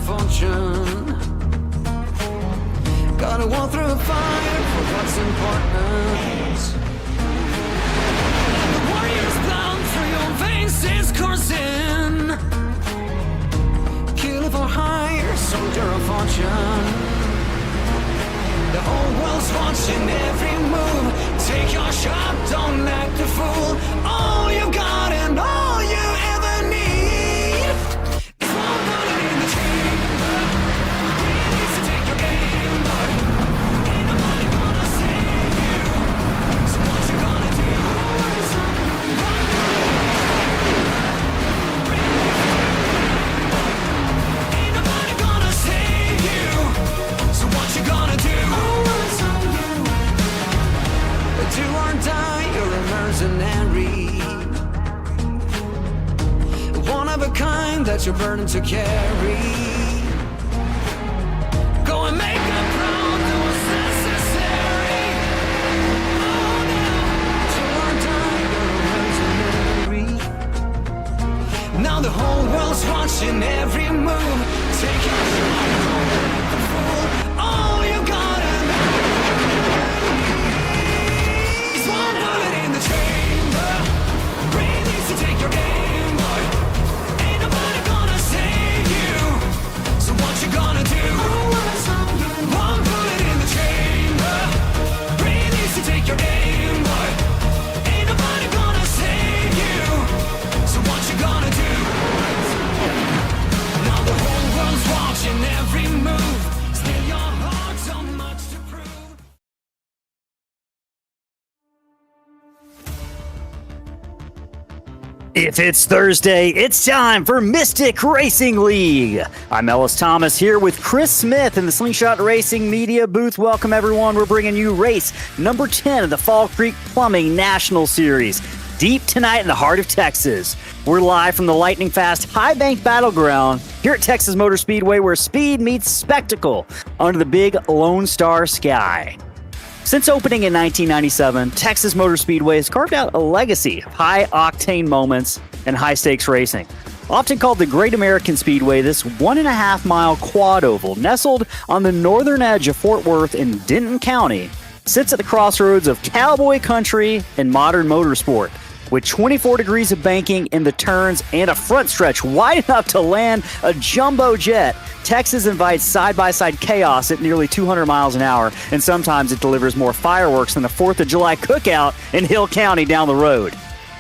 fortune. Gotta walk through fire for what's important. The warrior's blood through your veins is coursing. Kill for hire, soldier of fortune. The whole world's watching every move. Take your shot, don't act a fool. All you got and all you ever need is one bullet in the chamber. Really needs to take your game, but ain't nobody gonna save you. So what you gonna do? Ain't nobody gonna save you. So what you gonna do? Do or die, you're a mercenary. One of a kind that you're burdened to carry. Go and make them proud, do what's necessary. Oh no, do or die, you're a mercenary. Now the whole world's watching every move. Take your shot, don't act the fool. All you gotta to take your game, boy. Ain't nobody gonna save you. So what you gonna do? One bullet in the chamber. Really needs to take your game, boy. Ain't nobody gonna save you. So what you gonna do? Now the whole world's watching every move. Still your heart so much to prove. If it's Thursday, it's time for Mystic Racing League. I'm Ellis Thomas here with Chris Smith in the Slingshot Racing Media booth. Welcome, everyone. We're bringing you race number 10 of the Fall Creek Plumbing National Series. Deep tonight in the heart of Texas. We're live from the lightning-fast High Bank Battleground here at Texas Motor Speedway, where speed meets spectacle under the big Lone Star sky. Since opening in 1997, Texas Motor Speedway has carved out a legacy of high-octane moments and high-stakes racing. Often called the Great American Speedway, this 1.5-mile quad oval, nestled on the northern edge of Fort Worth in Denton County, sits at the crossroads of cowboy country and modern motorsport. With 24 degrees of banking in the turns and a front stretch wide enough to land a jumbo jet, Texas invites side-by-side chaos at nearly 200 miles an hour, and sometimes it delivers more fireworks than the 4th of July cookout in Hill County down the road.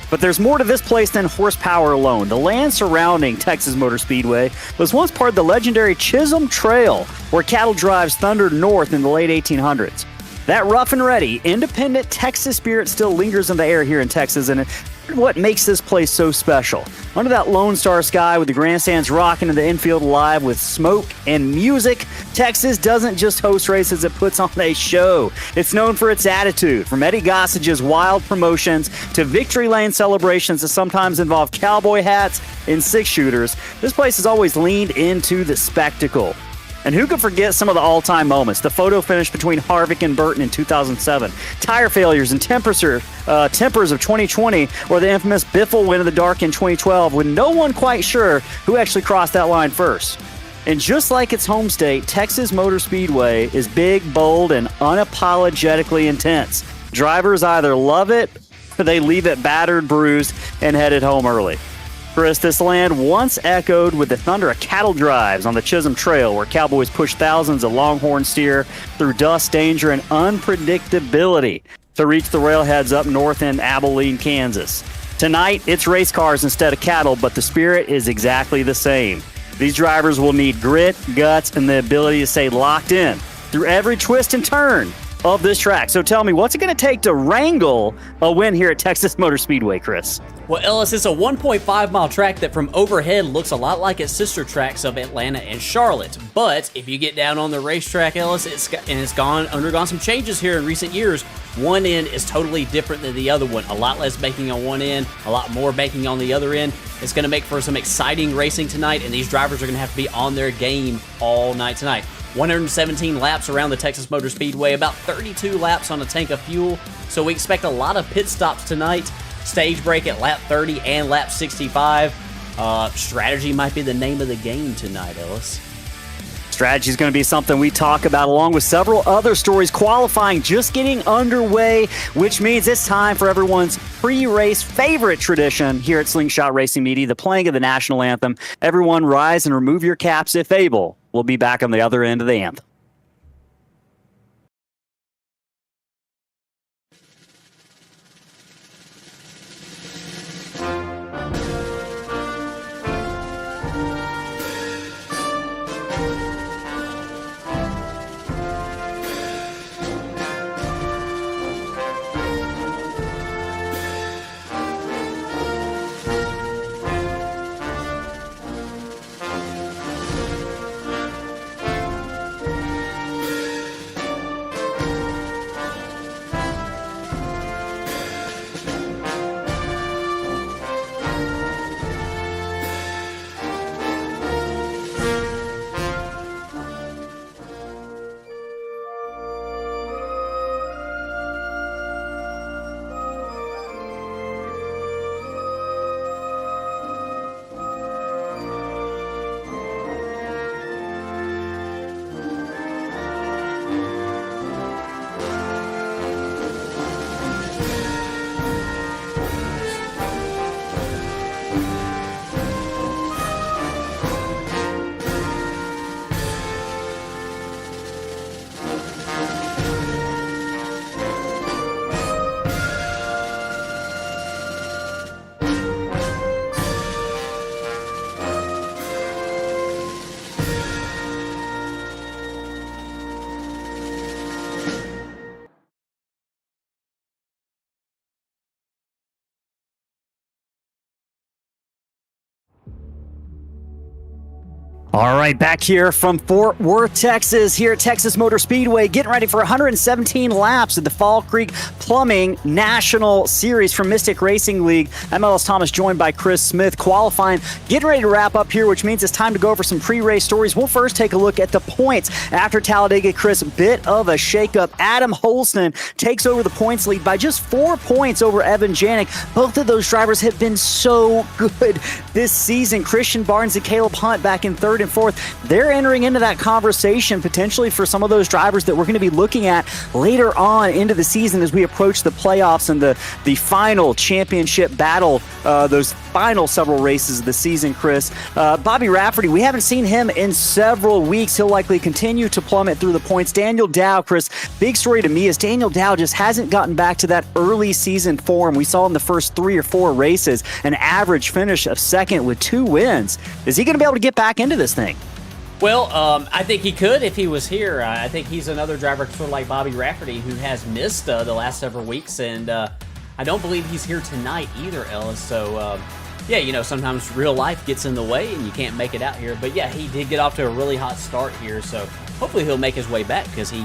But there's more to this place than horsepower alone. The land surrounding Texas Motor Speedway was once part of the legendary Chisholm Trail, where cattle drives thundered north in the late 1800s. That rough and ready, independent Texas spirit still lingers in the air here in Texas, and what makes this place so special. Under that Lone Star sky with the grandstands rocking and the infield alive with smoke and music, Texas doesn't just host races, it puts on a show. It's known for its attitude, from Eddie Gossage's wild promotions to victory lane celebrations that sometimes involve cowboy hats and six-shooters. This place has always leaned into the spectacle. And who could forget some of the all-time moments? The photo finish between Harvick and Burton in 2007, tire failures and tempers of 2020, or the infamous Biffle win in the dark in 2012, with no one quite sure who actually crossed that line first. And just like its home state, Texas Motor Speedway is big, bold, and unapologetically intense. Drivers either love it or they leave it battered, bruised, and headed home early. Chris, this land once echoed with the thunder of cattle drives on the Chisholm Trail, where cowboys pushed thousands of longhorn steer through dust, danger, and unpredictability to reach the railheads up north in Abilene, Kansas. Tonight, it's race cars instead of cattle, but the spirit is exactly the same. These drivers will need grit, guts, and the ability to stay locked in through every twist and turn of this track. So tell me, what's it going to take to wrangle a win here at Texas Motor Speedway, Chris? Well, Ellis, it's a 1.5-mile track that from overhead looks a lot like its sister tracks of Atlanta and Charlotte. But if you get down on the racetrack, Ellis, it's undergone some changes here in recent years. One end is totally different than the other one. A lot less banking on one end, a lot more banking on the other end. It's going to make for some exciting racing tonight, and these drivers are going to have to be on their game all night tonight. 117 laps around the Texas Motor Speedway, about 32 laps on a tank of fuel. So we expect a lot of pit stops tonight. Stage break at lap 30 and lap 65. Strategy might be the name of the game tonight, Ellis. Strategy is going to be something we talk about along with several other stories. Qualifying just getting underway, which means it's time for everyone's pre-race favorite tradition here at Slingshot Racing Media, the playing of the national anthem. Everyone rise and remove your caps if able. We'll be back on the other end of the anthem. All right, back here from Fort Worth, Texas, here at Texas Motor Speedway, getting ready for 117 laps at the Fall Creek Plumbing National Series from Mystic Racing League. I'm Ellis Thomas, joined by Chris Smith. Qualifying, getting ready to wrap up here, which means it's time to go over some pre-race stories. We'll first take a look at the points. After Talladega, Chris, bit of a shakeup. Adam Holston takes over the points lead by just 4 points over Evan Janik. Both of those drivers have been so good this season. Christian Barnes and Caleb Hunt back in third and fourth. They're entering into that conversation potentially for some of those drivers that we're going to be looking at later on into the season as we approach the playoffs and the final championship battle, those final several races of the season, Chris. Bobby Rafferty, we haven't seen him in several weeks. He'll likely continue to plummet through the points. Daniel Dow, Chris, big story to me is Daniel Dow just hasn't gotten back to that early season form we saw in the first 3 or 4 races, an average finish of second with 2 wins. Is he going to be able to get back into this thing? Well, I think he could if he was here. I think he's another driver sort of like Bobby Rafferty who has missed the last several weeks, and I don't believe he's here tonight either, Ellis. So, yeah, you know, sometimes real life gets in the way and you can't make it out here. But, yeah, he did get off to a really hot start here, so hopefully he'll make his way back because he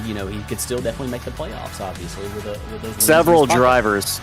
could still definitely make the playoffs, obviously, with those several drivers.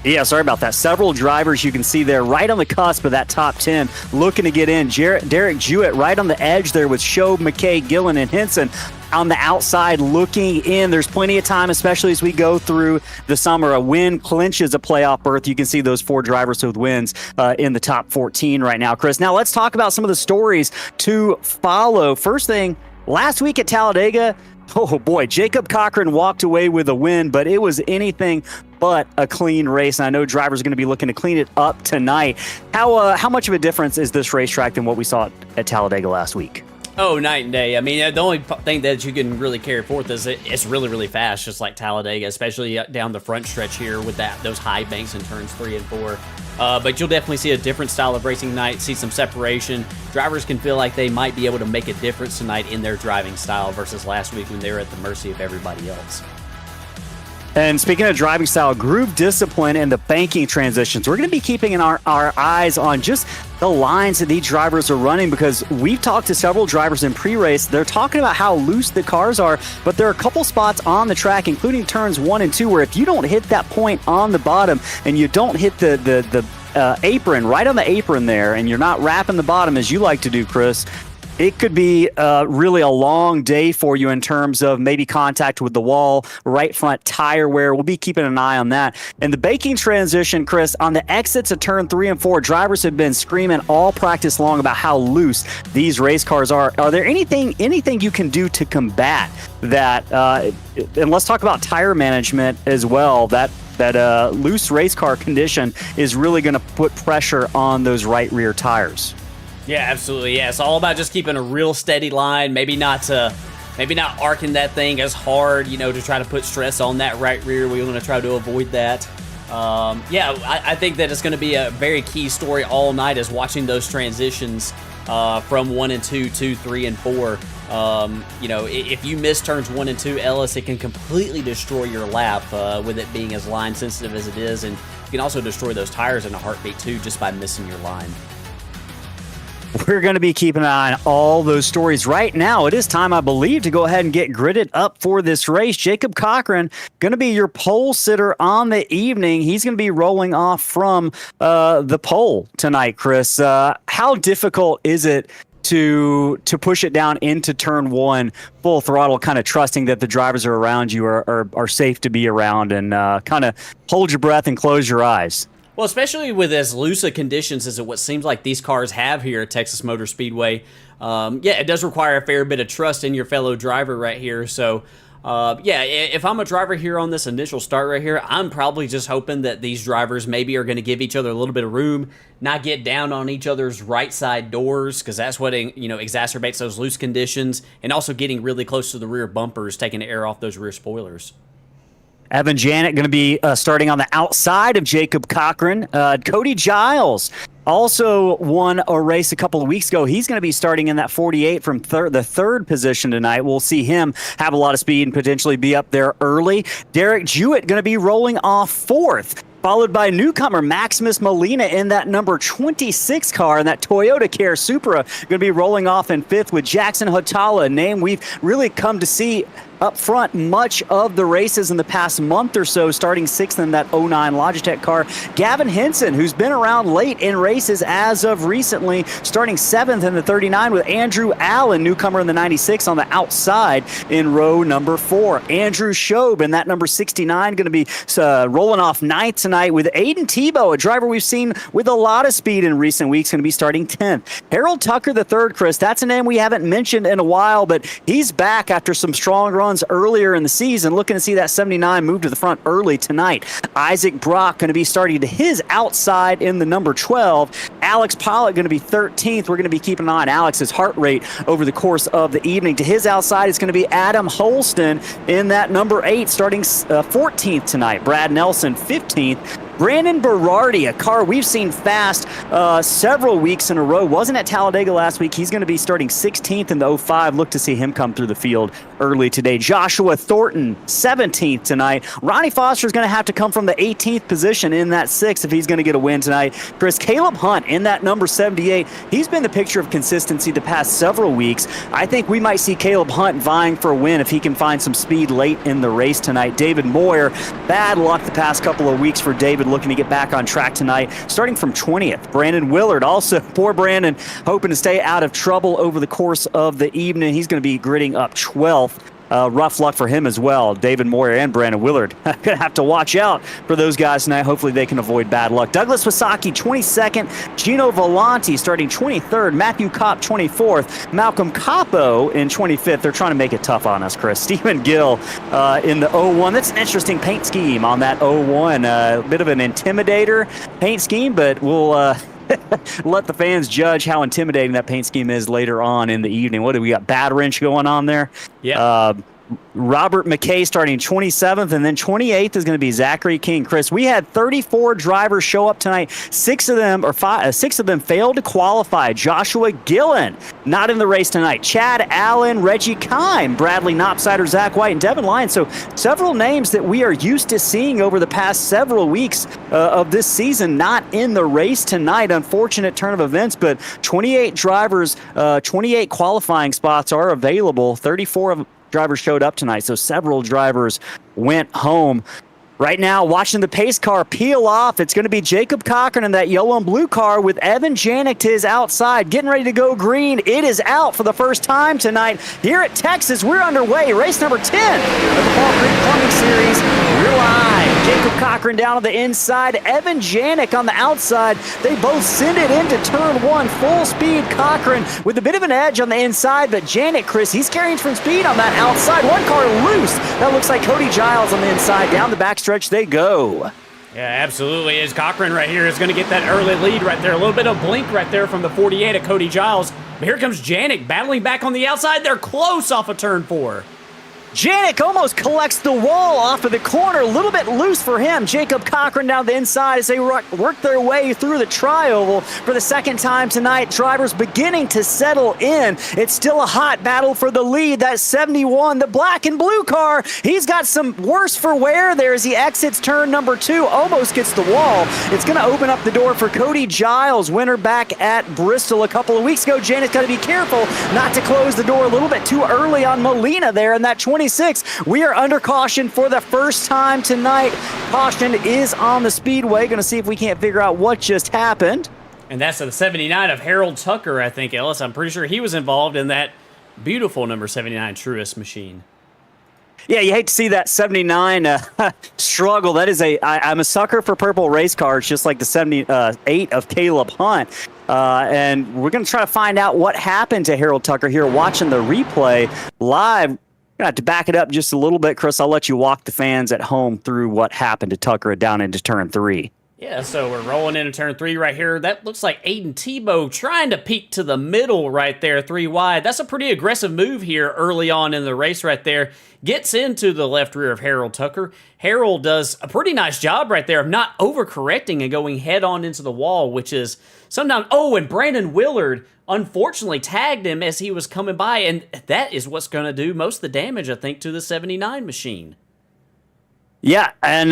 Yeah, sorry about that. Several drivers you can see there right on the cusp of that top 10 looking to get in. Derek Jewett right on the edge there with Shobe, McKay, Gillen, and Henson on the outside looking in. There's plenty of time, especially as we go through the summer. A win clinches a playoff berth. You can see those 4 drivers with wins in the top 14 right now, Chris. Now let's talk about some of the stories to follow. First thing, last week at Talladega, oh boy, Jacob Cochran walked away with a win, but it was anything but a clean race. And I know drivers are going to be looking to clean it up tonight. How much of a difference is this racetrack than what we saw at Talladega last week? Oh, night and day. I mean, the only thing that you can really carry forth is it's really, really fast, just like Talladega, especially down the front stretch here with those high banks in turns 3 and 4. But you'll definitely see a different style of racing tonight, see some separation. Drivers can feel like they might be able to make a difference tonight in their driving style versus last week when they were at the mercy of everybody else. And speaking of driving style, groove discipline and the banking transitions, we're going to be keeping our eyes on just the lines that these drivers are running because we've talked to several drivers in pre-race. They're talking about how loose the cars are, but there are a couple spots on the track, including turns 1 and 2, where if you don't hit that point on the bottom and you don't hit the apron, right on the apron there, and you're not wrapping the bottom as you like to do, Chris, it could be really a long day for you in terms of maybe contact with the wall, right front tire wear. We'll be keeping an eye on that. And the baking transition, Chris, on the exits of turn 3 and 4, drivers have been screaming all practice long about how loose these race cars are. Are there anything you can do to combat that? And let's talk about tire management as well. That loose race car condition is really going to put pressure on those right rear tires. Yeah, absolutely. Yeah, it's all about just keeping a real steady line. Maybe not arcing that thing as hard, to try to put stress on that right rear. We want to try to avoid that. I think that it's going to be a very key story all night, is watching those transitions from 1 and 2, 2, 3, and 4. If you miss turns 1 and 2, Ellis, it can completely destroy your lap with it being as line sensitive as it is, and you can also destroy those tires in a heartbeat too, just by missing your line. We're going to be keeping an eye on all those stories. Right now, it is time, I believe, to go ahead and get gridded up for this race. Jacob Cochran going to be your pole sitter on the evening. He's going to be rolling off from the pole tonight, Chris. How difficult is it to push it down into turn 1 full throttle, kind of trusting that the drivers are around you are safe to be around, and kind of hold your breath and close your eyes? Well, especially with as loose of conditions as what seems like these cars have here at Texas Motor Speedway, it does require a fair bit of trust in your fellow driver right here. So, if I'm a driver here on this initial start right here, I'm probably just hoping that these drivers maybe are going to give each other a little bit of room, not get down on each other's right side doors, because that's what exacerbates those loose conditions, and also getting really close to the rear bumpers, taking the air off those rear spoilers. Evan Janik going to be starting on the outside of Jacob Cochran. Cody Giles also won a race a couple of weeks ago. He's going to be starting in that 48 from the third position tonight. We'll see him have a lot of speed and potentially be up there early. Derek Jewett going to be rolling off 4th, followed by newcomer Maximus Molina in that number 26 car, and that Toyota Care Supra going to be rolling off in 5th, with Jackson Hotala, a name we've really come to see up front much of the races in the past month or so, starting 6th in that 09 Logitech car. Gavin Henson, who's been around late in races as of recently, starting 7th in the 39, with Andrew Allen, newcomer in the 96, on the outside in row number 4. Andrew Shobe in that number 69 going to be rolling off 9th tonight, with Aiden Tebow, a driver we've seen with a lot of speed in recent weeks, going to be starting 10th. Harold Tucker III, Chris, that's a name we haven't mentioned in a while, but he's back after some strong runs earlier in the season, looking to see that 79 move to the front early tonight. Isaac Brock going to be starting to his outside in the number 12. Alex Pollock going to be 13th. We're going to be keeping an eye on Alex's heart rate over the course of the evening. To his outside is going to be Adam Holston in that number 8, starting 14th tonight. Brad Nelson 15th. Brandon Berardi, a car we've seen fast several weeks in a row, wasn't at Talladega last week. He's going to be starting 16th in the 05. Look to see him come through the field early today. Joshua Thornton, 17th tonight. Ronnie Foster's going to have to come from the 18th position in that 6th if he's going to get a win tonight. Chris, Caleb Hunt in that number 78. He's been the picture of consistency the past several weeks. I think we might see Caleb Hunt vying for a win if he can find some speed late in the race tonight. David Moyer, bad luck the past couple of weeks for David, looking to get back on track tonight, starting from 20th. Brandon Willard, also, poor Brandon, hoping to stay out of trouble over the course of the evening. He's going to be gridding up 12th. Rough luck for him as well. David Moyer and Brandon Willard going to have to watch out for those guys tonight. Hopefully they can avoid bad luck. Douglas Wasaki, 22nd. Gino Volanti starting 23rd. Matthew Kopp, 24th. Malcolm Capo in 25th. They're trying to make it tough on us, Chris. Stephen Gill in the 01. That's an interesting paint scheme on that 01. A bit of an intimidator paint scheme, but we'll let the fans judge how intimidating that paint scheme is later on in the evening. What do we got? Bad wrench going on there? Yeah. Robert McKay starting 27th, and then 28th is going to be Zachary King. Chris, we had 34 drivers show up tonight. Six of them failed to qualify. Joshua Gillen not in the race tonight. Chad Allen, Reggie Kime, Bradley Knopsider, Zach White, and Devin Lyons. So several names that we are used to seeing over the past several weeks of this season not in the race tonight. Unfortunate turn of events, but 28 drivers, 28 qualifying spots are available. 34 of drivers showed up tonight, so several drivers went home. Right now, watching the pace car peel off, it's going to be Jacob Cochran in that yellow and blue car with Evan Janik to his outside, getting ready to go green. It is out for the first time tonight here at Texas. We're underway. Race number 10 of the Fall Creek Plumbing Series. We're live. Jacob Cochran down on the inside, Evan Janik on the outside. They both send it into turn one, full speed. Cochran with a bit of an edge on the inside, but Janik, Chris, he's carrying some speed on that outside. One car loose. That looks like Cody Giles on the inside. Down the backstretch they go. Yeah, absolutely. As Cochran right here is going to get that early lead right there. A little bit of blink right there from the 48 of Cody Giles. But here comes Janik battling back on the outside. They're close off of turn 4. Janik almost collects the wall off of the corner. A little bit loose for him. Jacob Cochran down the inside as they work their way through the tri-oval for the second time tonight. Drivers beginning to settle in. It's still a hot battle for the lead. That 71, the black and blue car. He's got some worse for wear there as he exits turn number 2. Almost gets the wall. It's going to open up the door for Cody Giles, winner back at Bristol a couple of weeks ago. Janik's got to be careful not to close the door a little bit too early on Molina there in that 26. We are under caution for the first time tonight. Caution is on the speedway. Going to see if we can't figure out what just happened. And that's the 79 of Harold Tucker, I think, Ellis. I'm pretty sure he was involved in that beautiful number 79 Truist machine. Yeah, you hate to see that 79 struggle. That is I'm a sucker for purple race cars, just like the 78 of Caleb Hunt. And we're going to try to find out what happened to Harold Tucker here watching the replay live. Going to have to back it up just a little bit, Chris. I'll let you walk the fans at home through what happened to Tucker down into turn 3. Yeah, so we're rolling into turn 3 right here. That looks like Aiden Tebow trying to peek to the middle right there, 3 wide. That's a pretty aggressive move here early on in the race right there. Gets into the left rear of Harold Tucker. Harold does a pretty nice job right there of not overcorrecting and going head on into the wall, which is sometimes... Oh, and Brandon Willard unfortunately tagged him as he was coming by, and that is what's going to do most of the damage, I think, to the 79 machine. Yeah, and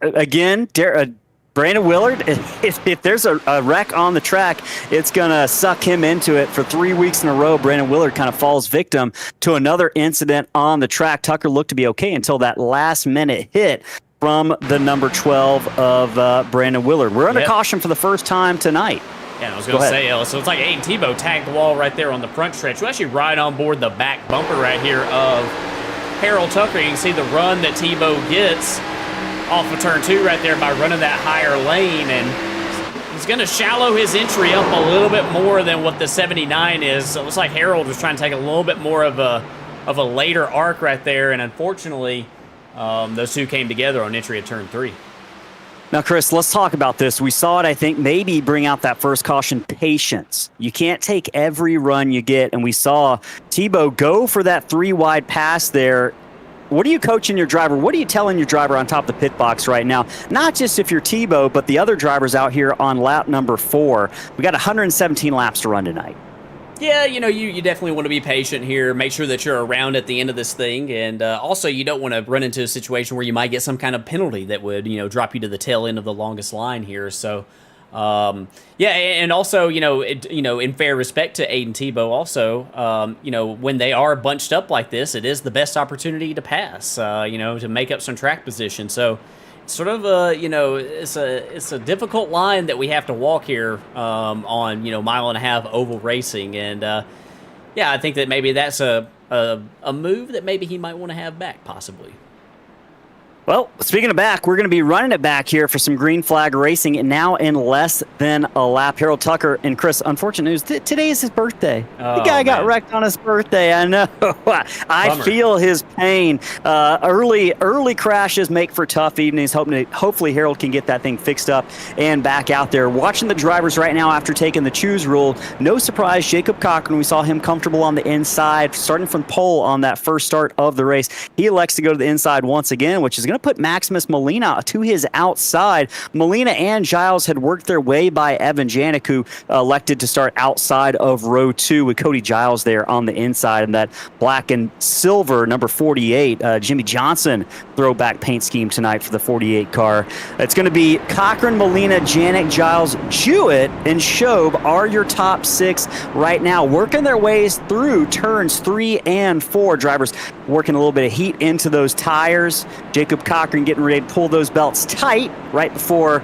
again, Brandon Willard, if there's a wreck on the track, it's going to suck him into it. For 3 weeks in a row, Brandon Willard kind of falls victim to another incident on the track. Tucker looked to be okay until that last-minute hit from the number 12 of Brandon Willard. We're under caution for the first time tonight. Yeah, I was going to say, Ellis, so it's like Aiden Tebow tagged the wall right there on the front stretch. We're actually right on board the back bumper right here of Harold Tucker. You can see the run that Tebow gets off of turn 2 right there by running that higher lane, and he's going to shallow his entry up a little bit more than what the 79 is. So it looks like Harold was trying to take a little bit more of a later arc right there, and unfortunately, those two came together on entry at turn 3. Now, Chris, let's talk about this. We saw it, I think, maybe bring out that first caution, patience. You can't take every run you get, and we saw Tebow go for that 3 wide pass there. What are you coaching your driver? What are you telling your driver on top of the pit box right now? Not just if you're Tebow, but the other drivers out here on lap number 4. We got 117 laps to run tonight. Yeah, you definitely want to be patient here. Make sure that you're around at the end of this thing. And also, you don't want to run into a situation where you might get some kind of penalty that would, drop you to the tail end of the longest line here. So, yeah, and also, in fair respect to Aiden Tebow also, when they are bunched up like this, it is the best opportunity to pass, to make up some track position. So, sort of it's a difficult line that we have to walk here on mile and a half oval racing, and I think that maybe that's a move that maybe he might want to have back possibly. Well, speaking of back, we're going to be running it back here for some green flag racing, and now in less than a lap. Harold Tucker and Chris, unfortunate news, today is his birthday. The guy got wrecked on his birthday. I know. I feel his pain. Early crashes make for tough evenings. Hopefully Harold can get that thing fixed up and back out there. Watching the drivers right now after taking the choose rule. No surprise, Jacob Cochran, we saw him comfortable on the inside, starting from pole on that first start of the race. He elects to go to the inside once again, which is going to put Maximus Molina to his outside. Molina and Giles had worked their way by Evan Janik, who elected to start outside of row 2 with Cody Giles there on the inside, and that black and silver number 48 Jimmy Johnson throwback paint scheme tonight for the 48 car. It's going to be Cochran, Molina, Janik, Giles, Jewett, and Shobe are your top 6 right now, working their ways through turns 3 and 4. Drivers working a little bit of heat into those tires. Jacob Jacob Cochran getting ready to pull those belts tight right before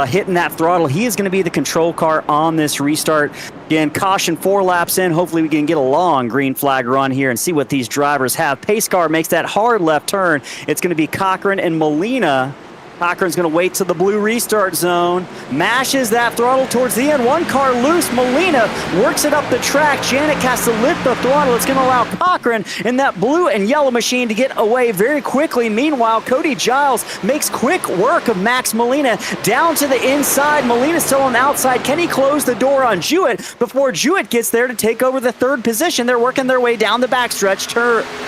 hitting that throttle. He is going to be the control car on this restart. Again, caution 4 laps in. Hopefully we can get a long green flag run here and see what these drivers have. Pace car makes that hard left turn. It's going to be Cochran and Molina. Cochran's going to wait to the blue restart zone, mashes that throttle towards the end. One car loose. Molina works it up the track. Janik has to lift the throttle. It's going to allow Cochran in that blue and yellow machine to get away very quickly. Meanwhile, Cody Giles makes quick work of Max Molina down to the inside. Molina's still on the outside. Can he close the door on Jewett before Jewett gets there to take over the 3rd position? They're working their way down the backstretch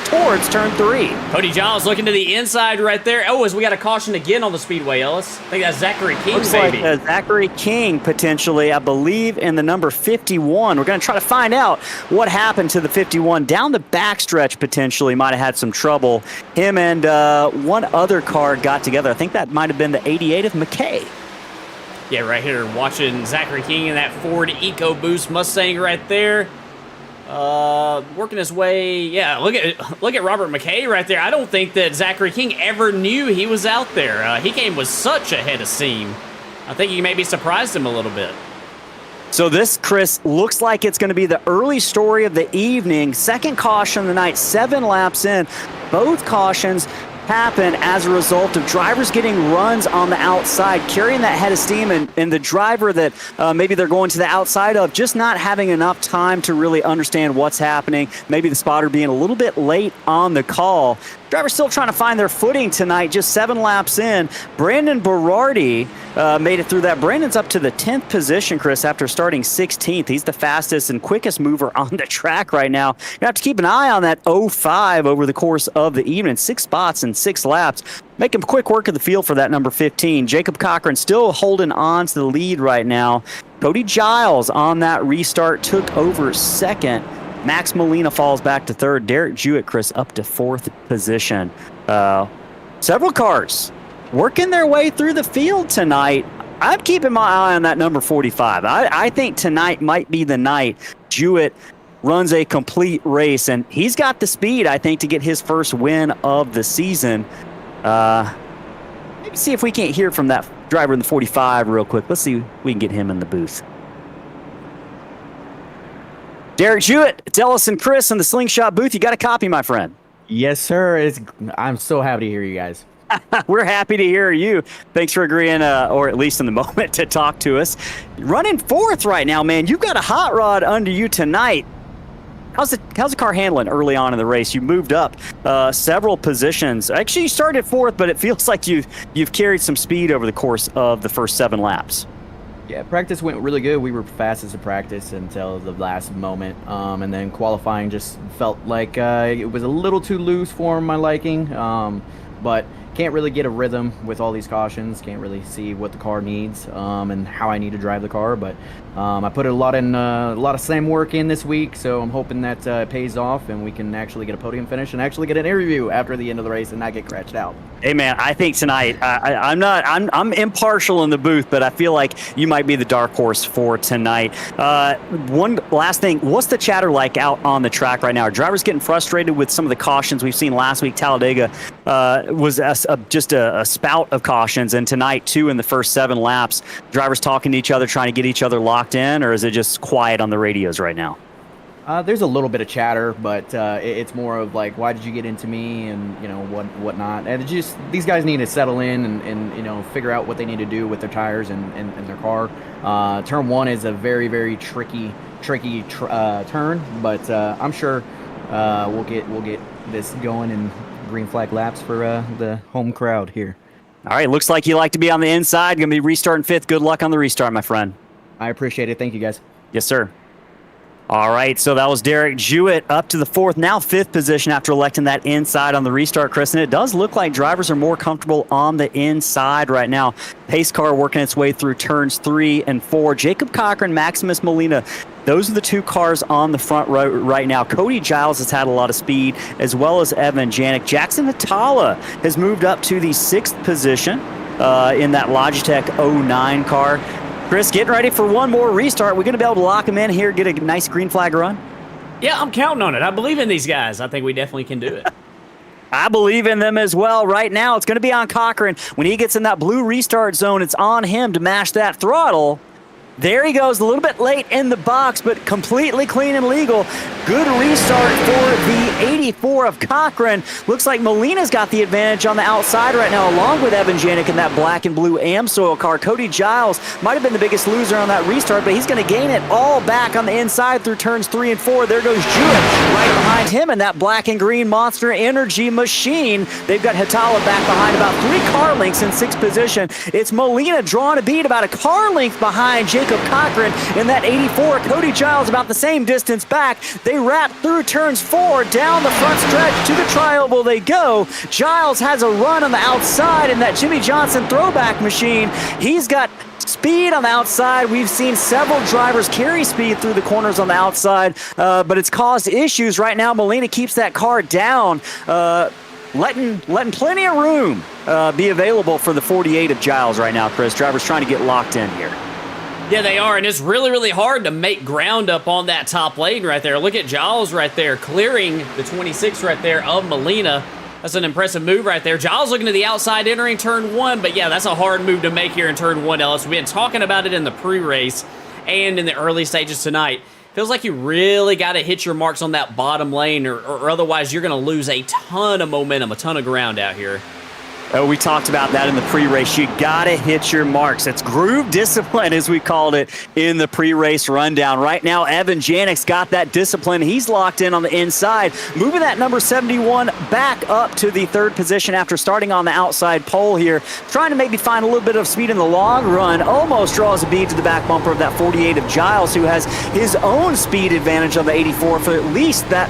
towards turn 3. Cody Giles looking to the inside right there. Oh, as we got a caution again on the Speedway, Ellis. I think that's Zachary King, Looks maybe. like Zachary King, potentially, I believe, in the number 51. We're going to try to find out what happened to the 51. Down the backstretch, potentially, might have had some trouble. Him and one other car got together. I think that might have been the 88 of McKay. Yeah, right here, watching Zachary King in that Ford EcoBoost Mustang right there. Working his way. Yeah, look at Robert McKay right there. I don't think that Zachary King ever knew he was out there. He came with such a head of steam. I think he maybe surprised him a little bit. So this, Chris, looks like it's going to be the early story of the evening. 2nd caution of the night, 7 laps in. Both cautions happen as a result of drivers getting runs on the outside, carrying that head of steam, and the driver that maybe they're going to the outside of just not having enough time to really understand what's happening. Maybe the spotter being a little bit late on the call. Drivers still trying to find their footing tonight, just 7 laps in. Brandon Berardi made it through that. Brandon's up to the 10th position, Chris, after starting 16th. He's the fastest and quickest mover on the track right now. You have to keep an eye on that 05 over the course of the evening. 6 spots and 6 laps. Making quick work of the field for that number 15. Jacob Cochran still holding on to the lead right now. Cody Giles on that restart took over 2nd. Max Molina falls back to 3rd. Derek Jewett, Chris, up to 4th position. Several cars working their way through the field tonight. I'm keeping my eye on that number 45. I think tonight might be the night Jewett runs a complete race, and he's got the speed, I think, to get his first win of the season. Maybe see if we can't hear from that driver in the 45 real quick. Let's see if we can get him in the booth. Derek Jewett, it's Ellis and Chris in the Slingshot booth. You got a copy, my friend? Yes, sir. I'm so happy to hear you guys. We're happy to hear you. Thanks for agreeing, or at least in the moment, to talk to us. Running 4th right now, man. You've got a hot rod under you tonight. How's the car handling early on in the race? You moved up several positions. Actually, you started 4th, but it feels like you've carried some speed over the course of the first 7 laps. Yeah, practice went really good. We were fastest in practice until the last moment, and then qualifying just felt like it was a little too loose for my liking, but can't really get a rhythm with all these cautions. Can't really see what the car needs and how I need to drive the car. But I put a lot of slam work in this week, so I'm hoping that it pays off and we can actually get a podium finish and actually get an interview after the end of the race and not get crashed out. Hey man, I think tonight I'm impartial in the booth, but I feel like you might be the dark horse for tonight. One last thing, what's the chatter like out on the track right now? Are drivers getting frustrated with some of the cautions we've seen last week? Talladega was just a spout of cautions, and tonight too in the first 7 laps, drivers talking to each other, trying to get each other locked in, or is it just quiet on the radios right now? There's a little bit of chatter, but it's more of like, why did you get into me, and whatnot. And just these guys need to settle in and figure out what they need to do with their tires and their car. Turn 1 is a very, very tricky turn, but I'm sure we'll get this going in green flag laps for the home crowd here. All right, looks like you like to be on the inside. Going to be restarting 5th. Good luck on the restart, my friend. I appreciate it. Thank you, guys. Yes, sir. All right, so that was Derek Jewett up to the 4th, now 5th position after electing that inside on the restart, Chris. And it does look like drivers are more comfortable on the inside right now. Pace car working its way through turns 3 and 4. Jacob Cochran, Maximus Molina, those are the 2 cars on the front row right now. Cody Giles has had a lot of speed, as well as Evan Janik. Jackson Hatala has moved up to the 6th position in that Logitech 09 car. Chris, getting ready for one more restart. We're going to be able to lock him in here, get a nice green flag run? Yeah, I'm counting on it. I believe in these guys. I think we definitely can do it. I believe in them as well. Right now, it's going to be on Cochran. When he gets in that blue restart zone, it's on him to mash that throttle. There he goes, a little bit late in the box, but completely clean and legal. Good restart for the 84 of Cochran. Looks like Molina's got the advantage on the outside right now, along with Evan Janik in that black and blue AmSoil car. Cody Giles might have been the biggest loser on that restart, but he's going to gain it all back on the inside through turns 3 and 4. There goes Jewett right behind him in that black and green Monster Energy machine. They've got Hitala back behind about 3 car lengths in 6th position. It's Molina drawing a beat about a car length behind Jacob Cochran in that 84. Cody Giles about the same distance back. They wrap through turns 4, down the front stretch to the tri-oval they go. Giles has a run on the outside in that Jimmy Johnson throwback machine. He's got speed on the outside. We've seen several drivers carry speed through the corners on the outside, but it's caused issues. Right now, Molina keeps that car down, letting plenty of room be available for the 48 of Giles right now, Chris. Drivers trying to get locked in here. Yeah, they are, and it's really, really hard to make ground up on that top lane right there. Look at Giles right there, clearing the 26 right there of Molina. That's an impressive move right there. Giles looking to the outside, entering turn 1, but yeah, that's a hard move to make here in turn 1, Ellis. We've been talking about it in the pre-race and in the early stages tonight. Feels like you really got to hit your marks on that bottom lane, or otherwise you're going to lose a ton of momentum, a ton of ground out here. We talked about that in the pre-race. You got to hit your marks. It's groove discipline, as we called it in the pre-race rundown. Right now, Evan Janik's got that discipline. He's locked in on the inside, moving that number 71 back up to the 3rd position after starting on the outside pole here, trying to maybe find a little bit of speed in the long run. Almost draws a bead to the back bumper of that 48 of Giles, who has his own speed advantage on the 84 for at least that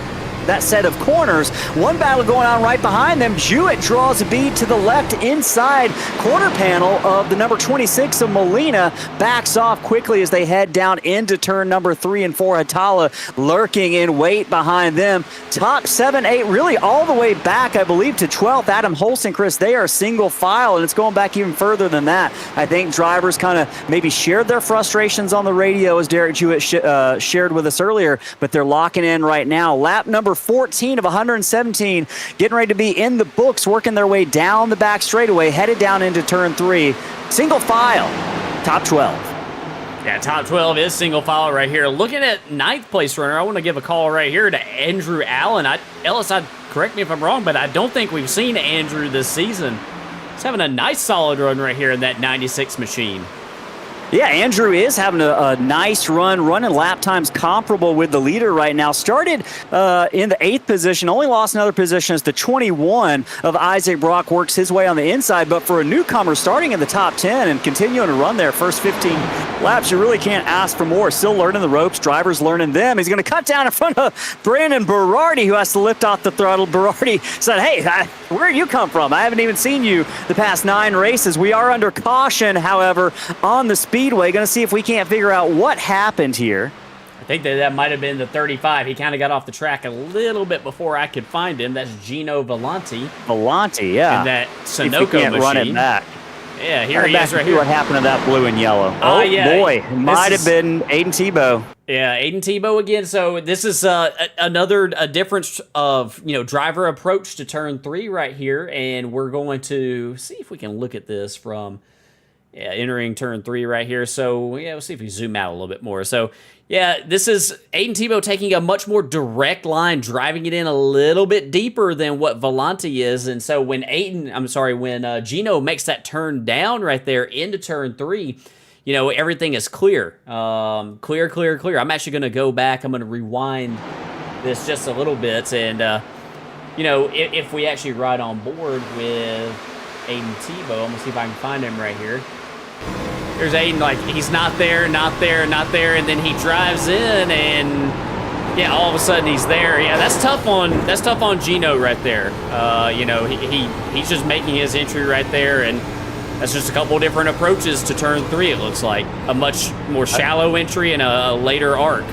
set of corners. One battle going on right behind them. Jewett draws a bead to the left inside corner panel of the number 26 of Molina. Backs off quickly as they head down into turn number 3 and 4. Hitala lurking in wait behind them. Top 7, 8, really all the way back, I believe, to 12th. Adam Holson, Chris, they are single file, and it's going back even further than that. I think drivers kind of maybe shared their frustrations on the radio, as Derek Jewett shared with us earlier, but they're locking in right now. Lap number 14 of 117, getting ready to be in the books, working their way down the back straightaway, headed down into turn 3. Single file, top 12. Yeah, top 12 is single file right here. Looking at 9th place runner, I want to give a call right here to Andrew Allen. Ellis, correct me if I'm wrong, but I don't think we've seen Andrew this season. He's having a nice solid run right here in that 96 machine. Yeah, Andrew is having a nice run, running lap times comparable with the leader right now. Started in the 8th position, only lost another position as the 21 of Isaac Brock works his way on the inside. But for a newcomer starting in the top 10 and continuing to run there first 15 laps, you really can't ask for more. Still learning the ropes, drivers learning them. He's going to cut down in front of Brandon Berardi, who has to lift off the throttle. Berardi said, hey, where you come from? I haven't even seen you the past 9 races. We are under caution, however, on the Speedway. Going to see if we can't figure out what happened here. I think that might have been the 35. He kind of got off the track a little bit before I could find him. That's Gino Volanti. Volanti, yeah. And that Sunoco if we can't machine. Run it back. Yeah, here he is right here. What happened to that blue and yellow? Oh, yeah. Boy. It might have been Aiden Tebow. Yeah, Aiden Tebow again. So this is another difference of, driver approach to turn 3 right here. And we're going to see if we can look at this from... Yeah, entering turn 3 right here. So, yeah, we'll see if we zoom out a little bit more. So, yeah, this is Aiden Tebow taking a much more direct line, driving it in a little bit deeper than what Volanti is. And so when Gino makes that turn down right there into turn 3, everything is clear. Clear. I'm actually going to go back. I'm going to rewind this just a little bit. And, if we actually ride on board with Aiden Tebow, I'm going to see if I can find him right here. There's Aiden, he's not there, and then he drives in, and yeah, all of a sudden he's there. Yeah, that's tough on Gino right there. He's just making his entry right there, and that's just a couple different approaches to turn 3. It looks like a much more shallow entry and a later arc.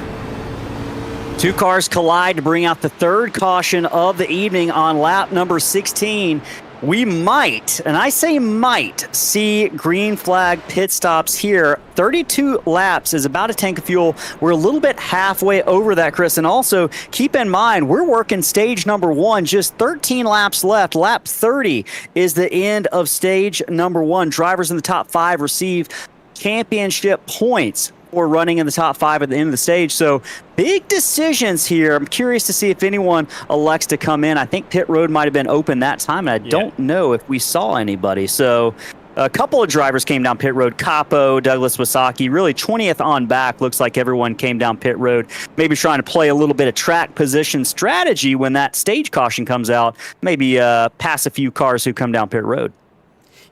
2 cars collide to bring out the 3rd caution of the evening on lap number 16. We might, and I say might, see green flag pit stops here. 32 laps is about a tank of fuel. We're a little bit halfway over that, Chris. And also, keep in mind, we're working stage number 1, just 13 laps left. Lap 30 is the end of stage number 1. Drivers in the top 5 receive championship points for running in the top 5 at the end of the stage. So big decisions here. I'm curious to see if anyone elects to come in. I think pit road might have been open that time, and I don't know if we saw anybody. So a couple of drivers came down pit road. Capo, Douglas Wasaki, really 20th on back. Looks like everyone came down pit road, maybe trying to play a little bit of track position strategy when that stage caution comes out, maybe pass a few cars who come down pit road.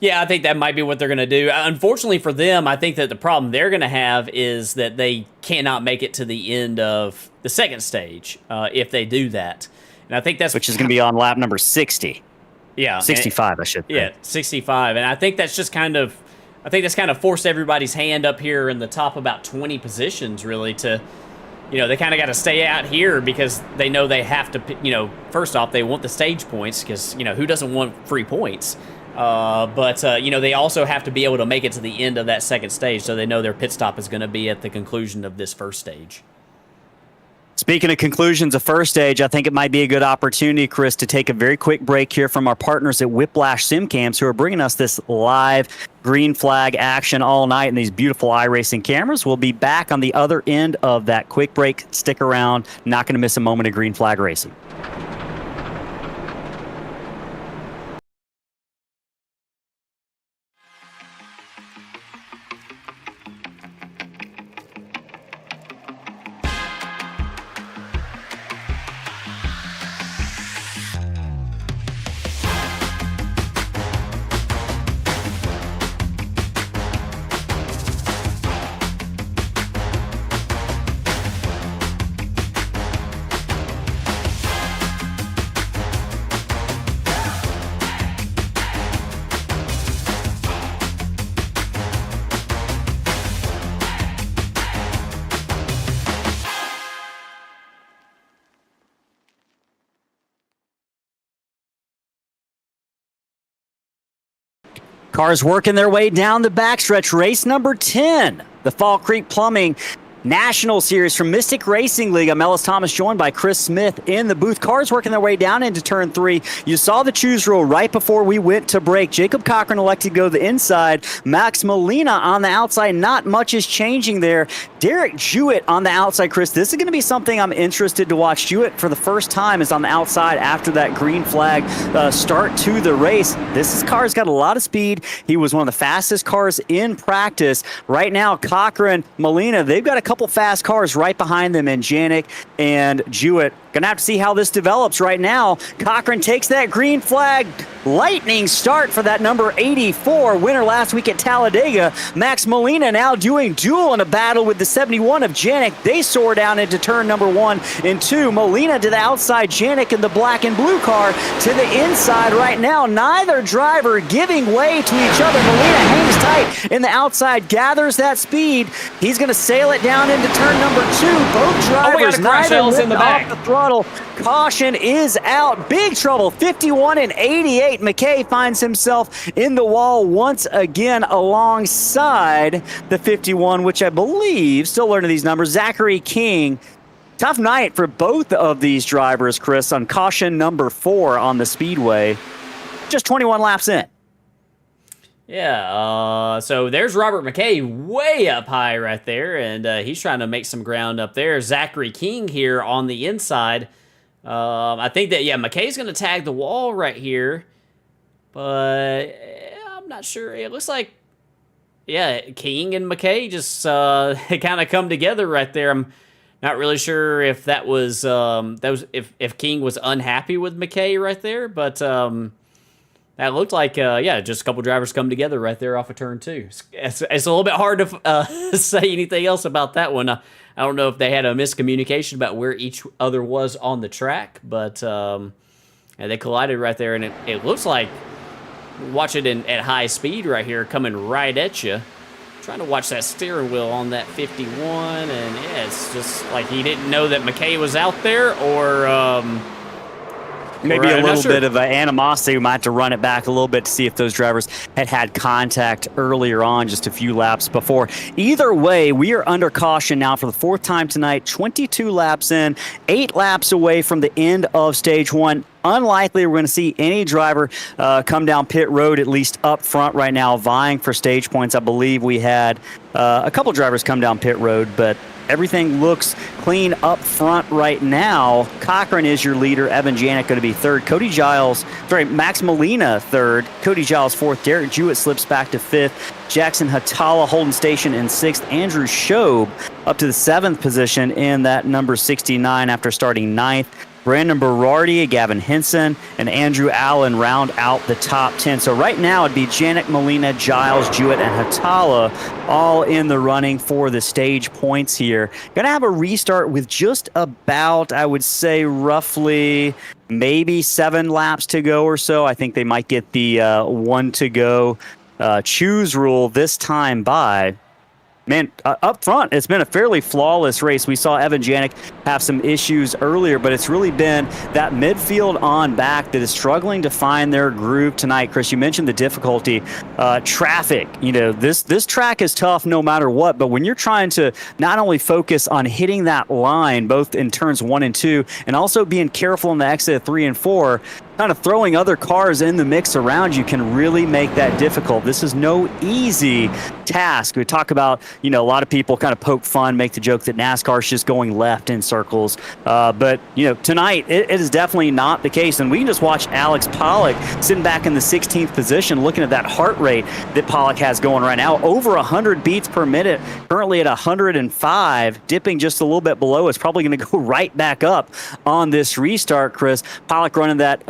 Yeah, I think that might be what they're going to do. Unfortunately for them, I think that the problem they're going to have is that they cannot make it to the end of the second stage if they do that. And I think that's... Which is going to be on lap number 60. Yeah. 65, I should say. Yeah, 65. And I think that's just kind of... I think that's kind of forced everybody's hand up here in the top about 20 positions, really, to... You know, they kind of got to stay out here because they know they have to... You know, first off, they want the stage points because, you know, who doesn't want free points? But you know, they also have to be able to make it to the end of that second stage, so they know their pit stop is going to be at the conclusion of this first stage. Speaking of conclusions of first stage, I think it might be a good opportunity, Chris, to take a very quick break here from our partners at Whiplash SimCams, who are bringing us this live green flag action all night in these beautiful iRacing cameras. We'll be back on the other end of that quick break. Stick around. Not going to miss a moment of green flag racing. Cars working their way down the backstretch. Race number 10, the Fall Creek Plumbing National Series from Mystic Racing League. I'm Ellis Thomas, joined by Chris Smith in the booth. Cars working their way down into turn 3. You saw the choose row right before we went to break. Jacob Cochran elected to go the inside. Max Molina on the outside. Not much is changing there. Derek Jewett on the outside. Chris, this is going to be something I'm interested to watch. Jewett, for the first time, is on the outside after that green flag start to the race. This car's got a lot of speed. He was one of the fastest cars in practice. Right now, Cochran, Molina, they've got a couple fast cars right behind them, and Janik and Jewett. Gonna have to see how this develops right now. Cochran takes that green flag. Lightning start for that number 84 winner last week at Talladega. Max Molina now doing duel in a battle with the 71 of Janik. They soar down into turn number 1 and 2. Molina to the outside. Janik in the black and blue car to the inside right now. Neither driver giving way to each other. Molina hangs tight in the outside, gathers that speed. He's gonna sail it down into turn number 2. Both drivers neither in the back. off the throttle. Caution is out. Big trouble. 51 and 88. McKay finds himself in the wall once again alongside the 51, which I believe, still learning these numbers, Zachary King. Tough night for both of these drivers, Chris, on caution number 4 on the speedway. Just 21 laps in. Yeah, so there's Robert McKay way up high right there, and he's trying to make some ground up there. Zachary King here on the inside. I think that, yeah, McKay's going to tag the wall right here, but I'm not sure. It looks like, yeah, King and McKay just kind of come together right there. I'm not really sure if that was, if King was unhappy with McKay right there, but that looked like, yeah, just a couple drivers come together right there off of turn 2. It's a little bit hard to say anything else about that one. I don't know if they had a miscommunication about where each other was on the track, but yeah, they collided right there, and it looks like, watch it at high speed right here, coming right at you. Trying to watch that steering wheel on that 51, and yeah, it's just like he didn't know that McKay was out there, or maybe Right, a I'm not little sure. bit of animosity. We might have to run it back a little bit to see if those drivers had contact earlier on, just a few laps before. Either way, we are under caution now for the fourth time tonight, 22 laps in, 8 laps away from the end of stage 1. Unlikely we're going to see any driver come down pit road, at least up front right now, vying for stage points. I believe we had a couple drivers come down pit road, but everything looks clean up front right now. Cochran is your leader. Evan Janik going to be third. Max Molina third. Cody Giles fourth. Derek Jewett slips back to fifth. Jackson Hatala holding station in sixth. Andrew Shobe up to the seventh position in that number 69 after starting ninth. Brandon Berardi, Gavin Henson, and Andrew Allen round out the top 10. So right now it'd be Janik, Molina, Giles, Jewett, and Hatala all in the running for the stage points here. Going to have a restart with just about, I would say, roughly maybe 7 laps to go or so. I think they might get the 1 to go choose rule this time by. Man, up front, it's been a fairly flawless race. We saw Evan Janik have some issues earlier, but it's really been that midfield on back that is struggling to find their groove tonight. Chris, you mentioned the difficulty. Traffic, this track is tough no matter what, but when you're trying to not only focus on hitting that line, both in turns 1 and 2, and also being careful in the exit of 3 and 4, kind of throwing other cars in the mix around you can really make that difficult. This is no easy task. We talk about, a lot of people kind of poke fun, make the joke that NASCAR is just going left in circles. But tonight it is definitely not the case. And we can just watch Alex Pollock sitting back in the 16th position, looking at that heart rate that Pollock has going right now. Over 100 beats per minute, currently at 105, dipping just a little bit below. It's probably going to go right back up on this restart, Chris. Pollock running that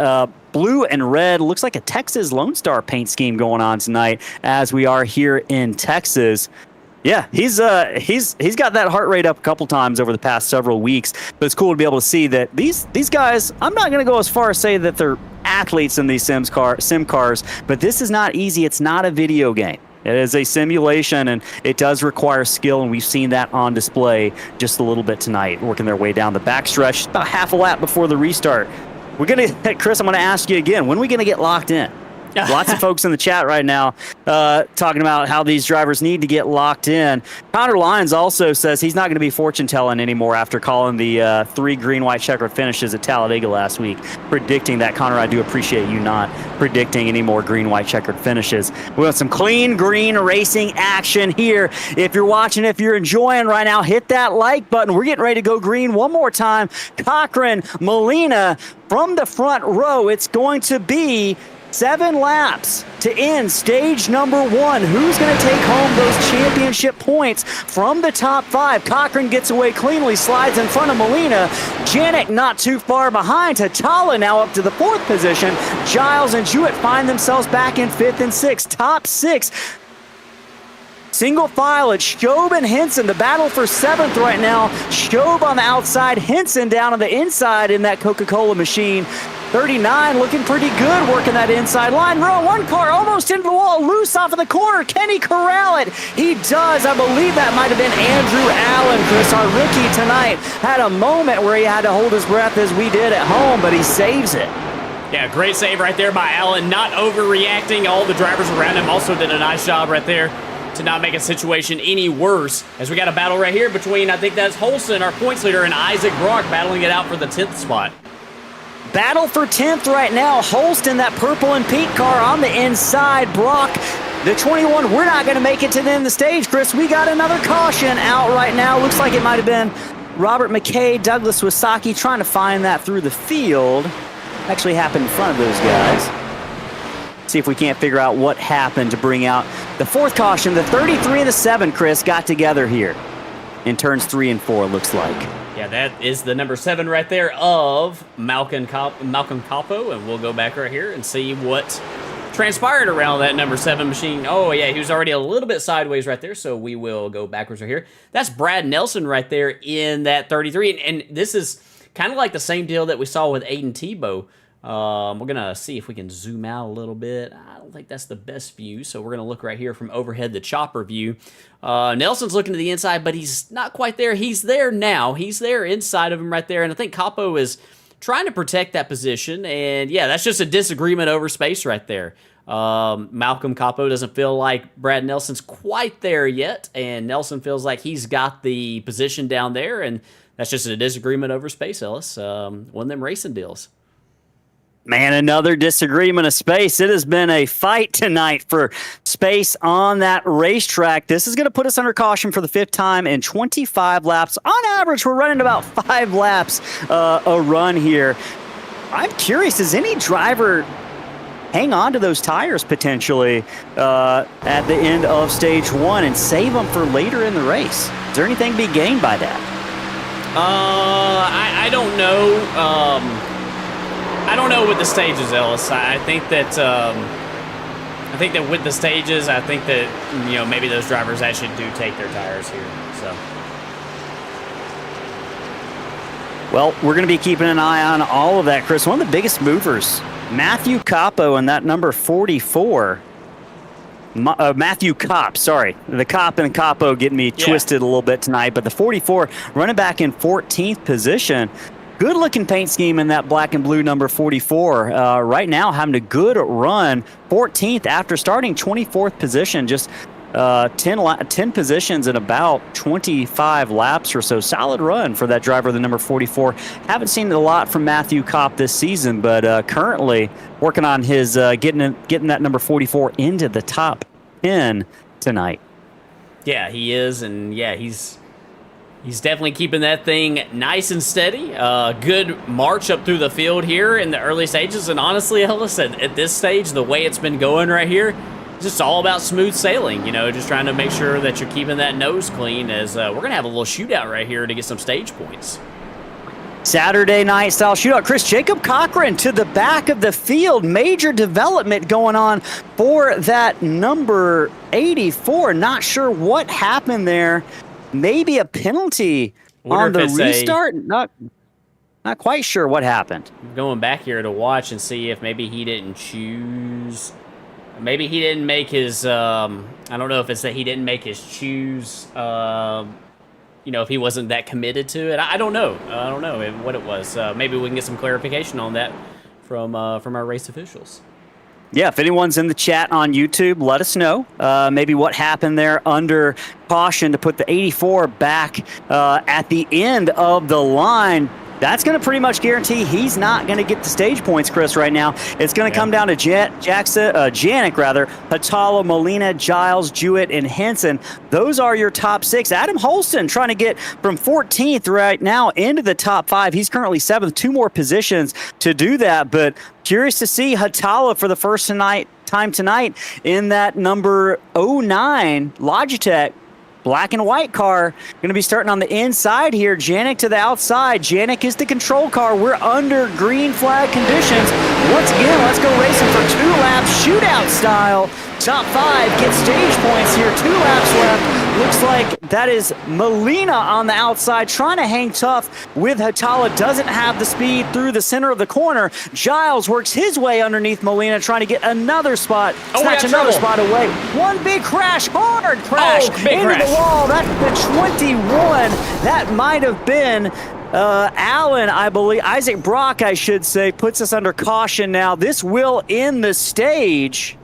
blue and red, looks like a Texas Lone Star paint scheme going on tonight as we are here in Texas. Yeah, he's got that heart rate up a couple times over the past several weeks, but it's cool to be able to see that these guys, I'm not going to go as far as say that they're athletes in these sim cars, but this is not easy. It's not a video game. It is a simulation, and it does require skill, and we've seen that on display just a little bit tonight, working their way down the backstretch, about half a lap before the restart. Chris, I'm going to ask you again, when are we going to get locked in? Lots of folks in the chat right now talking about how these drivers need to get locked in. Connor Lyons also says he's not going to be fortune-telling anymore after calling the 3 green-white checkered finishes at Talladega last week, predicting that. Connor, I do appreciate you not predicting any more green-white checkered finishes. We want some clean green racing action here. If you're watching, if you're enjoying right now, hit that like button. We're getting ready to go green one more time. Cochran, Molina, from the front row, it's going to be 7 laps to end stage number 1. Who's going to take home those championship points from the top 5? Cochran gets away cleanly, slides in front of Molina. Janik not too far behind. Hatala now up to the 4th position. Giles and Jewett find themselves back in 5th and 6th. Top 6. Single file, it's Shobe and Henson. The battle for 7th right now. Shobe on the outside, Henson down on the inside in that Coca-Cola machine. 39 looking pretty good, working that inside line. One car almost into the wall, loose off of the corner. Can he corral it? He does. I believe that might have been Andrew Allen, Chris, our rookie tonight. Had a moment where he had to hold his breath as we did at home, but he saves it. Yeah, great save right there by Allen, not overreacting. All the drivers around him also did a nice job right there to not make a situation any worse. As we got a battle right here between, I think that's Holston, our points leader, and Isaac Brock battling it out for the 10th spot. Battle for 10th right now. Holston, that purple and pink car on the inside. Brock, the 21. We're not going to make it to the end of the stage, Chris. We got another caution out right now. Looks like it might have been Robert McKay, Douglas Wasaki trying to find that through the field. Actually happened in front of those guys. See if we can't figure out what happened to bring out the 4th caution. The 33 and the 7, Chris, got together here in turns 3 and 4, looks like. Yeah, that is the number 7 right there of Malcolm Capo, and we'll go back right here and see what transpired around that number 7 machine. Oh, yeah, he was already a little bit sideways right there, so we will go backwards right here. That's Brad Nelson right there in that 33, and this is kind of like the same deal that we saw with Aiden Tebow. We're going to see if we can zoom out a little bit. I don't think that's the best view, so we're going to look right here from overhead, the chopper view. Nelson's looking to the inside, but he's not quite there. He's there now. He's there inside of him right there, and I think Capo is trying to protect that position. And yeah, that's just a disagreement over space right there. Malcolm Capo doesn't feel like Brad Nelson's quite there yet, and Nelson feels like he's got the position down there, and that's just a disagreement over space, Ellis. One of them racing deals. Man, another disagreement of space. It has been a fight tonight for space on that racetrack. This is going to put us under caution for the 5th time in 25 laps. On average, we're running about 5 laps a run here. I'm curious, does any driver hang on to those tires potentially at the end of stage 1 and save them for later in the race? Is there anything to be gained by that? I don't know. I don't know with the stages, Ellis. I think that with the stages, I think that maybe those drivers actually do take their tires here. So. Well, we're going to be keeping an eye on all of that, Chris. One of the biggest movers, Matthew Capo, and that number 44. Matthew Kopp, sorry. The Kopp and Capo getting me twisted a little bit tonight, but the 44 running back in 14th position. Good looking paint scheme in that black and blue number 44. Right now having a good run, 14th after starting 24th position, just 10 positions in about 25 laps or so. Solid run for that driver, the number 44. Haven't seen a lot from Matthew Kopp this season, but currently working on his getting that number 44 into the top 10 tonight. Yeah, he is, and yeah, he's definitely keeping that thing nice and steady. Good march up through the field here in the early stages. And honestly, Ellis, at this stage, the way it's been going right here, it's just all about smooth sailing. Just trying to make sure that you're keeping that nose clean as we're going to have a little shootout right here to get some stage points. Saturday night style shootout. Chris, Jacob Cochran to the back of the field. Major development going on for that number 84. Not sure what happened there. Maybe a penalty on the restart. Not quite sure what happened. I'm going back here to watch and see if maybe he didn't choose. Maybe he didn't make his. I don't know if it's that he didn't make his choose. If he wasn't that committed to it. I don't know. I don't know what it was. Maybe we can get some clarification on that from our race officials. Yeah, if anyone's in the chat on YouTube, let us know maybe what happened there under caution to put the 84 back at the end of the line. That's going to pretty much guarantee he's not going to get the stage points, Chris, right now. It's going to come down to Janik, Hatala, Molina, Giles, Jewett, and Henson. Those are your top 6. Adam Holston trying to get from 14th right now into the top 5. He's currently 7th. 2 more positions to do that, but curious to see Hatala for the first time tonight in that number 09 Logitech black and white car. Going to be starting on the inside here. Janik to the outside. Janik is the control car. We're under green flag conditions. Once again, let's go racing for 2 laps, shootout style. Top 5 get stage points here. 2 laps left. Looks like that is Molina on the outside trying to hang tough with Hatala. Doesn't have the speed through the center of the corner. Giles works his way underneath Molina trying to get another spot. Snatch another spot away. One big crash. Hard crash into the wall. That's the 21. That might have been Allen, I believe. Isaac Brock, I should say, puts us under caution now. This will end the stage.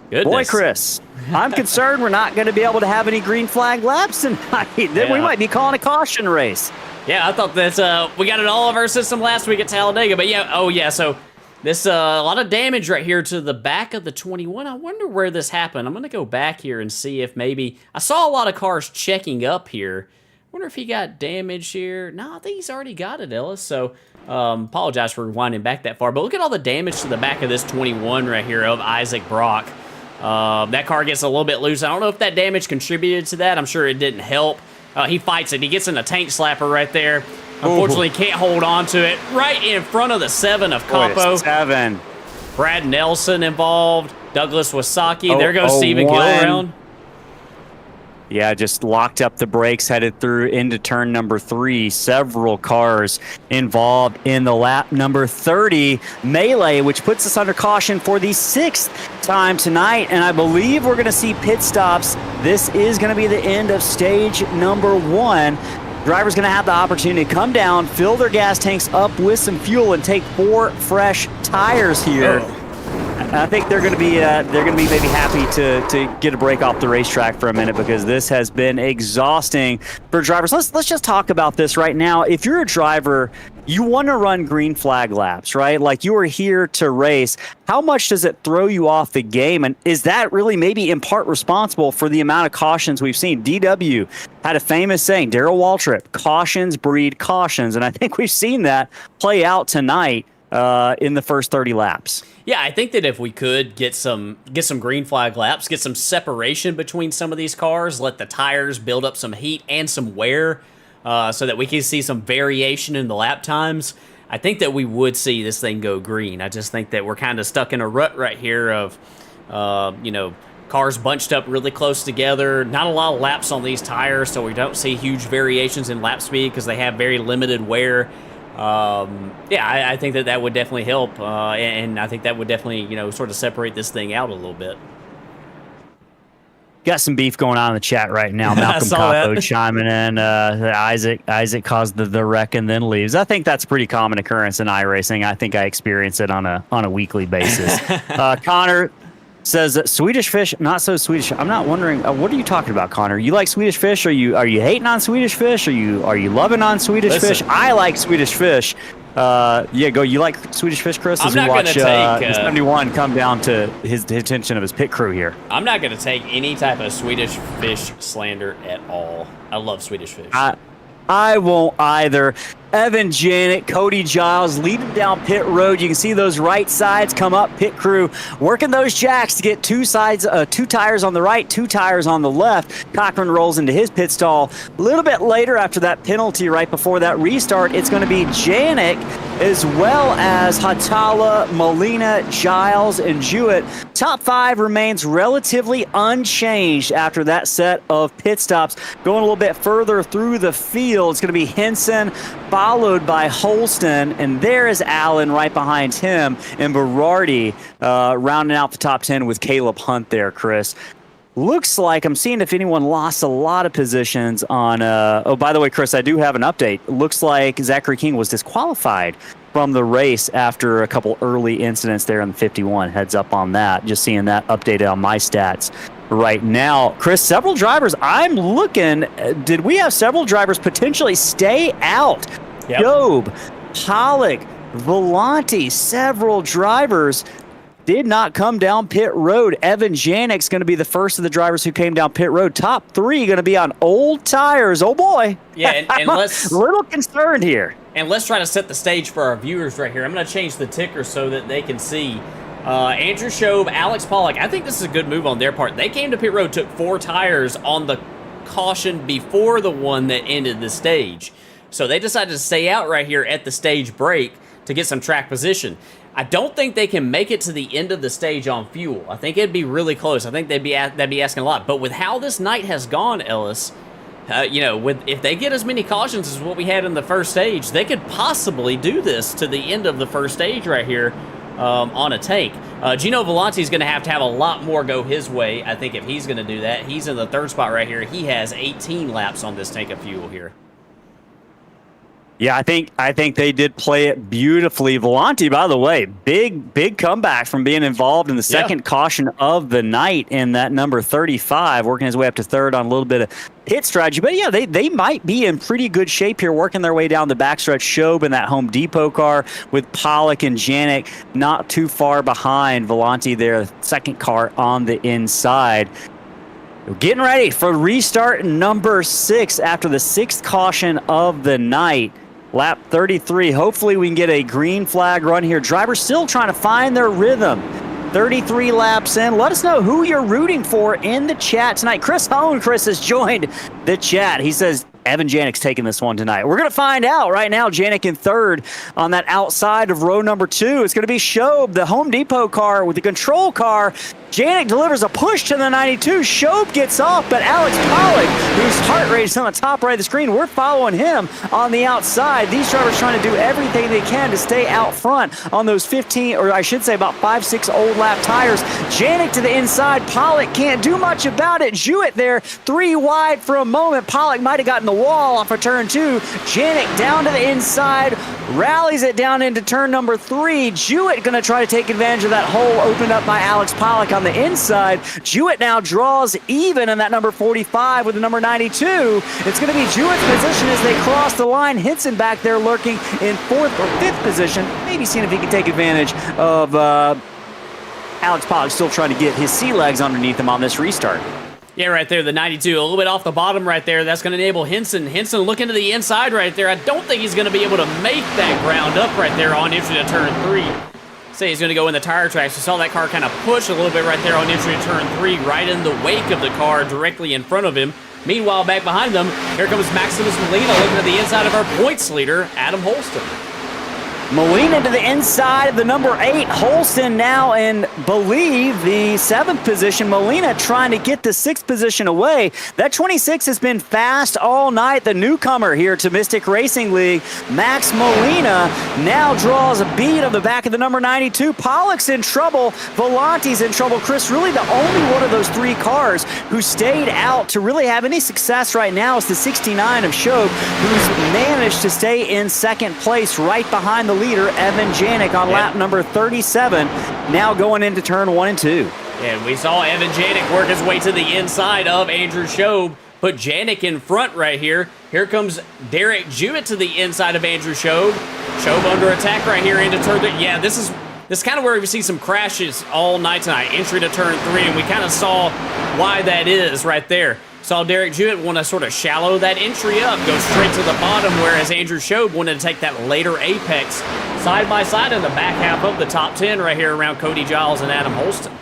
Goodness. Boy, Chris, I'm concerned we're not going to be able to have any green flag laps tonight. Then we might be calling a caution race. Yeah, I thought that we got it all of our system last week at Talladega. But yeah, so this a lot of damage right here to the back of the 21. I wonder where this happened. I'm going to go back here and see if maybe I saw a lot of cars checking up here. I wonder if he got damage here. No, I think he's already got it, Ellis. So apologize for winding back that far. But look at all the damage to the back of this 21 right here of Isaac Brock. That car gets a little bit loose. I don't know if that damage contributed to that. I'm sure it didn't help. He fights it. He gets in a tank slapper right there. Unfortunately, can't hold on to it. Right in front of the 7 of Capo. 7. Brad Nelson involved. Douglas Wasaki. There goes Stephen Gilround. Yeah, just locked up the brakes, headed through into turn number 3. Several cars involved in the lap number 30 melee, which puts us under caution for the 6th time tonight. And I believe we're going to see pit stops. This is going to be the end of stage number 1. Driver's going to have the opportunity to come down, fill their gas tanks up with some fuel, and take 4 fresh tires here. I think they're going to be maybe happy to get a break off the racetrack for a minute, because this has been exhausting for drivers. Let's just talk about this right now. If you're a driver, you want to run green flag laps, right? Like, you are here to race. How much does it throw you off the game? And is that really maybe in part responsible for the amount of cautions we've seen? DW had a famous saying, Darrell Waltrip, cautions breed cautions. And I think we've seen that play out tonight in the first 30 laps. Yeah, I think that if we could get some green flag laps, get some separation between some of these cars, let the tires build up some heat and some wear, so that we can see some variation in the lap times, I think that we would see this thing go green. I just think that we're kind of stuck in a rut right here of, cars bunched up really close together, not a lot of laps on these tires, so we don't see huge variations in lap speed because they have very limited wear. I think that would definitely help, and I think that would definitely, sort of separate this thing out a little bit. Got some beef going on in the chat right now. Malcolm Capo chiming in. Isaac caused the wreck and then leaves. I think that's a pretty common occurrence in iRacing. I think I experience it on a weekly basis. Connor says Swedish fish, not so Swedish. I'm not wondering. What are you talking about, Connor? You like Swedish fish? Are you hating on Swedish fish? Are you loving on Swedish fish? I like Swedish fish. Go. You like Swedish fish, Chris? As we watch 71 come down to his attention of his pit crew here. I'm not going to take any type of Swedish fish slander at all. I love Swedish fish. I won't either. Evan Janik, Cody Giles leading down pit road. You can see those right sides come up. Pit crew working those jacks to get 2 tires on the right, 2 tires on the left. Cochran rolls into his pit stall. A little bit later, after that penalty right before that restart, it's going to be Janik as well as Hatala, Molina, Giles, and Jewett. Top 5 remains relatively unchanged after that set of pit stops. Going a little bit further through the field, it's going to be Henson, followed by Holston, and there is Allen right behind him, and Berardi rounding out the top 10 with Caleb Hunt there, Chris. Looks like I'm seeing if anyone lost a lot of positions on... by the way, Chris, I do have an update. Looks like Zachary King was disqualified from the race after a couple early incidents there in the 51. Heads up on that. Just seeing that updated on my stats right now. Chris, several drivers. I'm looking. Did we have several drivers potentially stay out? Yep. Job, Pollock, Volante, several drivers did not come down pit road. Evan Janik's going to be the first of the drivers who came down pit road. Top 3 going to be on old tires. Oh, boy. Yeah, and I'm a little concerned here. And let's try to set the stage for our viewers right here. I'm going to change the ticker so that they can see. Andrew Shobe, Alex Pollock. I think this is a good move on their part. They came to pit road, took 4 tires on the caution before the one that ended the stage. So they decided to stay out right here at the stage break to get some track position. I don't think they can make it to the end of the stage on fuel. I think it'd be really close. I think that'd be asking a lot. But with how this night has gone, Ellis, if they get as many cautions as what we had in the first stage, they could possibly do this to the end of the first stage right here on a tank. Gino Volante's going to have a lot more go his way, I think, if he's going to do that. He's in the 3rd spot right here. He has 18 laps on this tank of fuel here. Yeah, I think they did play it beautifully. Volante, by the way, big comeback from being involved in the second caution of the night in that number 35, working his way up to 3rd on a little bit of pit strategy. But yeah, they might be in pretty good shape here, working their way down the backstretch. Shobe in that Home Depot car with Pollock and Janik not too far behind Volante there, 2nd car on the inside. Getting ready for restart number 6 after the 6th caution of the night. Lap 33. Hopefully we can get a green flag run here. Drivers still trying to find their rhythm. 33 laps in. Let us know who you're rooting for in the chat tonight. Chris has joined the chat. He says Evan Janik's taking this one tonight. We're going to find out right now. Janik in 3rd on that outside of row number 2. It's going to be Shobe, the Home Depot car with the control car. Janik delivers a push to the 92. Shobe gets off, but Alex Pollock, whose heart rate is on the top right of the screen, we're following him on the outside. These drivers trying to do everything they can to stay out front on those 15, or I should say about 5-6 old lap tires. Janik to the inside. Pollock can't do much about it. Jewett there, 3 wide for a moment. Pollock might have gotten the wall off of turn 2. Janik down to the inside, rallies it down into turn number 3. Jewett going to try to take advantage of that hole opened up by Alex Pollock on the inside. Jewett now draws even in that number 45 with the number 92. It's going to be Jewett's position as they cross the line. Hinson back there lurking in 4th or 5th position. Maybe seeing if he can take advantage of Alex Pollock still trying to get his sea legs underneath him on this restart. Yeah, right there, the 92, a little bit off the bottom right there. That's going to enable Hinson. Hinson looking to the inside right there. I don't think he's going to be able to make that ground up right there on entry to turn 3. Say he's going to go in the tire tracks. We saw that car kind of push a little bit right there on entry to turn 3, right in the wake of the car directly in front of him. Meanwhile, back behind them, here comes Maximus Molina looking to the inside of our points leader, Adam Holston. Molina to the inside of the number 8. Holston now in, believe, the 7th position. Molina trying to get the 6th position away. That 26 has been fast all night. The newcomer here to Mystic Racing League, Max Molina, now draws a bead of the back of the number 92. Pollock's in trouble. Volante's in trouble. Chris, really the only one of those 3 cars who stayed out to really have any success right now is the 69 of Shobe, who's managed to stay in 2nd place right behind the leader, Evan Janik, on lap number 37, now going into turn 1 and 2. And we saw Evan Janik work his way to the inside of Andrew Shobe, put Janik in front right here. Here comes Derek Jewett to the inside of Andrew Shobe. Shobe under attack right here into turn 3. Yeah, this is kind of where we see some crashes all night tonight, entry to turn 3, and we kind of saw why that is right there. Saw Derek Jewett want to sort of shallow that entry up, go straight to the bottom, whereas Andrew Shobe wanted to take that later apex side by side in the back half of the top 10 right here around Cody Giles and Adam Holston.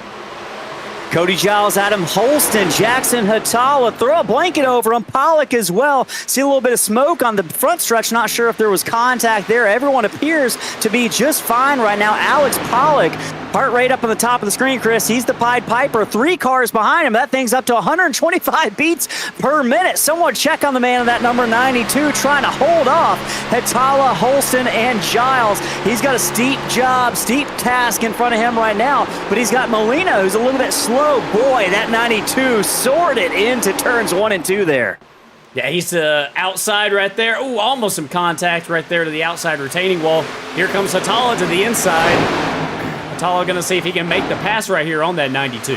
Cody Giles, Adam Holston, Jackson Hatala, throw a blanket over him. Pollock as well. See a little bit of smoke on the front stretch. Not sure if there was contact there. Everyone appears to be just fine right now. Alex Pollock, heart rate up on the top of the screen, Chris. He's the Pied Piper. 3 cars behind him. That thing's up to 125 beats per minute. Someone check on the man in that number 92 trying to hold off Hatala, Holston, and Giles. He's got a steep job, steep task in front of him right now, but he's got Molina, who's a little bit slow. Boy, that 92 soared it into turns 1 and 2 there. Yeah, he's outside right there. Ooh, almost some contact right there to the outside retaining wall. Here comes Hatala to the inside. Hatala going to see if he can make the pass right here on that 92.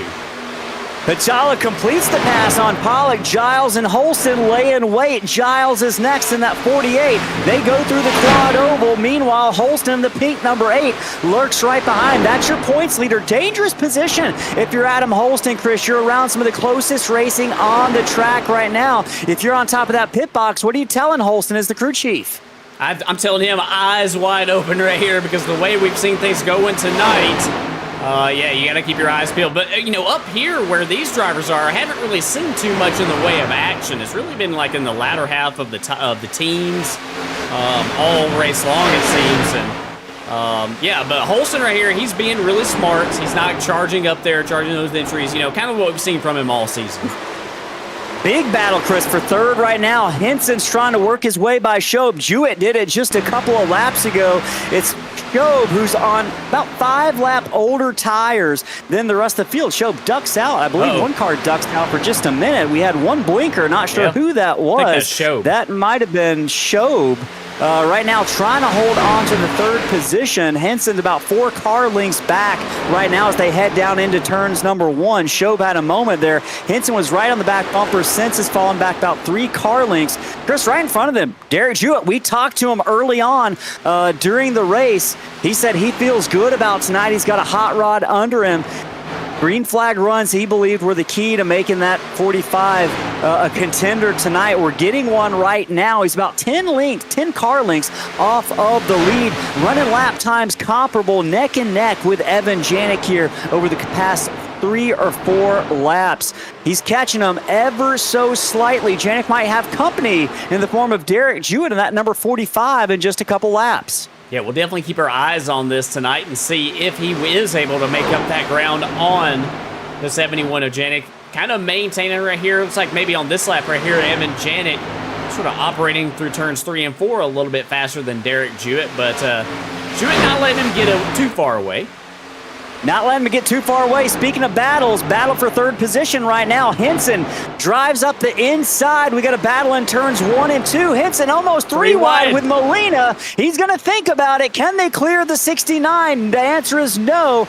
Hatala completes the pass on Pollock. Giles and Holston lay in wait. Giles is next in that 48. They go through the quad oval. Meanwhile, Holston in the pink number 8 lurks right behind. That's your points leader. Dangerous position if you're Adam Holston, Chris. You're around some of the closest racing on the track right now. If you're on top of that pit box, what are you telling Holston as the crew chief? I'm telling him eyes wide open right here because the way we've seen things going tonight, yeah, you got to keep your eyes peeled. But, you know, up here where these drivers are, I haven't really seen too much in the way of action. It's really been like in the latter half of the teams, all race long, it seems. And, yeah, but Holston right here, he's being really smart. He's not charging up there, charging those entries, you know, kind of what we've seen from him all season. Big battle, Chris, for 3rd right now. Henson's trying to work his way by Shobe. Jewett did it just a couple of laps ago. It's Shobe who's on about 5 lap older tires than the rest of the field. Shobe ducks out. I believe one car ducks out for just a minute. We had one blinker. Not sure who that was. I think that's Shobe. That might have been Shobe. Right now trying to hold on to the 3rd position. Henson's about 4 car lengths back right now as they head down into turns number 1. Shobe had a moment there. Henson was right on the back bumper. Since has fallen back about 3 car lengths. Chris, right in front of them, Derek Jewett. We talked to him early on during the race. He said he feels good about tonight. He's got a hot rod under him. Green flag runs, he believed, were the key to making that 45 a contender tonight. We're getting one right now. He's about 10 car lengths off of the lead. Running lap times comparable, neck and neck with Evan Janik here over the past 3 or 4 laps. He's catching them ever so slightly. Janik might have company in the form of Derek Jewett in that number 45 in just a couple laps. Yeah, we'll definitely keep our eyes on this tonight and see if he is able to make up that ground on the 71 of Janik. Kind of maintaining right here. Looks like maybe on this lap right here, Evan Janik sort of operating through turns 3 and 4 a little bit faster than Derek Jewett, but Jewett not letting him get too far away. Not letting him get too far away. Speaking of battles, battle for third position right now. Henson drives up the inside. We got a battle in turns 1 and 2. Henson almost three wide with Molina. He's going to think about it. Can they clear the 69? The answer is no.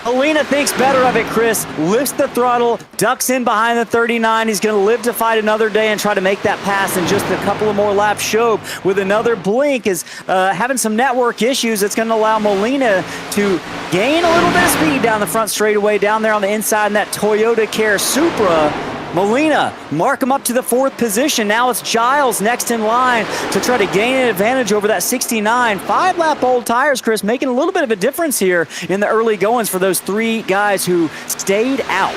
Molina thinks better of it, Chris. Lifts the throttle, ducks in behind the 39. He's going to live to fight another day and try to make that pass in just a couple of more laps. Show with another blink is having some network issues. It's going to allow Molina to gain a little bit of speed down the front straightaway, down there on the inside in that Toyota Care Supra. Molina, mark him up to the 4th position. Now it's Giles next in line to try to gain an advantage over that 69. 5-lap old tires, Chris, making a little bit of a difference here in the early goings for those 3 guys who stayed out.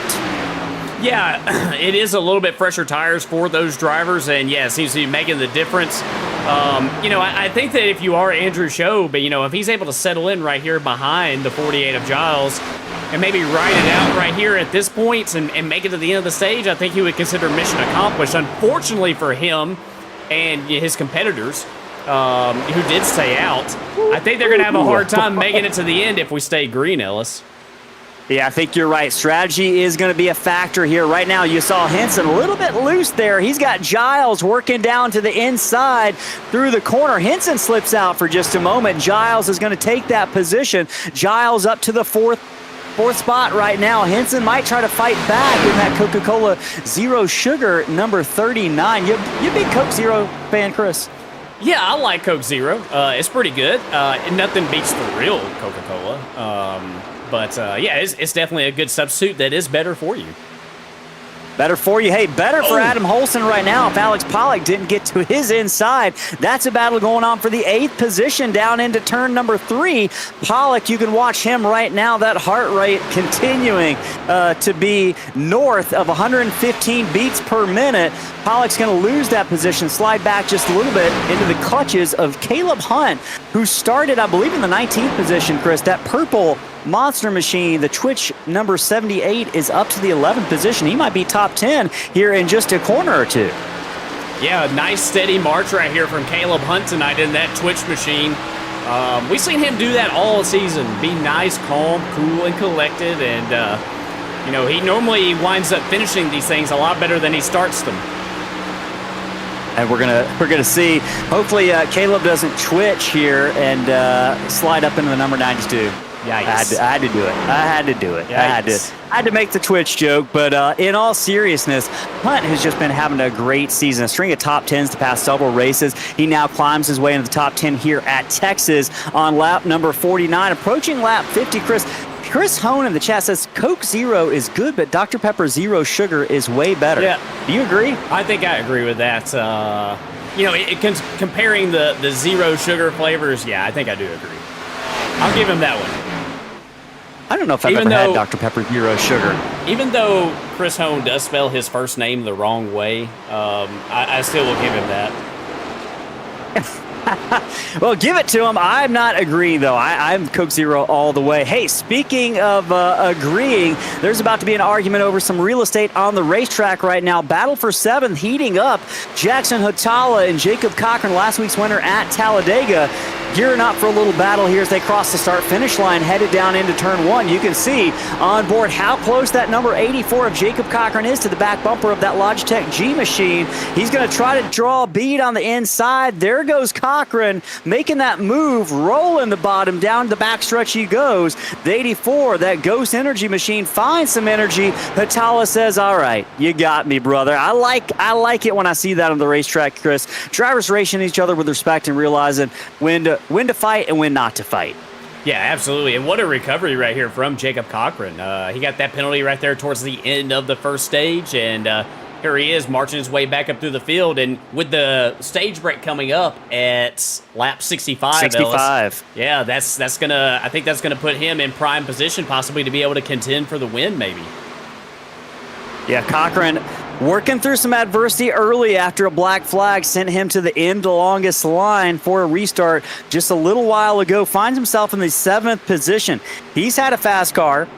Yeah, it is a little bit fresher tires for those drivers, and yeah, it seems to be making the difference. I think that if you are Andrew Schob, but if he's able to settle in right here behind the 48 of Giles, and maybe ride it out right here at this point and make it to the end of the stage, I think he would consider mission accomplished. Unfortunately for him and his competitors who did stay out, I think they're going to have a hard time making it to the end if we stay green, Ellis. Yeah, I think you're right. Strategy is going to be a factor here. Right now, you saw Henson a little bit loose there. He's got Giles working down to the inside through the corner. Henson slips out for just a moment. Giles is going to take that position. Giles up to the fourth spot right now. Henson might try to fight back in that Coca-Cola Zero Sugar number 39. You big Coke Zero fan, Chris? Yeah, I like Coke Zero. It's pretty good. Nothing beats the real Coca-Cola. But it's definitely a good substitute that is better for you. Better for you. Hey, better for Adam Holson right now. If Alex Pollock didn't get to his inside, that's a battle going on for the 8th position down into turn number 3. Pollock, you can watch him right now. That heart rate continuing to be north of 115 beats per minute. Pollock's going to lose that position, slide back just a little bit into the clutches of Caleb Hunt, who started, I believe, in the 19th position, Chris. That purple monster machine, the Twitch number 78, is up to the 11th position. He might be top 10 here in just a corner or two. Yeah, a nice steady march right here from Caleb Hunt tonight in that Twitch machine. We've seen him do that all season. Be nice, calm, cool, and collected. And, he normally winds up finishing these things a lot better than he starts them. And we're gonna see. Hopefully, Caleb doesn't twitch here and slide up into the number 92. Yikes. I had to do it. I had to do it. Yikes. I had to make the Twitch joke, but in all seriousness, Hunt has just been having a great season, a string of top 10s the past several races. He now climbs his way into the top 10 here at Texas on lap number 49, approaching lap 50. Chris Hone in the chat says Coke Zero is good, but Dr. Pepper Zero Sugar is way better. Yeah. Do you agree? I think I agree with that. Comparing the Zero Sugar flavors, yeah, I think I do agree. I'll give him that one. I don't know if I've ever had Dr. Pepper Zero Sugar. Even though Chris Hone does spell his first name the wrong way, I still will give him that. Well, give it to him. I'm not agreeing, though. I'm Coke Zero all the way. Hey, speaking of agreeing, there's about to be an argument over some real estate on the racetrack right now. Battle for 7th heating up. Jackson Hotala and Jacob Cochran, last week's winner at Talladega, gearing up for a little battle here as they cross the start-finish line, headed down into turn 1. You can see on board how close that number 84 of Jacob Cochran is to the back bumper of that Logitech G machine. He's going to try to draw a bead on the inside. There goes Cochran, making that move, rolling the bottom, down the backstretch he goes. The 84, that Ghost Energy machine, finds some energy. Hotala says, all right, you got me, brother. I like it when I see that on the racetrack, Chris. Drivers racing each other with respect and realizing when to fight and when not to fight. Yeah, absolutely. And what a recovery right here from Jacob Cochran. He got that penalty right there towards the end of the first stage, and here he is marching his way back up through the field. And with the stage break coming up at lap 65, Ellis, yeah, I think that's gonna put him in prime position, possibly to be able to contend for the win, maybe. Yeah, Cochran working through some adversity early after a black flag sent him to the end longest line for a restart just a little while ago. Finds himself in the 7th position. He's had a fast car.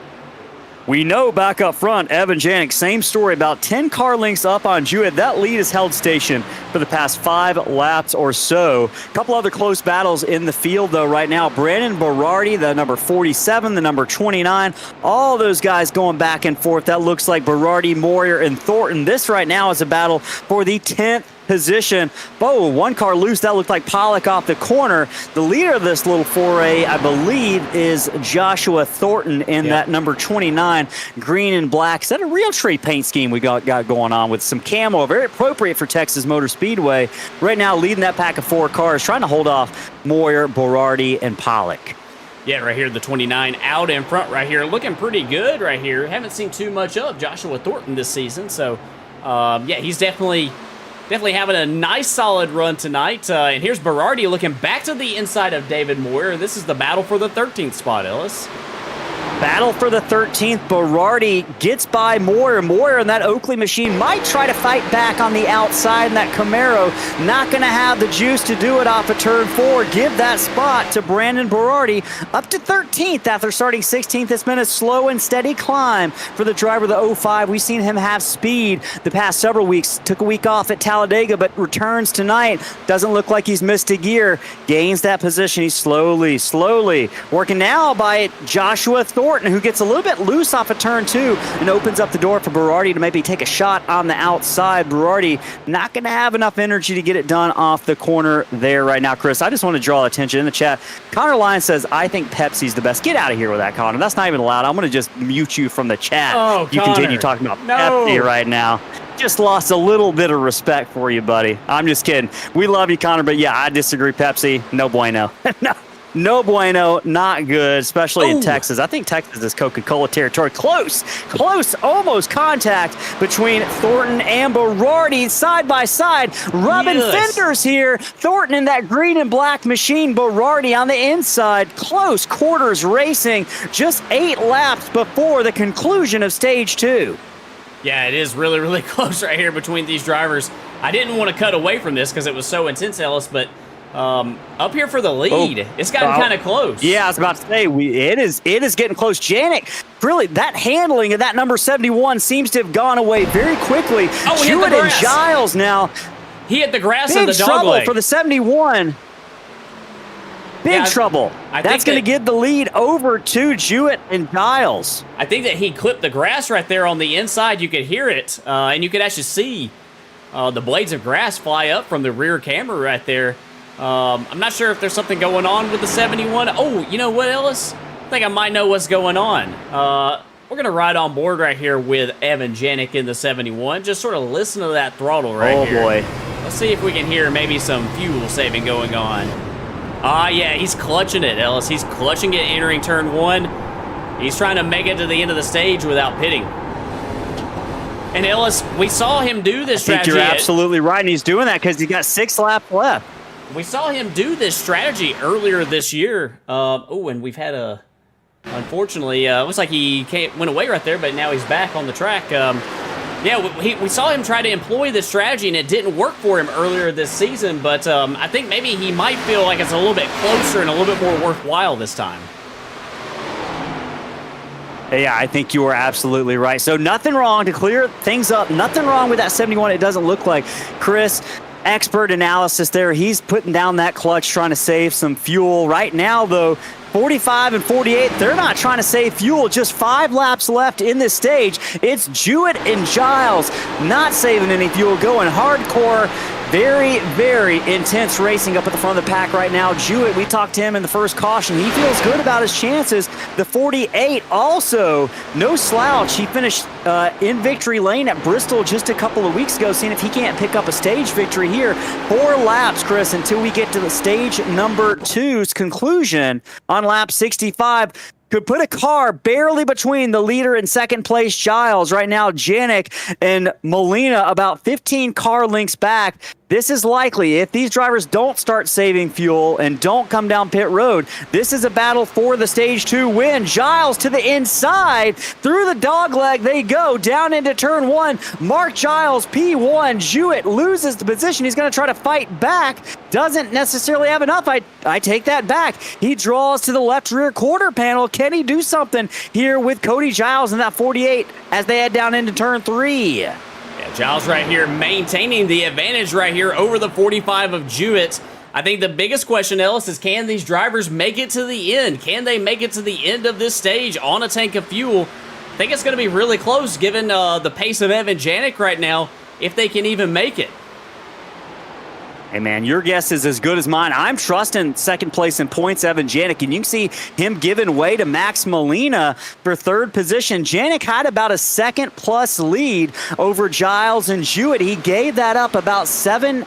We know back up front, Evan Janik, same story, about 10 car lengths up on Jewett. That lead has held station for the past 5 laps or so. A couple other close battles in the field, though, right now. Brandon Berardi, the number 47, the number 29, all those guys going back and forth. That looks like Berardi, Moyer, and Thornton. This right now is a battle for the 10th position. Oh, one car loose. That looked like Pollock off the corner. The leader of this little foray, I believe, is Joshua Thornton in that number 29, green and black. Is that a real tree paint scheme we got going on with some camo? Very appropriate for Texas Motor Speedway. Right now, leading that pack of 4 cars, trying to hold off Moyer, Berardi, and Pollock. Yeah, right here, the 29 out in front right here. Looking pretty good right here. Haven't seen too much of Joshua Thornton this season. So, yeah, he's definitely having a nice solid run tonight. And here's Berardi looking back to the inside of David Moyer. This is the battle for the 13th spot, Ellis. Battle for the 13th. Berardi gets by Moyer. Moyer in that Oakley machine might try to fight back on the outside in that Camaro. Not going to have the juice to do it off of turn 4. Give that spot to Brandon Berardi. Up to 13th after starting 16th. It's been a slow and steady climb for the driver of the 05. We've seen him have speed the past several weeks. Took a week off at Talladega, but returns tonight. Doesn't look like he's missed a gear. Gains that position. He's slowly working now by Joshua Thornton, who gets a little bit loose off of turn 2 and opens up the door for Berardi to maybe take a shot on the outside. Berardi not going to have enough energy to get it done off the corner there right now. Chris, I just want to draw attention in the chat. Connor Lyons says, I think Pepsi's the best. Get out of here with that, Connor. That's not even allowed. I'm going to just mute you from the chat. Oh, you Connor. continue talking about Pepsi right now. Just lost a little bit of respect for you, buddy. I'm just kidding. We love you, Connor, but yeah, I disagree. Pepsi, no bueno. No bueno, not good, especially in Texas. I think Texas is Coca-Cola territory. Close, almost contact between Thornton and Berardi, side by side. Rubbing fenders here. Thornton in that green and black machine. Berardi on the inside. Close quarters racing. Just 8 laps before the conclusion of stage 2. Yeah, it is really close right here between these drivers. I didn't want to cut away from this because it was so intense, Ellis, but up here for the lead, it's gotten kind of close. Yeah, I was about to say, it is getting close. Janik, really, that handling of that number 71 seems to have gone away very quickly. Oh, Jewett and Giles now. He hit the grass in the dog trouble leg. For the 71. Big trouble. That's going to give the lead over to Jewett and Giles. I think that he clipped the grass right there on the inside. You could hear it, and you could actually see the blades of grass fly up from the rear camera right there. I'm not sure if there's something going on with the 71. Oh, you know what, Ellis? I think I might know what's going on. We're going to ride on board right here with Evan Janik in the 71. Just sort of listen to that throttle right here. Oh, boy. Let's see if we can hear maybe some fuel saving going on. Yeah, he's clutching it, Ellis. He's clutching it entering turn 1. He's trying to make it to the end of the stage without pitting. And, Ellis, we saw him do this strategy. I think you're absolutely right, and he's doing that because he's got 6 laps left. We saw him do this strategy earlier this year. And we've had unfortunately, looks like he went away right there, but now he's back on the track. Yeah, we saw him try to employ this strategy, and it didn't work for him earlier this season, but I think maybe he might feel like it's a little bit closer and a little bit more worthwhile this time. Yeah, I think you are absolutely right. So nothing wrong to clear things up. Nothing wrong with that 71, it doesn't look like. Chris, expert analysis there. He's putting down that clutch, trying to save some fuel. Right now, though, 45 and 48, they're not trying to save fuel. Just 5 laps left in this stage. It's Jewett and Giles not saving any fuel, going hardcore. Very intense racing up at the front of the pack right now. Jewett, we talked to him in the first caution. He feels good about his chances. The 48 also, no slouch. He finished in victory lane at Bristol just a couple of weeks ago, seeing if he can't pick up a stage victory here. 4 laps, Chris, until we get to the stage number 2's conclusion on lap 65. Could put a car barely between the leader and second place Giles. Right now, Janik and Molina about 15 car lengths back. This is likely, if these drivers don't start saving fuel and don't come down pit road, this is a battle for the stage 2 win. Giles to the inside, through the dog leg they go, down into turn 1. Mark Giles, P1. Jewett loses the position. He's going to try to fight back. Doesn't necessarily have enough. I take that back. He draws to the left rear quarter panel. Can he do something here with Cody Giles in that 48 as they head down into turn 3? Yeah, Giles right here maintaining the advantage right here over the 45 of Jewett. I think the biggest question, Ellis, is can these drivers make it to the end? Can they make it to the end of this stage on a tank of fuel? I think it's going to be really close given the pace of Evan Janik right now, if they can even make it. Hey, man, your guess is as good as mine. I'm trusting second place in points, Evan Janik, and you can see him giving way to Max Molina for third position. Janik had about a second-plus lead over Giles and Jewett. He gave that up about 7-8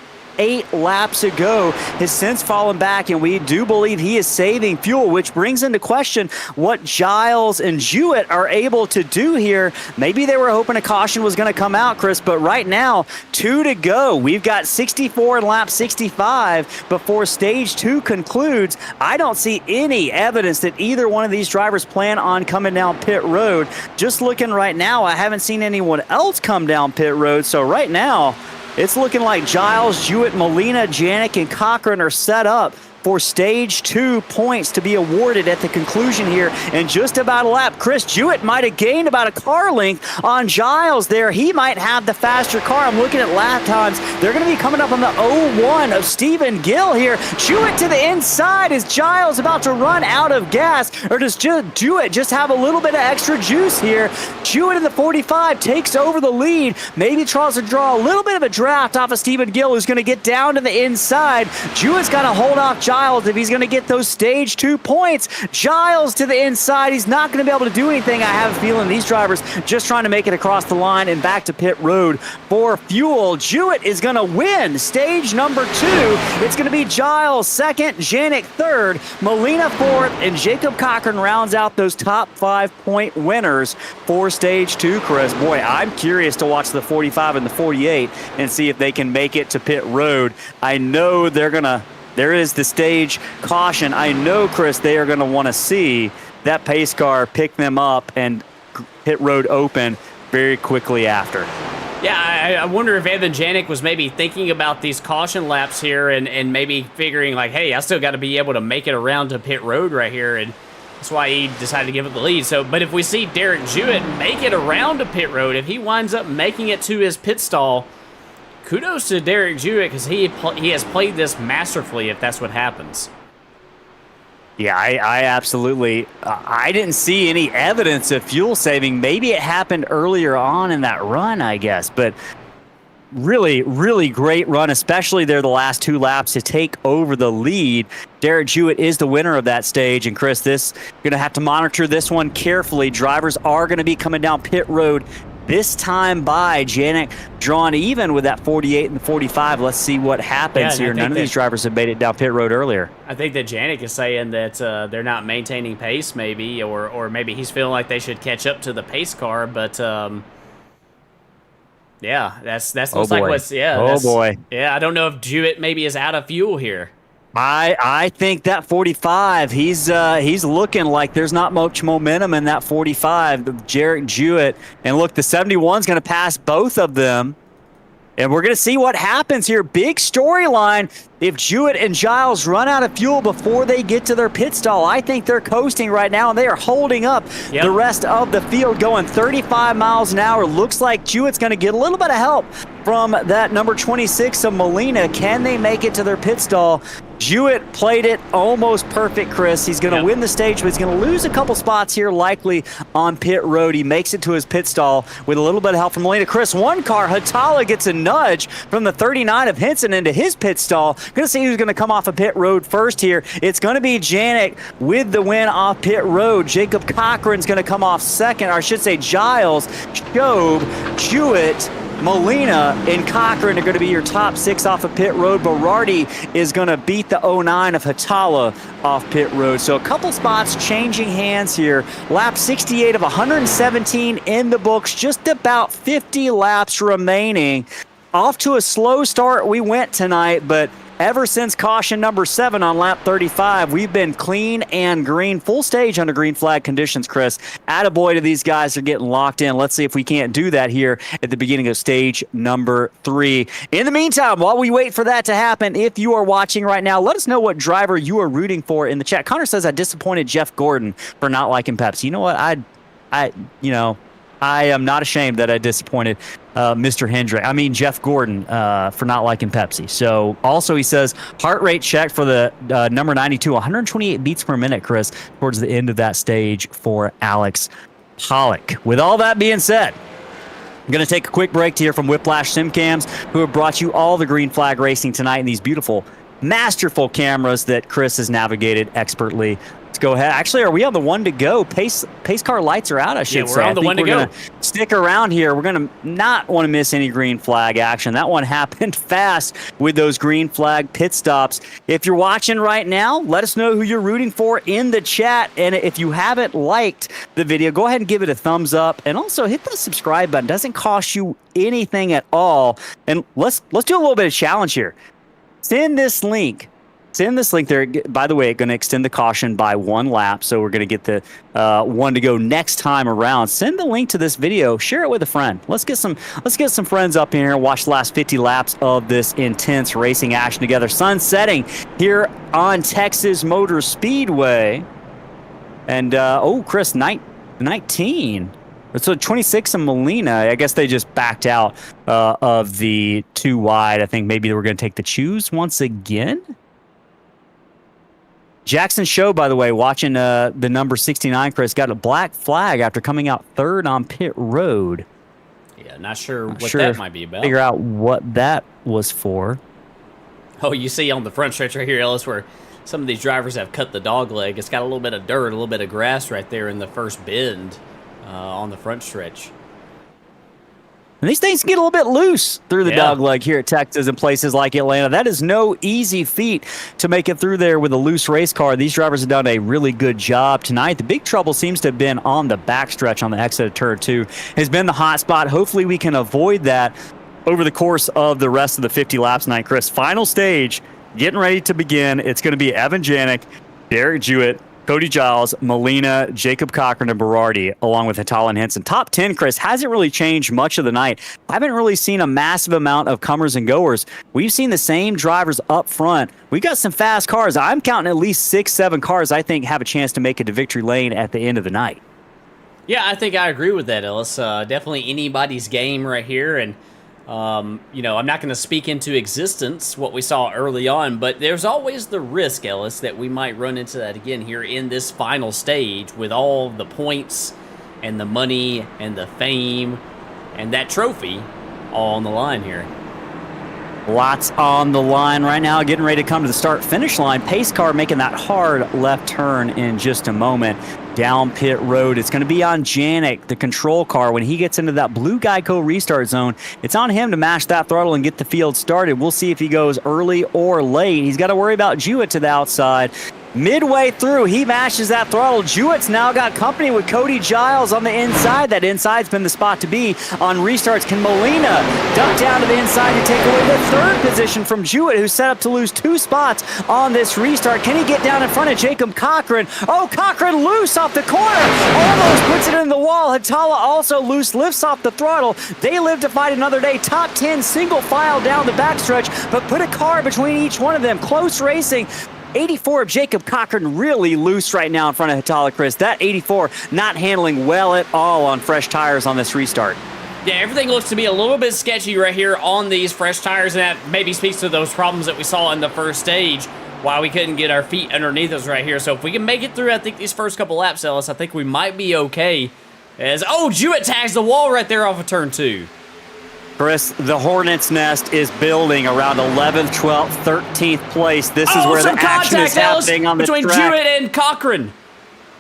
laps ago, has since fallen back, and we do believe he is saving fuel, which brings into question what Giles and Jewett are able to do here. Maybe they were hoping a caution was going to come out, Chris, but right now, 2 to go. We've got 64 in lap 65 before stage 2 concludes. I don't see any evidence that either one of these drivers plan on coming down pit road. Just looking right now, I haven't seen anyone else come down pit road, so right now, it's looking like Giles, Jewett, Molina, Janik, and Cochran are set up for stage 2 points to be awarded at the conclusion here in just about a lap. Chris Jewett might have gained about a car length on Giles there. He might have the faster car. I'm looking at lap times. They're going to be coming up on the 01 of Stephen Gill here. Jewett to the inside. Is Giles about to run out of gas, or does Jewett just have a little bit of extra juice here? Jewett in the 45 takes over the lead. Maybe tries to draw a little bit of a draft off of Stephen Gill, who's going to get down to the inside. Jewett's got to hold off Giles if he's going to get those stage 2 points. Giles to the inside. He's not going to be able to do anything. I have a feeling these drivers just trying to make it across the line and back to pit road for fuel. Jewett is going to win stage number 2. It's going to be Giles second, Janik third, Molina fourth, and Jacob Cochran rounds out those top 5-point winners for stage 2, Chris. Boy, I'm curious to watch the 45 and the 48 and see if they can make it to pit road. I know there is the stage caution. I know, Chris, they are going to want to see that pace car pick them up and pit road open very quickly after. Yeah, I wonder if Evan Janik was maybe thinking about these caution laps here and maybe figuring like, hey, I still got to be able to make it around to pit road right here, and that's why he decided to give it the lead. So, but if we see Derek Jewett make it around to pit road, if he winds up making it to his pit stall, kudos to Derek Jewett, because he has played this masterfully if that's what happens. Yeah, I absolutely, I didn't see any evidence of fuel saving. Maybe it happened earlier on in that run, I guess, but really, really great run, especially there the last 2 laps to take over the lead. Derek Jewett is the winner of that stage, and Chris, you're going to have to monitor this one carefully. Drivers are going to be coming down pit road this time by Janik, drawn even with that 48 and the 45. Let's see what happens here. None of these drivers have made it down pit road earlier. I think that Janik is saying that they're not maintaining pace, maybe, or maybe he's feeling like they should catch up to the pace car. But yeah, that's looks like what's boy. Yeah, I don't know if Jewett maybe is out of fuel here. I think that 45, he's looking like there's not much momentum in that 45, Derek Jewett. And look, the 71's going to pass both of them. And we're going to see what happens here. Big storyline. If Jewett and Giles run out of fuel before they get to their pit stall, I think they're coasting right now, and they are holding up the rest of the field, going 35 miles an hour. Looks like Jewett's going to get a little bit of help from that number 26 of Molina. Can they make it to their pit stall? Jewett played it almost perfect, Chris. He's going to win the stage, but he's going to lose a couple spots here likely on pit road. He makes it to his pit stall with a little bit of help from Molina. Chris, one car, Hatala, gets a nudge from the 39 of Henson into his pit stall. Going to see who's going to come off of pit road first here. It's going to be Janik with the win off pit road. Jacob Cochran's going to come off second, or I should say Giles, Shobe, Jewett, Molina, and Cochran are going to be your top 6 off of pit road. Berardi is going to beat the 09 of Hatala off pit road. So a couple spots changing hands here. Lap 68 of 117 in the books. Just about 50 laps remaining. Off to a slow start we went tonight, but Ever since caution number 7 on lap 35, we've been clean and green, full stage under green flag conditions, Chris. Attaboy to these guys are getting locked in. Let's see if we can't do that here at the beginning of stage number 3. In the meantime, while we wait for that to happen, if you are watching right now, let us know what driver you are rooting for in the chat. Connor says I disappointed Jeff Gordon for not liking Pepsi. You know what? I am not ashamed that I disappointed Jeff Gordon for not liking Pepsi. So also he says heart rate check for the number 92, 128 beats per minute, Chris, towards the end of that stage for Alex Pollock. With all that being said, I'm going to take a quick break to hear from Whiplash Simcams, who have brought you all the green flag racing tonight in these beautiful, masterful cameras that Chris has navigated expertly. Let's go ahead. Actually, are we on the one to go? Pace car lights are out, I should say. We're on the one to go. We're going to stick around here. We're going to not want to miss any green flag action. That one happened fast with those green flag pit stops. If you're watching right now, let us know who you're rooting for in the chat. And if you haven't liked the video, go ahead and give it a thumbs up. And also hit the subscribe button. It doesn't cost you anything at all. And let's do a little bit of challenge here. Send this link there. By the way, it's going to extend the caution by 1 lap, so we're going to get the one to go next time around. Send the link to this video. Share it with a friend. Let's get some friends up in here and watch the last 50 laps of this intense racing action together. Sun setting here on Texas Motor Speedway, and Chris, 19. So 26 and Molina, I guess they just backed out of the 2 wide. I think maybe they were going to take the choose once again. Jackson Show, by the way, watching the number 69, Chris, got a black flag after coming out 3rd on pit road. Yeah, not sure what that might be about. Figure out what that was for. Oh, you see on the front stretch right here, Ellis, where some of these drivers have cut the dog leg. It's got a little bit of dirt, a little bit of grass right there in the first bend on the front stretch. And these things get a little bit loose through the dog leg here at Texas and places like Atlanta. That is no easy feat to make it through there with a loose race car. These drivers have done a really good job tonight. The big trouble seems to have been on the backstretch on the exit of turn 2. Has been the hot spot. Hopefully we can avoid that over the course of the rest of the 50 laps tonight, Chris. Final stage, getting ready to begin. It's going to be Evan Janik, Derek Jewett, Cody Giles, Molina, Jacob Cochran, and Berardi, along with Hatala and Henson. Top 10, Chris, hasn't really changed much of the night. I haven't really seen a massive amount of comers and goers. We've seen the same drivers up front. We got some fast cars. I'm counting at least 6-7 cars I think have a chance to make it to victory lane at the end of the night. Yeah, I think I agree with that, Ellis. Definitely anybody's game right here. And I'm not going to speak into existence what we saw early on, but there's always the risk, Ellis, that we might run into that again here in this final stage with all the points and the money and the fame and that trophy all on the line here. Lots on the line right now, getting ready to come to the start-finish line. Pace car making that hard left turn in just a moment. Down pit road. It's going to be on Janik, the control car. When he gets into that blue Geico restart zone, it's on him to mash that throttle and get the field started. We'll see if he goes early or late. He's got to worry about Jewett to the outside. Midway through, he mashes that throttle. Jewett's now got company with Cody Giles on the inside. That inside's been the spot to be on restarts. Can Molina duck down to the inside to take away the 3rd position from Jewett, who's set up to lose 2 spots on this restart? Can he get down in front of Jacob Cochran? Oh, Cochran loose off the corner. Almost puts it in the wall. Hatala also loose, lifts off the throttle. They live to fight another day. Top 10 single file down the backstretch, but put a car between each one of them. Close racing. 84 of Jacob Cochran really loose right now in front of Hatala, Chris. That 84 not handling well at all on fresh tires on this restart. Yeah, everything looks to be a little bit sketchy right here on these fresh tires, and that maybe speaks to those problems that we saw in the first stage, why we couldn't get our feet underneath us right here. So if we can make it through, I think, these first couple laps, Ellis, I think we might be okay. Jewett tags the wall right there off of turn 2. Chris, the Hornet's nest is building around 11th, 12th, 13th place. This is where the action is happening on the track. Between Jewett and Cochran.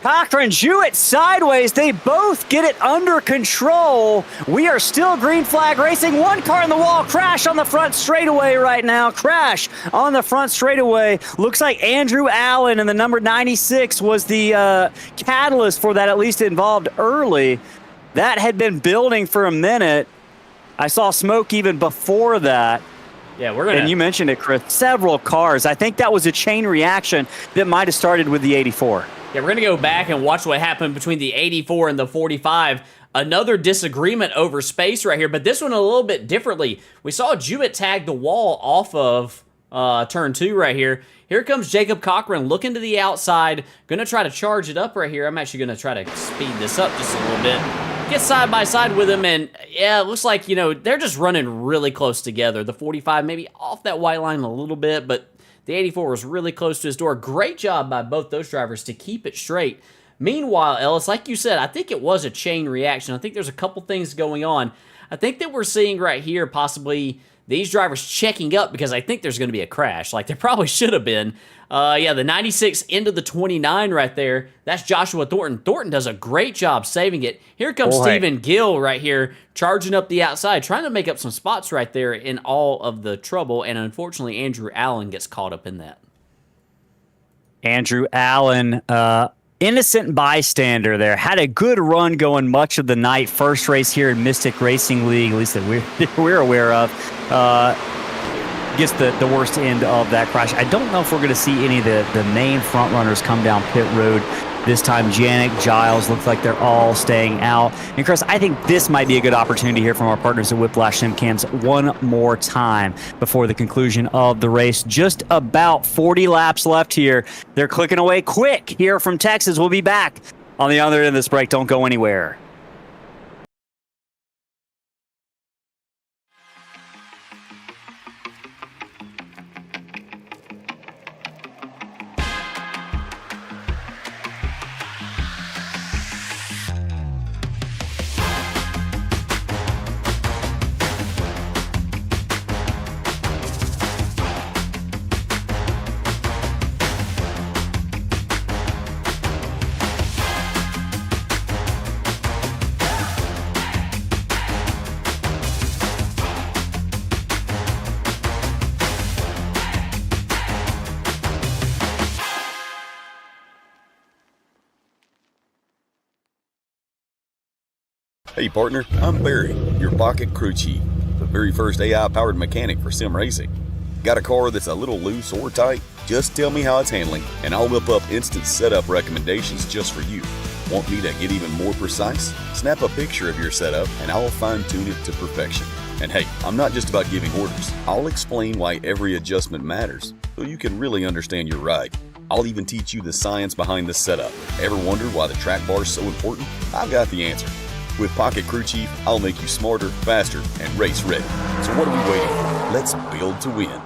Cochran, Jewett sideways. They both get it under control. We are still green flag racing. One car in the wall. Crash on the front straightaway right now. Crash on the front straightaway. Looks like Andrew Allen and the number 96 was the catalyst for that, at least involved early. That had been building for a minute. I saw smoke even before that. Yeah, we're gonna. And you mentioned it, Chris. Several cars. I think that was a chain reaction that might have started with the 84. Yeah, we're gonna go back and watch what happened between the 84 and the 45. Another disagreement over space right here, but this one a little bit differently. We saw Jewett tag the wall off of turn 2 right here. Here comes Jacob Cochran looking to the outside. Gonna try to charge it up right here. I'm actually gonna try to speed this up just a little bit. Get side by side with him, and yeah, it looks like, they're just running really close together. The 45 maybe off that white line a little bit, but the 84 was really close to his door. Great job by both those drivers to keep it straight. Meanwhile, Ellis, like you said, I think it was a chain reaction. I think there's a couple things going on. I think that we're seeing right here possibly these drivers checking up because I think there's going to be a crash. Like there probably should have been. Yeah, the 96 into the 29 right there. That's Joshua Thornton. Thornton does a great job saving it. Here comes Stephen Gill right here, charging up the outside, trying to make up some spots right there in all of the trouble. And unfortunately, Andrew Allen gets caught up in that. Andrew Allen, innocent bystander there. Had a good run going much of the night. First race here in Mystic Racing League, at least that we're aware of. Gets the worst end of that crash. I don't know if we're going to see any of the main front runners come down pit road this time. Janik, Giles, looks like they're all staying out. And Chris, I think this might be a good opportunity here from our partners at Whiplash Simcams one more time before the conclusion of the race. Just about 40 laps left here. They're clicking away quick here from Texas. We'll be back on the other end of this break. Don't go anywhere. Hey partner, I'm Barry, your pocket crew chief, the very first AI-powered mechanic for sim racing. Got a car that's a little loose or tight? Just tell me how it's handling, and I'll whip up instant setup recommendations just for you. Want me to get even more precise? Snap a picture of your setup, and I'll fine-tune it to perfection. And hey, I'm not just about giving orders. I'll explain why every adjustment matters, so you can really understand your ride. I'll even teach you the science behind the setup. Ever wonder why the track bar is so important? I've got the answer. With Pocket Crew Chief, I'll make you smarter, faster, and race ready. So what are we waiting for? Let's build to win.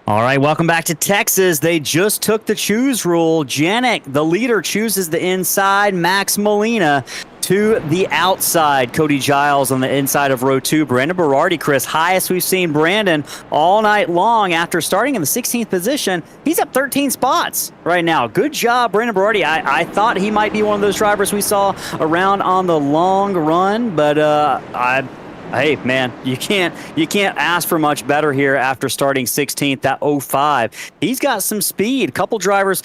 All right, welcome back to Texas. They just took the choose rule. Janik, the leader, chooses the inside. Max Molina to the outside. Cody Giles on the inside of row 2. Brandon Berardi, Chris, highest we've seen Brandon all night long after starting in the 16th position. He's up 13 spots right now. Good job, Brandon Berardi. I thought he might be one of those drivers we saw around on the long run, but hey, man, you can't ask for much better here after starting 16th at 05. He's got some speed. A couple drivers,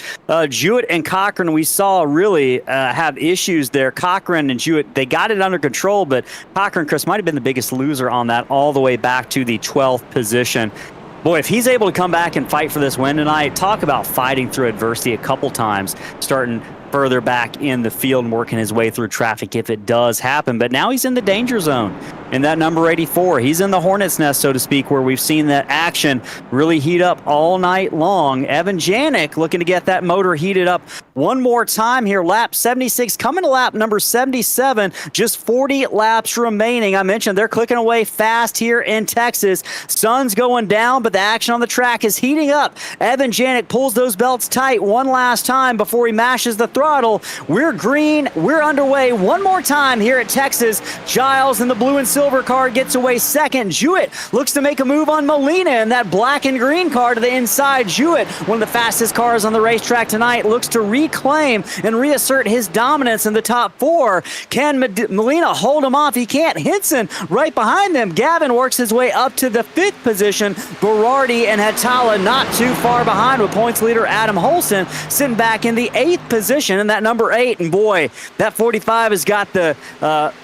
Jewett and Cochran, we saw really have issues there. Cochran and Jewett, they got it under control, but Cochran, Chris, might have been the biggest loser on that all the way back to the 12th position. Boy, if he's able to come back and fight for this win tonight, talk about fighting through adversity a couple times, starting further back in the field and working his way through traffic if it does happen. But now he's in the danger zone in that number 84. He's in the hornet's nest, so to speak, where we've seen that action really heat up all night long. Evan Janik looking to get that motor heated up one more time here. Lap 76 coming to lap number 77. Just 40 laps remaining. I mentioned they're clicking away fast here in Texas. Sun's going down, but the action on the track is heating up. Evan Janik pulls those belts tight one last time before he mashes the throttle. We're green. We're underway one more time here at Texas. Giles in the blue and silver silver car gets away second. Jewett looks to make a move on Molina in that black and green car to the inside. Jewett, one of the fastest cars on the racetrack tonight, looks to reclaim and reassert his dominance in the top 4. Can Molina hold him off? He can't. Henson right behind them. Gavin works his way up to the 5th position. Berardi and Hatala not too far behind, with points leader Adam Holston sitting back in the 8th position in that number 8. And boy, that 45 has got the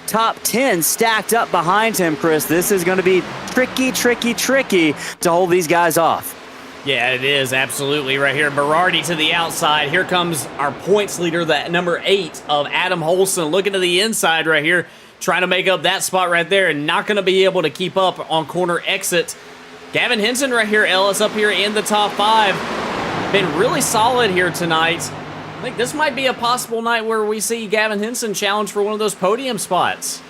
top 10 stacked up behind him, Chris. This is going to be tricky to hold these guys off. Yeah, it is, absolutely, right here. Berardi to the outside. Here comes our points leader, that number 8 of Adam Holston, looking to the inside right here, trying to make up that spot right there, and not going to be able to keep up on corner exit. Gavin Henson right here, Ellis, up here in the top 5. Been really solid here tonight. I think this might be a possible night where we see Gavin Henson challenge for one of those podium spots.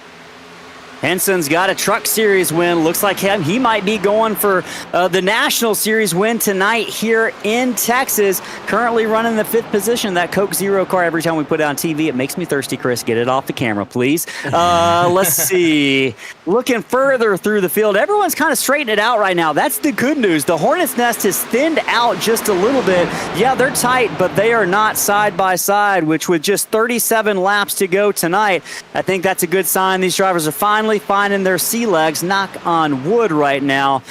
Henson's got a Truck Series win. Looks like he might be going for the National Series win tonight here in Texas. Currently running the 5th position. That Coke Zero car, every time we put it on TV, it makes me thirsty, Chris. Get it off the camera, please. Let's see. Looking further through the field, everyone's kind of straightening it out right now. That's the good news. The Hornets' nest has thinned out just a little bit. Yeah, they're tight, but they are not side by side, which with just 37 laps to go tonight, I think that's a good sign. These drivers are finally finding their sea legs. Knock on wood right now.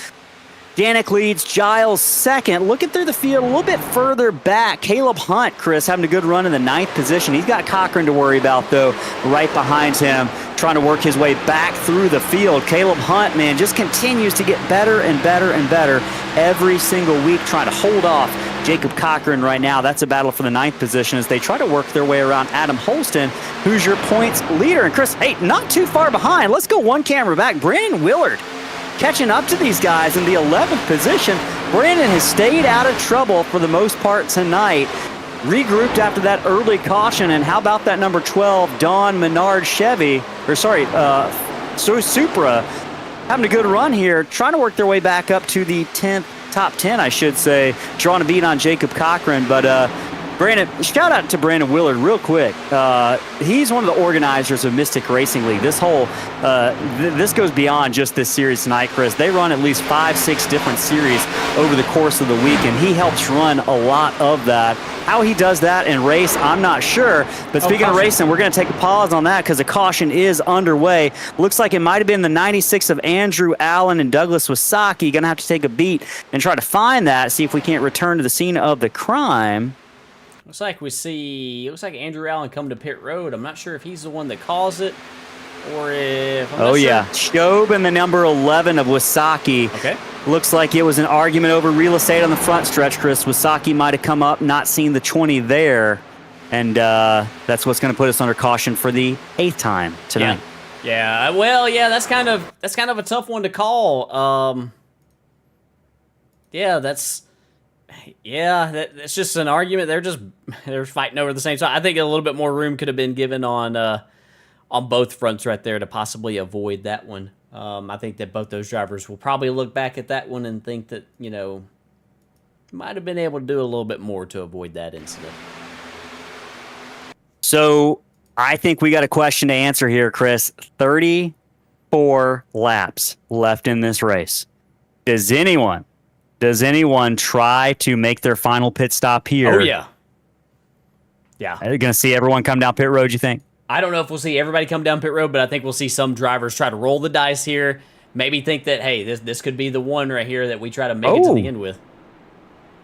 Janik leads, Giles second. Looking through the field a little bit further back, Caleb Hunt, Chris, having a good run in the 9th position. He's got Cochran to worry about, though, right behind him, trying to work his way back through the field. Caleb Hunt, man, just continues to get better and better and better every single week, trying to hold off Jacob Cochran right now. That's a battle for the 9th position as they try to work their way around Adam Holston, who's your points leader. And Chris, hey, not too far behind. Let's go one camera back. Brandon Willard catching up to these guys in the 11th position. Brandon has stayed out of trouble for the most part tonight. Regrouped after that early caution. And how about that number 12, Don Menard Chevy, Supra, having a good run here, trying to work their way back up to the top 10, I should say, drawing a beat on Jacob Cochran. But Brandon, shout out to Brandon Willard real quick. He's one of the organizers of Mystic Racing League. This whole, this goes beyond just this series tonight, Chris. They run at least 5-6 different series over the course of the week, and he helps run a lot of that. How he does that in race, I'm not sure. But speaking of racing, we're going to take a pause on that because a caution is underway. Looks like it might have been the 96 of Andrew Allen and Douglas Wasaki. Going to have to take a beat and try to find that, see if we can't return to the scene of the crime. Looks like Andrew Allen come to pit road. I'm not sure if he's the one that caused it or if... Shob and the number 11 of Wasaki. Okay. Looks like it was an argument over real estate on the front stretch, Chris. Wasaki might have come up, not seen the 20 there, and that's what's going to put us under caution for the 8th time tonight. Yeah. Well, yeah, that's kind of a tough one to call. That's just an argument. They're fighting over the same side. I think a little bit more room could have been given on both fronts right there to possibly avoid that one. I think that both those drivers will probably look back at that one and think that, might have been able to do a little bit more to avoid that incident. So I think we got a question to answer here, Chris. 34 laps left in this race. Does anyone try to make their final pit stop here? Oh, yeah. Yeah. Are you going to see everyone come down pit road, you think? I don't know if we'll see everybody come down pit road, but I think we'll see some drivers try to roll the dice here. Maybe think that, hey, this could be the one right here that we try to make it to the end with.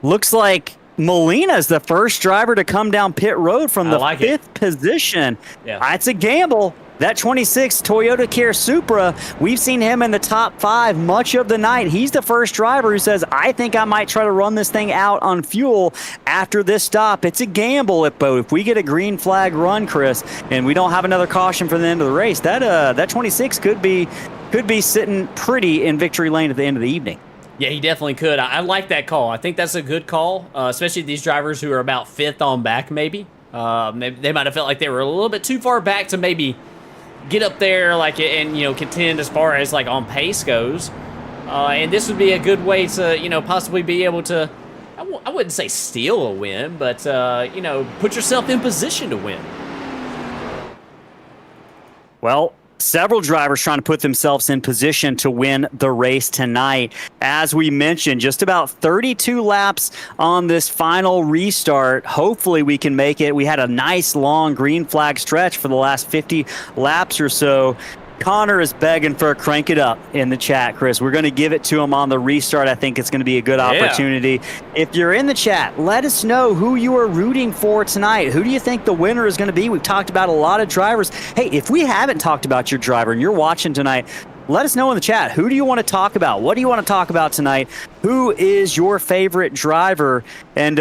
Looks like Molina's the first driver to come down pit road from the 5th position. Yeah. That's a gamble. That 26 Toyota Care Supra, we've seen him in the top 5 much of the night. He's the first driver who says, I think I might try to run this thing out on fuel after this stop. It's a gamble at both. If we get a green flag run, Chris, and we don't have another caution for the end of the race, that 26 could be sitting pretty in victory lane at the end of the evening. Yeah, he definitely could. I like that call. I think that's a good call, especially these drivers who are about 5th on back maybe. They might have felt like they were a little bit too far back to maybe get up there and contend as far as on pace goes. And this would be a good way to possibly be able to, I wouldn't say steal a win, but put yourself in position to win. Well, several drivers trying to put themselves in position to win the race tonight. As we mentioned, just about 32 laps on this final restart. Hopefully we can make it. We had a nice long green flag stretch for the last 50 laps or so. Connor is begging for a crank it up in the chat, Chris. We're going to give it to him on the restart. I think it's going to be a good opportunity. If you're in the chat, let us know who you are rooting for tonight. Who do you think the winner is going to be? We've talked about a lot of drivers. Hey, if we haven't talked about your driver and you're watching tonight, let us know in the chat. Who do you want to talk about? What do you want to talk about tonight? Who is your favorite driver? And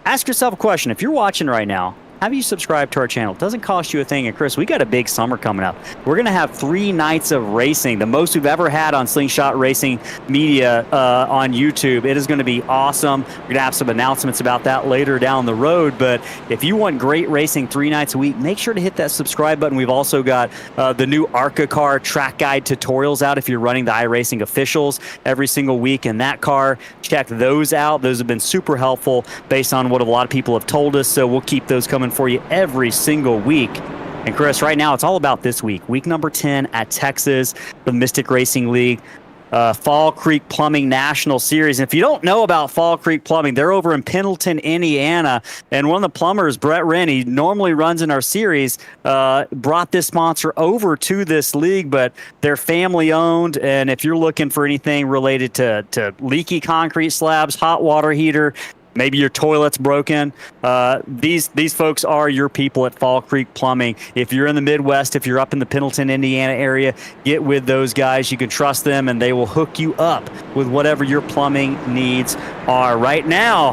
ask yourself a question. If you're watching right now, have you subscribed to our channel? It doesn't cost you a thing. And Chris, we got a big summer coming up. We're going to have 3 nights of racing, the most we've ever had on Slingshot Racing Media on YouTube. It is going to be awesome. We're going to have some announcements about that later down the road. But if you want great racing 3 nights a week, make sure to hit that subscribe button. We've also got the new ARCA car track guide tutorials out if you're running the iRacing officials every single week in that car. Check those out. Those have been super helpful based on what a lot of people have told us. So we'll keep those coming for you every single week. And Chris, right now it's all about this week number 10 at Texas, the Mystic Racing League Fall Creek Plumbing National Series. And if you don't know about Fall Creek Plumbing, they're over in Pendleton, Indiana, and one of the plumbers, Brett Wren, he normally runs in our series, brought this sponsor over to this league, but they're family owned. And if you're looking for anything related to leaky concrete slabs, hot water heater, maybe your toilet's broken, these folks are your people at Fall Creek Plumbing. If you're in the Midwest, if you're up in the Pendleton, Indiana area, get with those guys. You can trust them, and they will hook you up with whatever your plumbing needs are. Right now,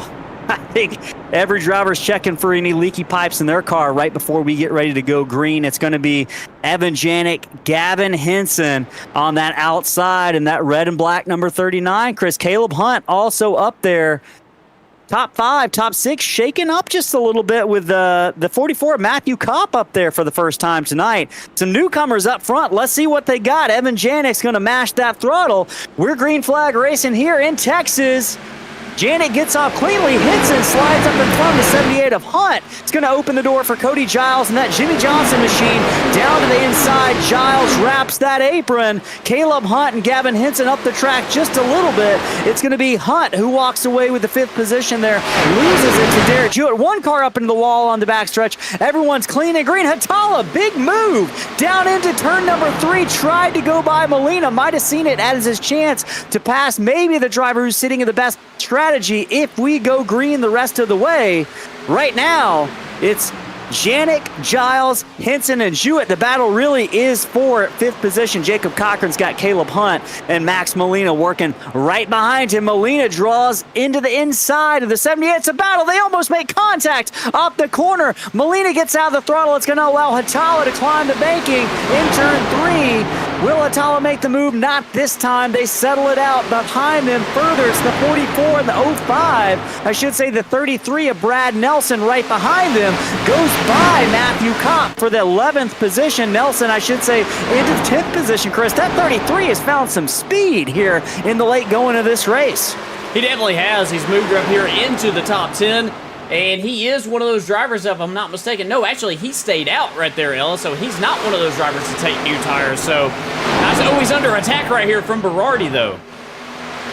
I think every driver's checking for any leaky pipes in their car right before we get ready to go green. It's going to be Evan Janik, Gavin Henson on that outside, and that red and black number 39. Chris, Caleb Hunt also up there. Top 5, top 6, shaking up just a little bit with the 44, Matthew Kopp up there for the first time tonight. Some newcomers up front. Let's see what they got. Evan Janik's going to mash that throttle. We're green flag racing here in Texas. Janik gets off cleanly, hits and slides up in front of the 78 of Hunt. It's going to open the door for Cody Giles and that Jimmy Johnson machine down to the inside. Giles wraps that apron. Caleb Hunt and Gavin Henson up the track just a little bit. It's going to be Hunt who walks away with the 5th position there. Loses it to Derek Jewett. One car up into the wall on the backstretch. Everyone's clean and green. Hatala, big move down into turn number 3. Tried to go by Molina. Might have seen it as his chance to pass maybe the driver who's sitting in the best strategy if we go green the rest of the way. Right now, it's Janik, Giles, Henson, and Jewett. The battle really is for 5th position. Jacob Cochran's got Caleb Hunt and Max Molina working right behind him. Molina draws into the inside of the 78. It's a battle. They almost make contact off the corner. Molina gets out of the throttle. It's going to allow Hatala to climb the banking in turn 3. Will Hatala make the move? Not this time. They settle it out behind them further. It's the 44 and the 05. I should say the 33 of Brad Nelson right behind them. Goes by Matthew Kopp for the 11th position. Nelson, I should say, into the 10th position. Chris, that 33 has found some speed here in the late going of this race. He definitely has. He's moved up here into the top 10. And he is one of those drivers, if I'm not mistaken. No, actually, he stayed out right there, Ellis. So he's not one of those drivers to take new tires. So, he's under attack right here from Berardi, though.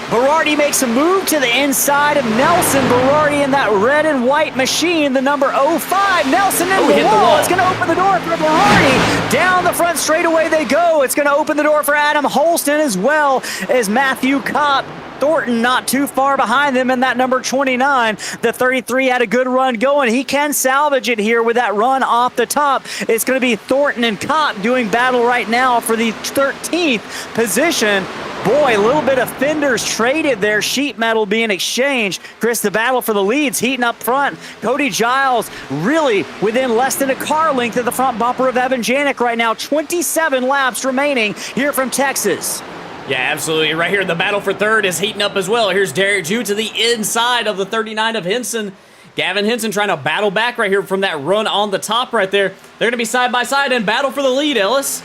Berardi makes a move to the inside of Nelson. Berardi in that red and white machine, the number 05. Nelson in the wall. It's going to open the door for Berardi. Down the front straightaway they go. It's going to open the door for Adam Holston as well as Matthew Kopp. Thornton not too far behind them in that number 29. The 33 had a good run going. He can salvage it here with that run off the top. It's going to be Thornton and Kopp doing battle right now for the 13th position. Boy, a little bit of fenders traded there. Sheet metal being exchanged. Chris, the battle for the leads heating up front. Cody Giles really within less than a car length of the front bumper of Evan Janik right now. 27 laps remaining here from Texas. Yeah, absolutely. Right here, the battle for 3rd is heating up as well. Here's Derek Jew to the inside of the 39 of Henson. Gavin Henson trying to battle back right here from that run on the top right there. They're going to be side by side and battle for the lead, Ellis.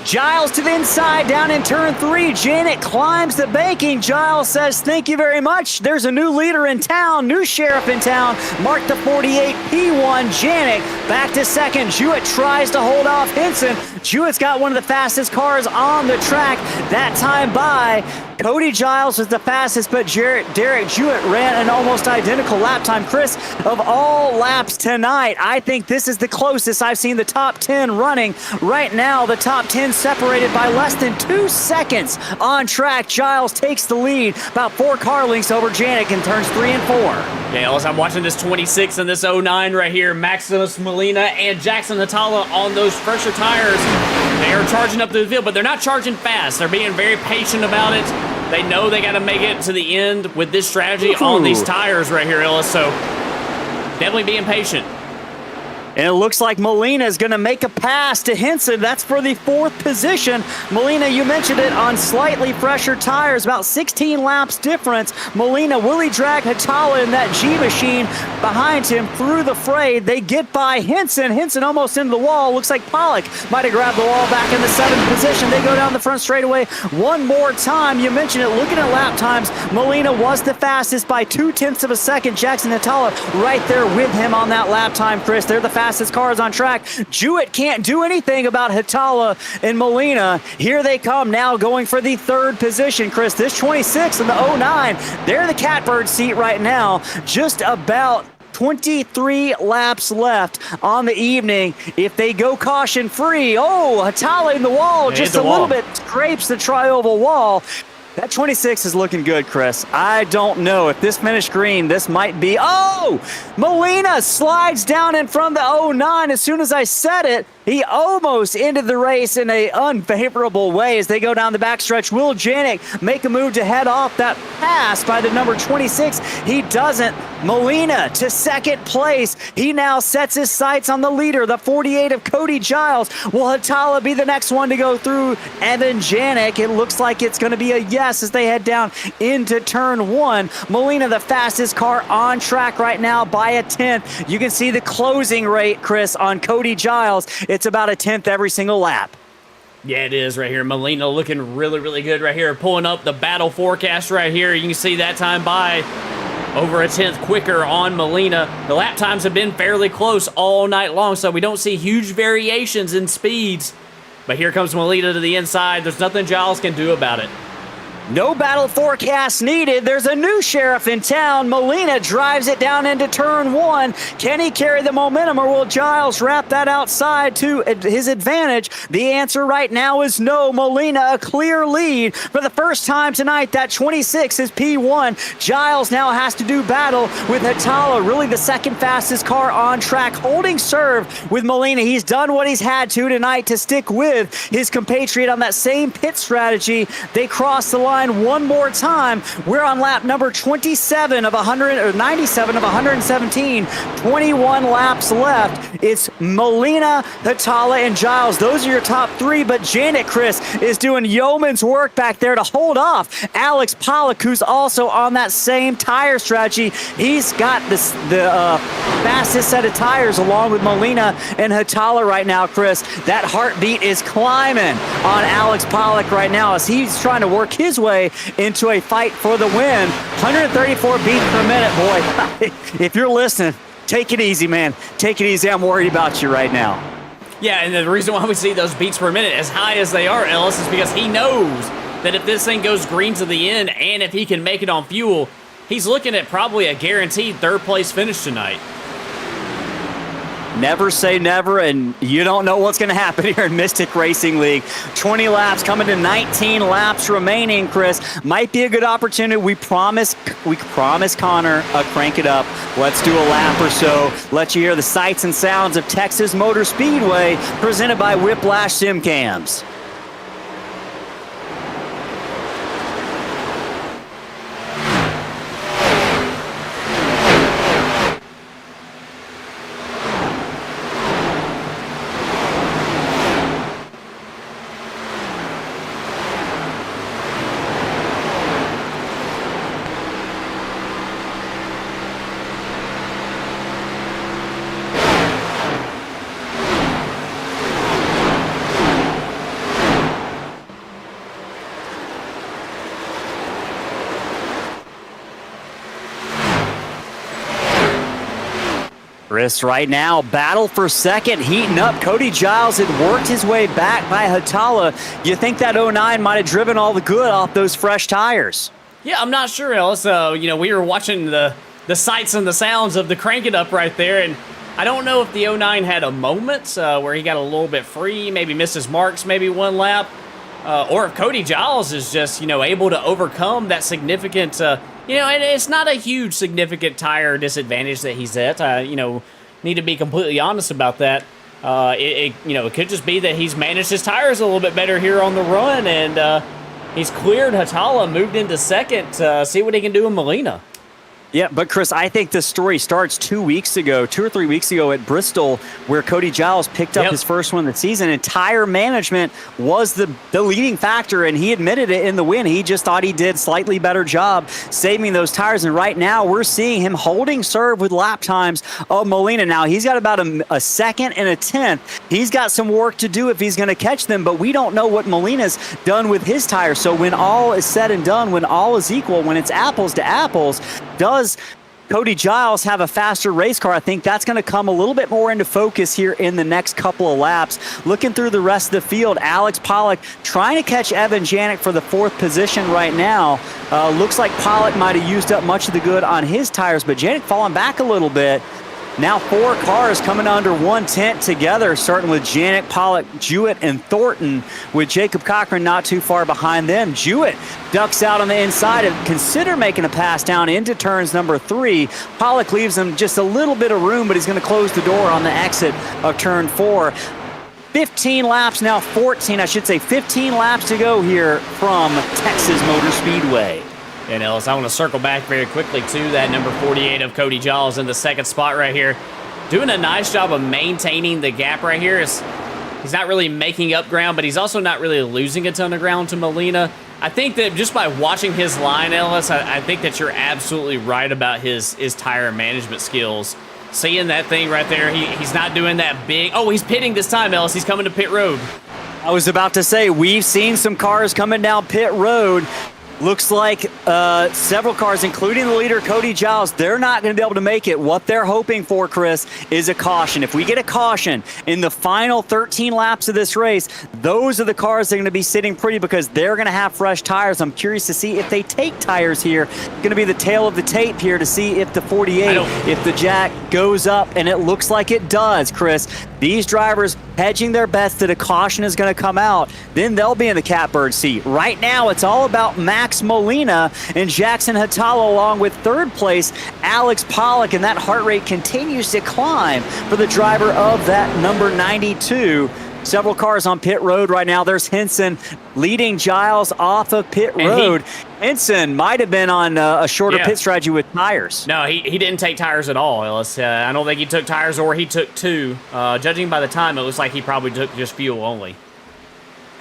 Giles to the inside, down in turn 3. Janik climbs the banking. Giles says, thank you very much. There's a new leader in town, new sheriff in town. Mark the 48, P1, Janik back to 2nd. Jewett tries to hold off Henson. Henson. Jewett's got one of the fastest cars on the track that time by. Cody Giles was the fastest, but Derek Jewett ran an almost identical lap time. Chris, of all laps tonight, I think this is the closest I've seen the top 10 running. Right now, the top 10 separated by less than 2 seconds on track. Giles takes the lead, about 4 car lengths over Janik in turns 3 and 4. Yeah, Ellis, I'm watching this 26 and this 09 right here. Maximus Molina and Jackson Hatala on those fresher tires. They are charging up the field, but they're not charging fast. They're being very patient about it. They know they got to make it to the end with this strategy on these tires right here, Ellis. So definitely being patient. And it looks like Molina is going to make a pass to Henson. That's for the 4th position. Molina, you mentioned it, on slightly fresher tires, about 16 laps difference. Molina will drag Hatala in that G machine behind him through the fray. They get by Henson. Henson almost into the wall. Looks like Pollock might have grabbed the wall back in the 7th position. They go down the front straightaway one more time. You mentioned it. Looking at lap times, Molina was the fastest by 0.2 of a second. Jackson Hatala right there with him on that lap time, Chris. They're the fastest cars on track. Jewett can't do anything about Hatala and Molina. Here they come now, going for the 3rd position, Chris. This 26 and the 09, they're the catbird seat right now. Just about 23 laps left on the evening. If they go caution free, Hatala in the wall, just a little bit scrapes the tri-oval wall. That 26 is looking good, Chris. I don't know if this finished green, this might be... Molina slides down in front of the 09. As soon as I said it, he almost ended the race in an unfavorable way as they go down the backstretch. Will Janik make a move to head off that pass by the number 26? He doesn't. Molina to 2nd place. He now sets his sights on the leader, the 48 of Cody Giles. Will Hatala be the next one to go through Evan Janik? It looks like it's going to be a yes as they head down into turn 1. Molina, the fastest car on track right now by a 10th. You can see the closing rate, Chris, on Cody Giles. It's about a 10th every single lap. Yeah, it is right here. Molina looking really, really good right here. Pulling up the battle forecast right here. You can see that time by over a 10th quicker on Molina. The lap times have been fairly close all night long, so we don't see huge variations in speeds. But here comes Molina to the inside. There's nothing Giles can do about it. No battle forecast needed. There's a new sheriff in town. Molina drives it down into turn 1. Can he carry the momentum, or will Giles wrap that outside to his advantage? The answer right now is no. Molina, a clear lead. For the first time tonight, that 26 is P1. Giles now has to do battle with Hatala, really the 2nd fastest car on track, holding serve with Molina. He's done what he's had to tonight to stick with his compatriot on that same pit strategy. They cross the line one more time. We're on lap number 27 of 97 of 117. 21 laps left. It's Molina, Hatala, and Giles. Those are your top 3, but Janik, Chris, is doing yeoman's work back there to hold off Alex Pollock, who's also on that same tire strategy. He's got the fastest set of tires along with Molina and Hatala right now, Chris. That heartbeat is climbing on Alex Pollock right now as he's trying to work his way into a fight for the win. 134 beats per minute, boy. If you're listening, take it easy, man. Take it easy. I'm worried about you right now. Yeah, and the reason why we see those beats per minute as high as they are, Ellis, is because he knows that if this thing goes green to the end and if he can make it on fuel, he's looking at probably a guaranteed 3rd place finish tonight. Never say never, and you don't know what's going to happen here in Mystic Racing League. 20 laps coming to 19 laps remaining, Chris. Might be a good opportunity. We promise Connor crank it up. Let's do a lap or so. Let you hear the sights and sounds of Texas Motor Speedway, presented by Whiplash Simcams. Chris, right now, battle for second, heating up. Cody Giles had worked his way back by Hatala. You think that 09 might have driven all the good off those fresh tires? Yeah, I'm not sure, Ellis. You know, we were watching the sights and the sounds of the crank it up right there, and I don't know if the 09 had a moment where he got a little bit free, maybe missed his marks, maybe one lap, or if Cody Giles is just, you know, able to overcome that significant, you know, and it's not a huge significant tire disadvantage that he's at. You know, need to be completely honest about that. You know, it could just be that he's managed his tires a little bit better here on the run, and he's cleared Hatala, moved into second, see what he can do in Molina. Yeah, but Chris, I think the story starts 2 or 3 weeks ago at Bristol, where Cody Giles picked up his first one of the season, and tire management was the leading factor, and he admitted it in the win. He just thought he did slightly better job saving those tires, and right now we're seeing him holding serve with lap times of Molina. Now, he's got about a second and a tenth. He's got some work to do if he's going to catch them, but we don't know what Molina's done with his tires. So when all is said and done, when all is equal, when it's apples to apples, does Cody Giles have a faster race car? I think that's going to come a little bit more into focus here in the next couple of laps. Looking through the rest of the field, Alex Pollock trying to catch Evan Janik for the 4th position right now. Looks like Pollock might have used up much of the good on his tires, but Janik falling back a little bit. Now 4 cars coming under one tent together, starting with Janik, Pollock, Jewett, and Thornton, with Jacob Cochran not too far behind them. Jewett ducks out on the inside and consider making a pass down into turns number 3. Pollock leaves him just a little bit of room, but he's going to close the door on the exit of turn 4. 15 laps now, 14 laps to go here from Texas Motor Speedway. And Ellis, I want to circle back very quickly to that number 48 of Cody Giles in the second spot right here. Doing a nice job of maintaining the gap right here. He's not really making up ground, but he's also not really losing a ton of ground to Molina. I think that just by watching his line, Ellis, I think that you're absolutely right about his tire management skills. Seeing that thing right there, he's not doing that big. Oh, he's pitting this time, Ellis. He's coming to pit road. I was about to say, we've seen some cars coming down pit road. Looks like several cars, including the leader, Cody Giles, they're not going to be able to make it. What they're hoping for, Chris, is a caution. If we get a caution in the final 13 laps of this race, those are the cars that are going to be sitting pretty because they're going to have fresh tires. I'm curious to see if they take tires here. Going to be the tail of the tape here to see if the 48, if the jack goes up, and it looks like it does, Chris. These drivers hedging their bets that a caution is going to come out. Then they'll be in the catbird seat. Right now, it's all about Max Molina and Jackson Hatala, along with 3rd place Alex Pollock, and that heart rate continues to climb for the driver of that number 92. Several cars on pit road right now. There's Henson leading Giles off of pit road. Henson might have been on a shorter pit strategy with tires. No, he didn't take tires at all, Ellis. I don't think he took tires, or he took 2. Judging by the time, it looks like he probably took just fuel only.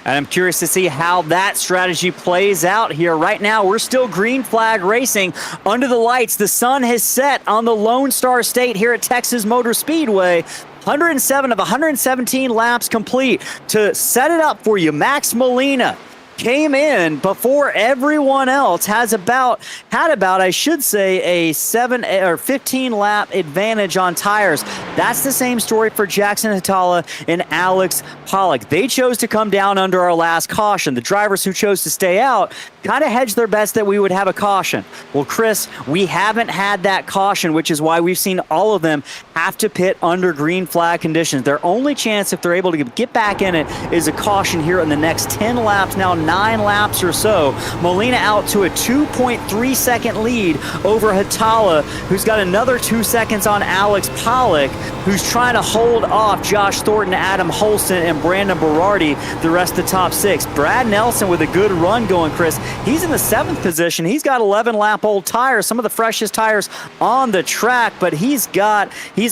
And I'm curious to see how that strategy plays out here. Right now, we're still green flag racing under the lights. The sun has set on the Lone Star State here at Texas Motor Speedway. 107 of 117 laps complete. To set it up for you, Max Molina came in before everyone else, had about I should say a 7 or 15 lap advantage on tires. That's the same story for Jackson Hatala and Alex Pollock. They chose to come down under our last caution. The drivers who chose to stay out kind of hedged their bets that we would have a caution. Well, Chris, we haven't had that caution, which is why we've seen all of them have to pit under green flag conditions. Their only chance, if they're able to get back in it, is a caution here in the next 10 laps, now 9 laps or so. Molina out to a 2.3 second lead over Hatala, who's got another 2 seconds on Alex Pollock, who's trying to hold off Josh Thornton, Adam Holston, and Brandon Berardi, the rest of the top 6. Brad Nelson with a good run going, Chris. He's in the 7th position. He's got 11 lap old tires, some of the freshest tires on the track, but he's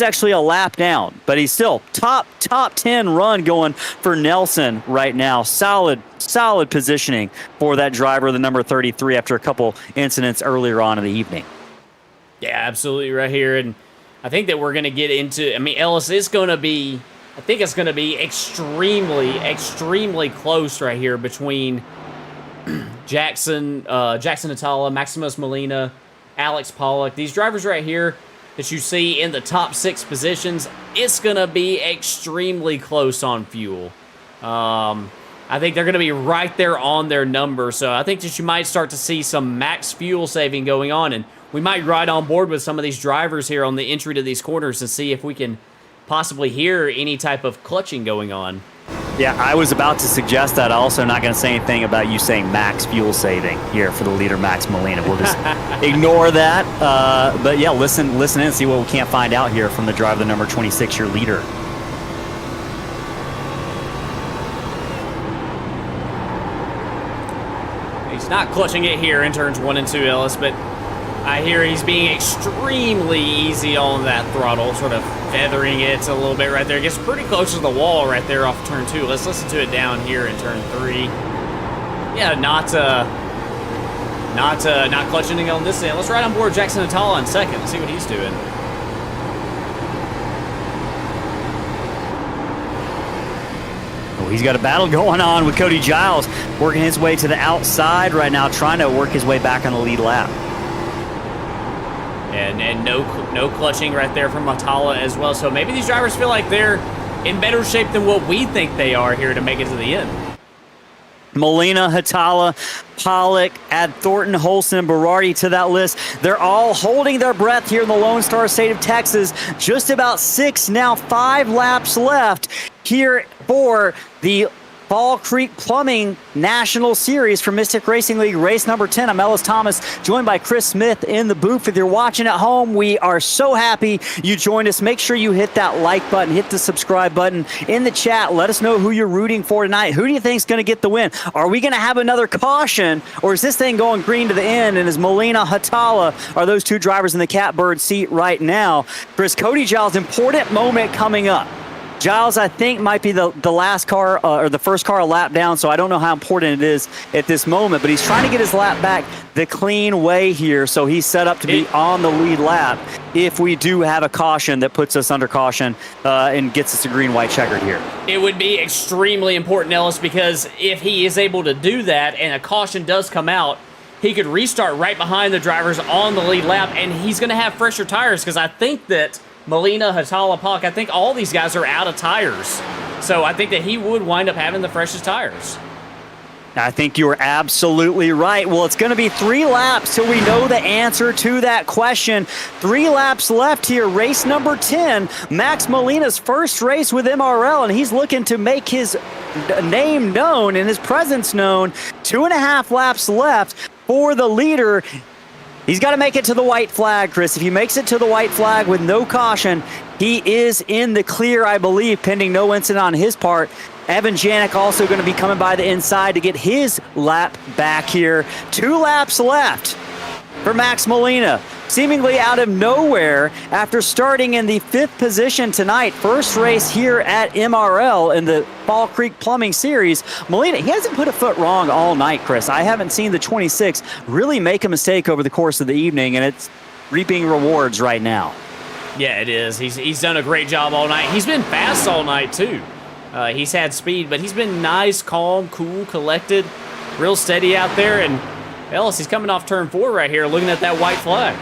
actually a lap down, but he's still top 10 run going for Nelson right now. Solid positioning for that driver, the number 33, after a couple incidents earlier on in the evening. Yeah, absolutely right here. And I think that we're going to get into, Ellis, it's going to be extremely close right here between Jackson Hatala, Maximus Molina, Alex Pollock. These drivers right here, that you see in the top 6 positions, it's going to be extremely close on fuel. I think they're going to be right there on their number, so I think that you might start to see some max fuel saving going on, and we might ride on board with some of these drivers here on the entry to these corners and see if we can possibly hear any type of clutching going on. Yeah, I was about to suggest that. Also, not going to say anything about you saying max fuel saving here for the leader, Max Molina. We'll just ignore that. But yeah, listen in and see what we can't find out here from the driver, the number 26, your leader. He's not clutching it here in turns 1 and 2, Ellis, but I hear he's being extremely easy on that throttle, sort of feathering it a little bit right there. It gets pretty close to the wall right there off turn 2. Let's listen to it down here in turn 3. Yeah, not clutching on this end. Let's ride on board Jackson Atala in second and see what he's doing. He's got a battle going on with Cody Giles, working his way to the outside right now, trying to work his way back on the lead lap. And no clutching right there from Atala as well. So maybe these drivers feel like they're in better shape than what we think they are here to make it to the end. Molina, Hatala, Pollock, add Thornton, Holson, and Berardi to that list. They're all holding their breath here in the Lone Star State of Texas. Just about 6, now 5 laps left here for the Fall Creek Plumbing National Series for Mystic Racing League, race number 10. I'm Ellis Thomas, joined by Chris Smith in the booth. If you're watching at home, we are so happy you joined us. Make sure you hit that like button, hit the subscribe button. In the chat, let us know who you're rooting for tonight. Who do you think is going to get the win? Are we going to have another caution, or is this thing going green to the end? And is Molina, Hatala, are those two drivers in the catbird seat right now? Chris, Cody Giles, important moment coming up. Giles, I think, might be the last car or the first car a lap down, so I don't know how important it is at this moment, but he's trying to get his lap back the clean way here, so he's set up to be on the lead lap if we do have a caution that puts us under caution and gets us a green-white checkered here. It would be extremely important, Ellis, because if he is able to do that and a caution does come out, he could restart right behind the drivers on the lead lap, and he's going to have fresher tires, because I think that Molina, Hatala, Pollock, I think all these guys are out of tires. So I think that he would wind up having the freshest tires. I think you're absolutely right. Well, it's going to be 3 laps till we know the answer to that question. 3 laps left here. Race number 10. Max Molina's first race with MRL, and he's looking to make his name known and his presence known. 2.5 laps left for the leader. He's got to make it to the white flag, Chris. If he makes it to the white flag with no caution, he is in the clear, I believe, pending no incident on his part. Evan Janik also going to be coming by the inside to get his lap back here. 2 laps left for Max Molina, seemingly out of nowhere after starting in the 5th position tonight. First race here at MRL in the Fall Creek Plumbing Series. Molina, he hasn't put a foot wrong all night, Chris. I haven't seen the 26 really make a mistake over the course of the evening, and it's reaping rewards right now. Yeah, it is. He's done a great job all night. He's been fast all night, too. He's had speed, but he's been nice, calm, cool, collected, real steady out there, and Ellis, he's coming off turn 4 right here, looking at that white flag.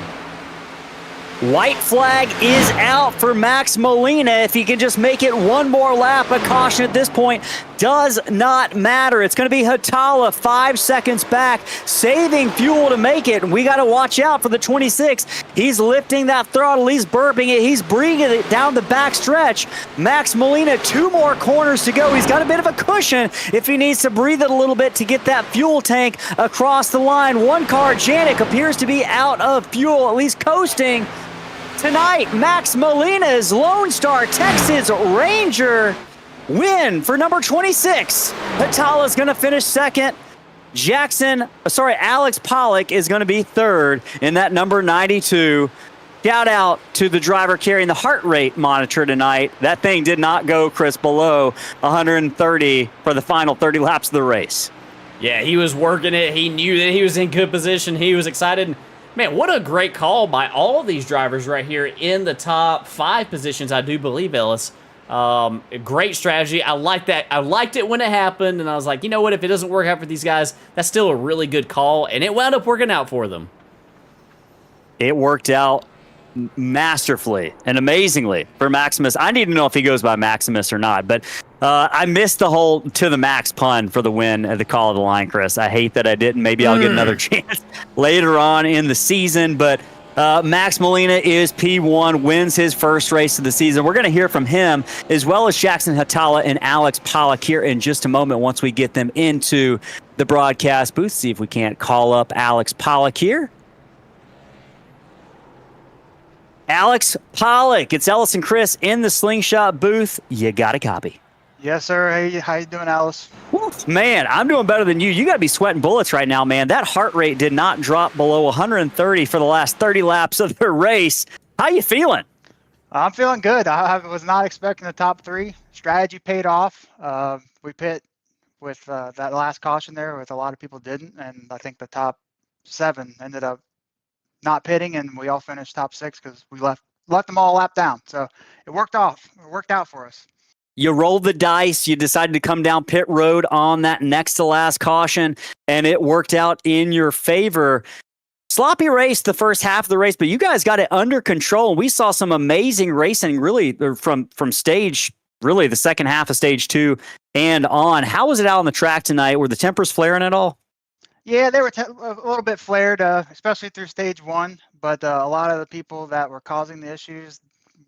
White flag is out for Max Molina. If he can just make it one more lap, a caution at this point does not matter. It's going to be Hatala 5 seconds back, saving fuel to make it. And we got to watch out for the 26. He's lifting that throttle. He's burping it. He's bringing it down the back stretch. Max Molina, 2 more corners to go. He's got a bit of a cushion if he needs to breathe it a little bit to get that fuel tank across the line. One car, Janik, appears to be out of fuel, at least coasting. Tonight, Max Molina's Lone Star Texas Ranger win for number 26. Hatala's going to finish second. Alex Pollock is going to be third in that number 92. Shout out to the driver carrying the heart rate monitor tonight. That thing did not go, Chris, below 130 for the final 30 laps of the race. Yeah, he was working it. He knew that he was in good position. He was excited. Man, what a great call by all these drivers right here in the top 5 positions, I do believe, Ellis. Great strategy. I like that. I liked it when it happened, and I was like, you know what? If it doesn't work out for these guys, that's still a really good call, and it wound up working out for them. It worked out masterfully and amazingly for Maximus. I need to know if he goes by Maximus or not, but I missed the whole to the max pun for the win at the call of the line, Chris. I hate that I didn't. Maybe I'll get another chance later on in the season, but Max Molina is P1, wins his first race of the season. We're going to hear from him as well as Jackson Hatala and Alex Pollock here in just a moment once we get them into the broadcast booth. See if we can't call up Alex Pollock here. Alex Pollock, it's Ellis and Chris in the Slingshot booth. You got a copy. Yes, sir. Hey, how you doing, Alice? Man, I'm doing better than you. You got to be sweating bullets right now, man. That heart rate did not drop below 130 for the last 30 laps of the race. How you feeling? I'm feeling good. I was not expecting the top three. Strategy paid off. We pit with that last caution there, with a lot of people didn't, and I think the top 7 ended up not pitting, and we all finished top 6 because we left them all lap down. So it worked out for us. You rolled the dice. You decided to come down pit road on that next to last caution, and it worked out in your favor. Sloppy race the first half of the race, but you guys got it under control. We saw some amazing racing really from stage, really the second half of stage 2 and on. How was it out on the track tonight? Were the tempers flaring at all? Yeah, they were a little bit flared, especially through stage 1, but a lot of the people that were causing the issues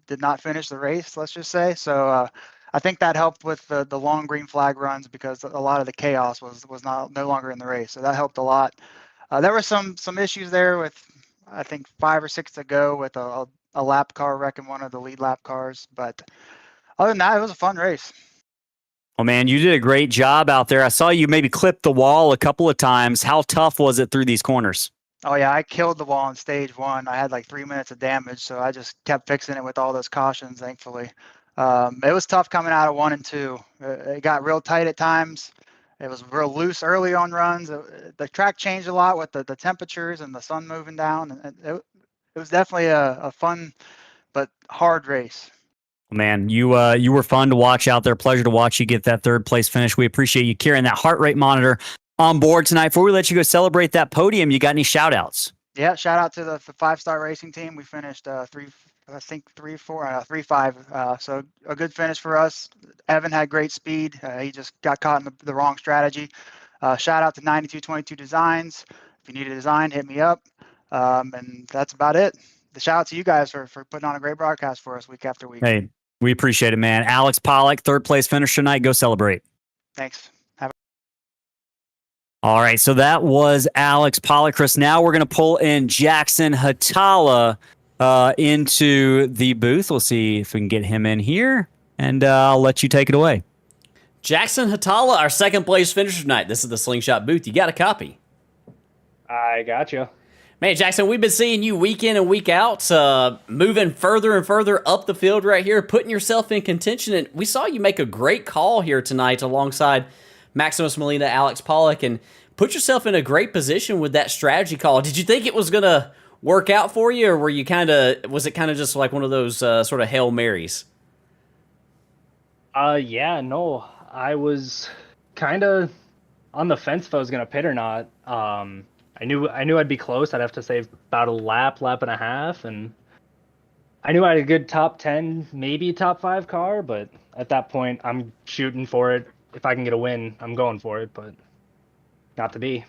did not finish the race, let's just say. So I think that helped with the long green flag runs, because a lot of the chaos was no longer in the race. So that helped a lot. There were some issues there with, I think, 5 or 6 to go with a lap car wrecking one of the lead lap cars. But other than that, it was a fun race. Oh, man, you did a great job out there. I saw you maybe clip the wall a couple of times. How tough was it through these corners? Oh, yeah, I killed the wall in stage 1. I had like 3 minutes of damage, so I just kept fixing it with all those cautions, thankfully. It was tough coming out of 1 and 2. It got real tight at times. It was real loose early on runs. The track changed a lot with the temperatures and the sun moving down. And it was definitely a fun but hard race. Man, you were fun to watch out there. Pleasure to watch you get that 3rd place finish. We appreciate you carrying that heart rate monitor on board tonight. Before we let you go celebrate that podium, you got any shout outs? Yeah, shout out to the 5-star racing team. We finished 3-5. So a good finish for us. Evan had great speed. He just got caught in the wrong strategy. Shout out to 9222 Designs. If you need a design, hit me up. And that's about it. The shout out to you guys for putting on a great broadcast for us week after week. Hey, we appreciate it, man. Alex Pollock, 3rd place finish tonight. Go celebrate. Thanks. All right, so that was Alex Pollock. Chris, now we're going to pull in Jackson Hatala into the booth. We'll see if we can get him in here, and I'll let you take it away. Jackson Hatala, our 2nd place finisher tonight. This is the Slingshot booth. You got a copy? I got you. Man, Jackson, we've been seeing you week in and week out, moving further and further up the field right here, putting yourself in contention. And we saw you make a great call here tonight alongside Maximus Molina, Alex Pollock, and put yourself in a great position with that strategy call. Did you think it was going to work out for you, or was it kind of just like one of those sort of Hail Marys? Yeah, no, I was kind of on the fence if I was going to pit or not. I knew I'd be close. I'd have to save about a lap and a half, and I knew I had a good top 10, maybe top 5 car, but at that point, I'm shooting for it. If I can get a win, I'm going for it, but not to be.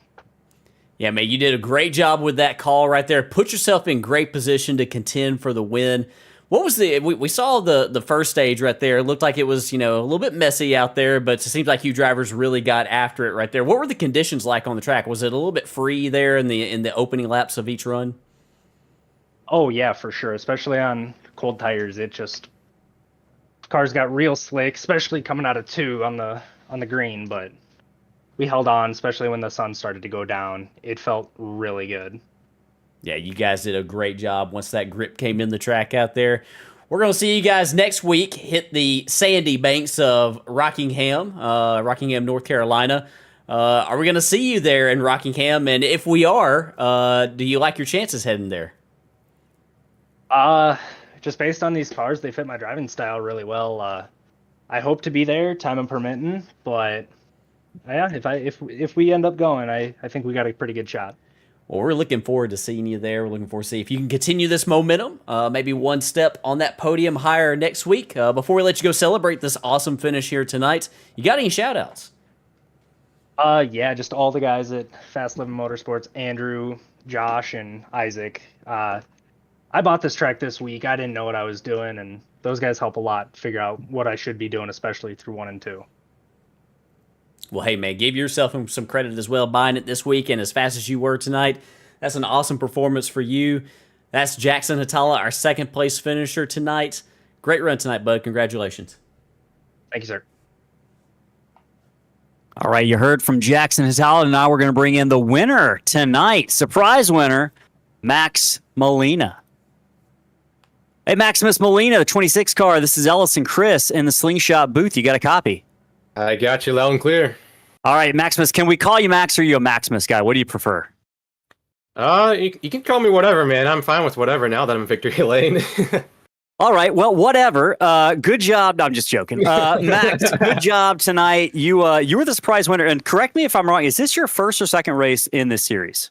Yeah, man, you did a great job with that call right there. Put yourself in great position to contend for the win. What was we saw the first stage right there. It looked like it was, a little bit messy out there, but it seems like you drivers really got after it right there. What were the conditions like on the track? Was it a little bit free there in the opening laps of each run? Oh, yeah, for sure. Especially on cold tires. Cars got real slick, especially coming out of 2 on the green, but we held on, especially when the sun started to go down. It felt really good. Yeah, you guys did a great job once that grip came in the track out there. We're going to see you guys next week hit the sandy banks of Rockingham, North Carolina. Are we going to see you there in Rockingham? And if we are, do you like your chances heading there? Just based on these cars, they fit my driving style really well. I hope to be there, time and permitting, but yeah, if we end up going, I think we got a pretty good shot. Well, we're looking forward to seeing you there. We're looking forward to see if you can continue this momentum, maybe one step on that podium higher next week. Before we let you go celebrate this awesome finish here tonight, you got any shout-outs? Yeah, just all the guys at Fast Living Motorsports, Andrew, Josh, and Isaac. I bought this track this week. I didn't know what I was doing, and those guys help a lot figure out what I should be doing, especially through 1 and 2. Well, hey, man, give yourself some credit as well, buying it this week and as fast as you were tonight. That's an awesome performance for you. That's Jackson Hatala, our second-place finisher tonight. Great run tonight, bud. Congratulations. Thank you, sir. All right, you heard from Jackson Hatala, and now we're going to bring in the winner tonight. Surprise winner, Max Molina. Hey, Maximus Molina, the 26 car. This is Ellis and Chris in the Slingshot booth. You got a copy? I got you loud and clear. All right, Maximus, can we call you Max or are you a Maximus guy? What do you prefer? You can call me whatever, man. I'm fine with whatever now that I'm Victory Lane. All right, well, whatever. Good job. No, I'm just joking. Max, good job tonight. You were the surprise winner. And correct me if I'm wrong. Is this your first or second race in this series?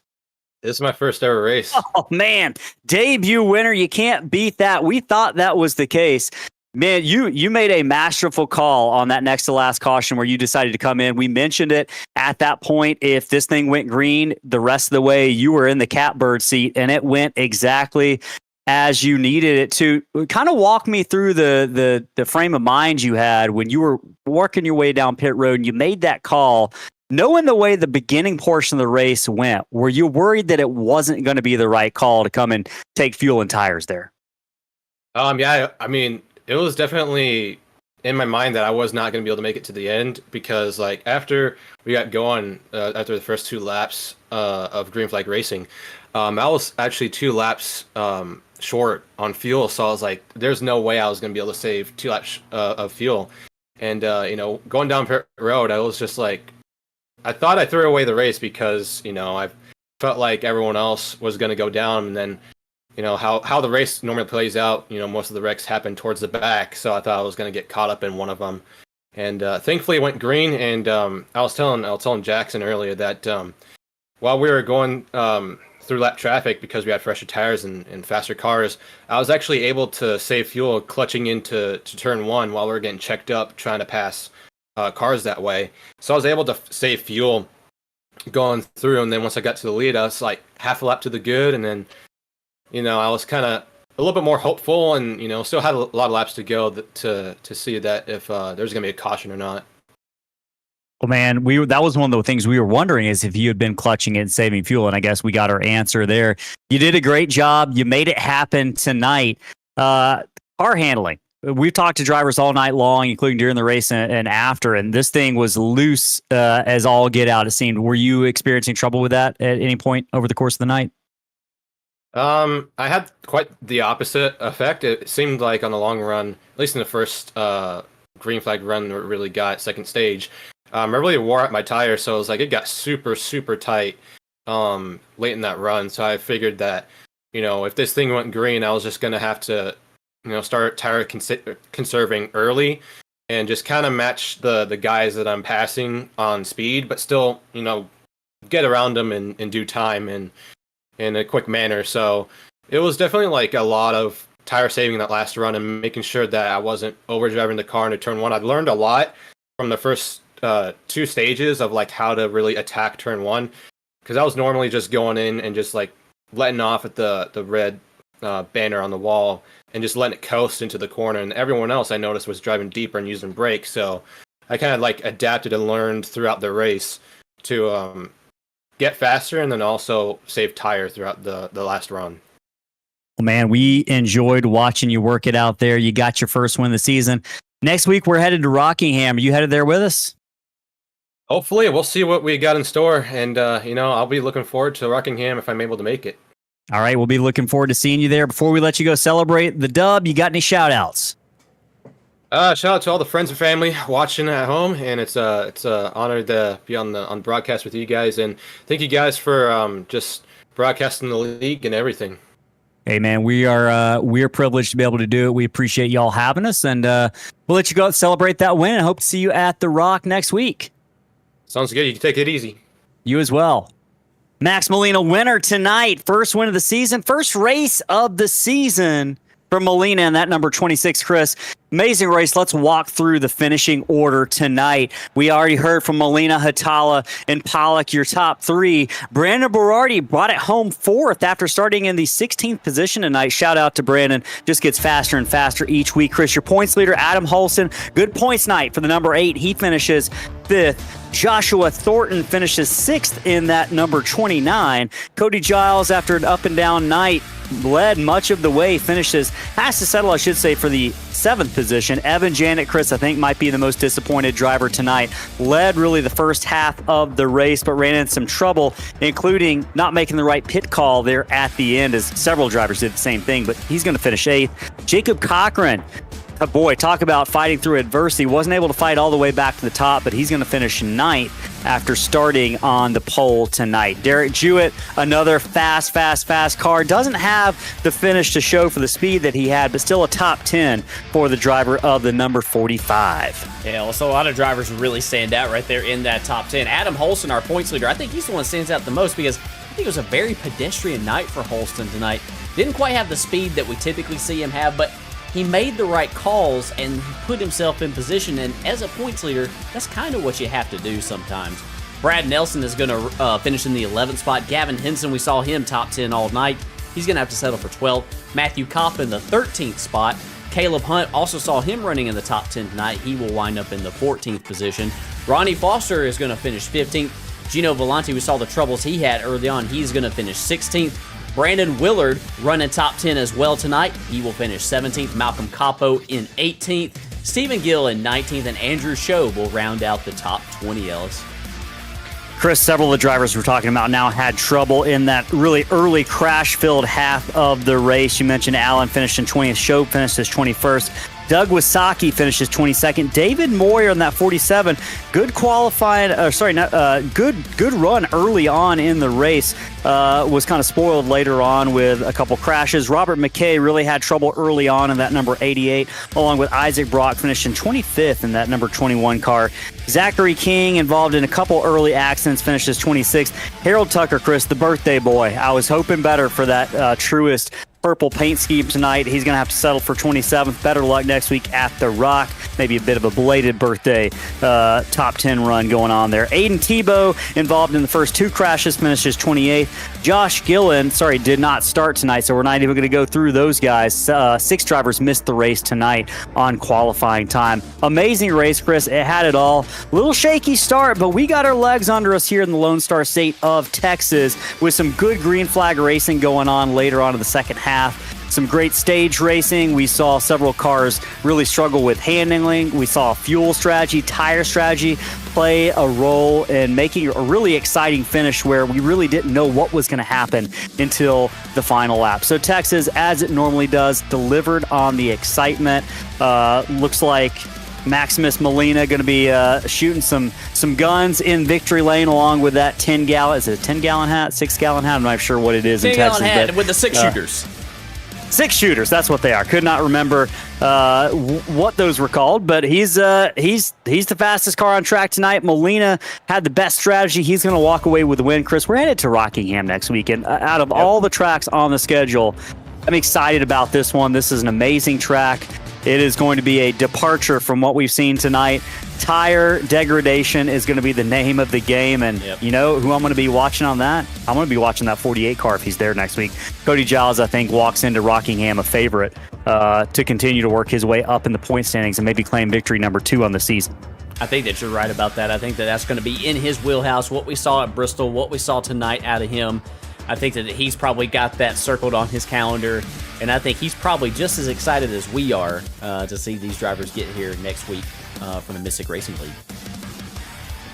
This is my first ever race. Oh, man. Debut winner. You can't beat that. We thought that was the case. Man, you made a masterful call on that next to last caution where you decided to come in. We mentioned it at that point. If this thing went green the rest of the way, you were in the catbird seat, and it went exactly as you needed it to. Kind of walk me through the frame of mind you had when you were working your way down pit road and you made that call. Knowing the way the beginning portion of the race went, were you worried that it wasn't going to be the right call to come and take fuel and tires there? Yeah, I mean, it was definitely in my mind that I was not going to be able to make it to the end because, like, after we got going, after the first 2 laps of Green Flag Racing, I was actually 2 laps short on fuel. So I was like, there's no way I was going to be able to save 2 laps of fuel. And, going down pit road, I was just like, I thought I threw away the race because, I felt like everyone else was going to go down. And then, how the race normally plays out, most of the wrecks happen towards the back. So I thought I was going to get caught up in one of them. And thankfully it went green. And I was telling Jackson earlier that while we were going through lap traffic because we had fresher tires and faster cars, I was actually able to save fuel clutching into turn 1 while we were getting checked up trying to pass cars that way. So I was able to save fuel going through. And then once I got to the lead, I was like half a lap to the good. And then I was kind of a little bit more hopeful and, still had a lot of laps to go to see that if there's going to be a caution or not. Well, man, that was one of the things we were wondering is if you had been clutching it and saving fuel, and I guess we got our answer there. You did a great job. You made it happen tonight. Car handling. We've talked to drivers all night long, including during the race and after, and this thing was loose as all get out, it seemed. Were you experiencing trouble with that at any point over the course of the night? I had quite the opposite effect. It seemed like on the long run, at least in the first green flag run that really got second stage, I really wore out my tire, so it was like it got super, super tight late in that run. So I figured that, if this thing went green, I was just going to have to, start tire conserving early and just kind of match the guys that I'm passing on speed, but still, get around them in due time and in a quick manner. So it was definitely like a lot of tire saving that last run and making sure that I wasn't overdriving the car into turn 1. I learned a lot from the first 2 stages of like how to really attack turn 1, because I was normally just going in and just like letting off at the red banner on the wall and just letting it coast into the corner, and everyone else I noticed was driving deeper and using brakes. So I kind of like adapted and learned throughout the race to get faster and then also save tire throughout the last run. Well, man, we enjoyed watching you work it out there. You got your first win of the season. Next week, we're headed to Rockingham. Are you headed there with us? Hopefully, we'll see what we got in store. And, I'll be looking forward to Rockingham if I'm able to make it. All right, we'll be looking forward to seeing you there. Before we let you go celebrate the dub, you got any shout-outs? Shout out to all the friends and family watching at home, and it's an honor to be on broadcast with you guys. And thank you guys for just broadcasting the league and everything. Hey, man, we're privileged to be able to do it. We appreciate y'all having us, and we'll let you go out celebrate that win. I hope to see you at the Rock next week. Sounds good. You can take it easy. You as well. Max Molina winner tonight. First win of the season. First race of the season for Molina and that number 26, Chris. Amazing race. Let's walk through the finishing order tonight. We already heard from Molina, Hatala, and Pollock, your top three. Brandon Berardi brought it home fourth after starting in the 16th position tonight. Shout out to Brandon. Just gets faster and faster each week. Chris, your points leader, Adam Holson. Good points night for the number 8. He finishes 5th. Joshua Thornton finishes 6th in that number 29. Cody Giles, after an up and down night, led much of the way, has to settle, I should say, for the 7th position. Evan Janik, Chris, I think might be the most disappointed driver tonight. Led really the first half of the race, but ran into some trouble, including not making the right pit call there at the end, as several drivers did the same thing, but he's going to finish 8th. Jacob Cochran, oh boy, talk about fighting through adversity. Wasn't able to fight all the way back to the top, but he's going to finish 9th after starting on the pole tonight. Derek Jewett, another fast car. Doesn't have the finish to show for the speed that he had, but still a top 10 for the driver of the number 45. Yeah, also a lot of drivers really stand out right there in that top 10. Adam Holston, our points leader, I think he's the one that stands out the most because I think it was a very pedestrian night for Holston tonight. Didn't quite have the speed that we typically see him have, but he made the right calls and put himself in position, and as a points leader, that's kind of what you have to do sometimes. Brad Nelson is going to finish in the 11th spot. Gavin Henson, we saw him top 10 all night. He's going to have to settle for 12th. Matthew Kopp in the 13th spot. Caleb Hunt, also saw him running in the top 10 tonight. He will wind up in the 14th position. Ronnie Foster is going to finish 15th. Gino Volante, we saw the troubles he had early on. He's going to finish 16th. Brandon Willard running top 10 as well tonight. He will finish 17th. Malcolm Capo in 18th. Stephen Gill in 19th. And Andrew Show will round out the top 20, Ellis. Chris, several of the drivers we're talking about now had trouble in that really early crash-filled half of the race. You mentioned Allen finished in 20th. Show finished as 21st. Doug Wasaki finishes 22nd. David Moyer on that 47. Good qualifying, good run early on in the race. Was kind of spoiled later on with a couple crashes. Robert McKay really had trouble early on in that number 88, along with Isaac Brock finishing 25th in that number 21 car. Zachary King involved in a couple early accidents, finishes 26th. Harold Tucker, Chris, the birthday boy. I was hoping better for that truest purple paint scheme tonight. He's going to have to settle for 27th. Better luck next week at the Rock. Maybe a bit of a belated birthday top 10 run going on there. Aiden Tebow involved in the first 2 crashes, finishes 28th. Josh Gillen, did not start tonight, so we're not even going to go through those guys. 6 drivers missed the race tonight on qualifying time. Amazing race, Chris. It had it all. A little shaky start, but we got our legs under us here in the Lone Star State of Texas with some good green flag racing going on later on in the second half. Some great stage racing. We saw several cars really struggle with handling. We saw fuel strategy, tire strategy play a role in making a really exciting finish where we really didn't know what was going to happen until the final lap. So Texas, as it normally does, delivered on the excitement. Looks like Maximus Molina going to be shooting some guns in victory lane along with that 10-gallon. Is it a 10-gallon hat, 6-gallon hat? I'm not sure what it is in Texas. 10-gallon hat with the 6 shooters. 6 shooters, that's what they are. Could not remember what those were called, but he's the fastest car on track tonight. Molina had the best strategy. He's going to walk away with the win. Chris, we're headed to Rockingham next weekend. Out of all the tracks on the schedule, I'm excited about this one. This is an amazing track. It is going to be a departure from what we've seen tonight. Tire degradation is going to be the name of the game. And you know who I'm going to be watching on that? I'm going to be watching that 48 car if he's there next week. Cody Giles, I think, walks into Rockingham a favorite to continue to work his way up in the point standings and maybe claim victory number 2 on the season. I think that you're right about that. I think that that's going to be in his wheelhouse. What we saw at Bristol, what we saw tonight out of him, I think that he's probably got that circled on his calendar, and I think he's probably just as excited as we are to see these drivers get here next week from the Mystic Racing League.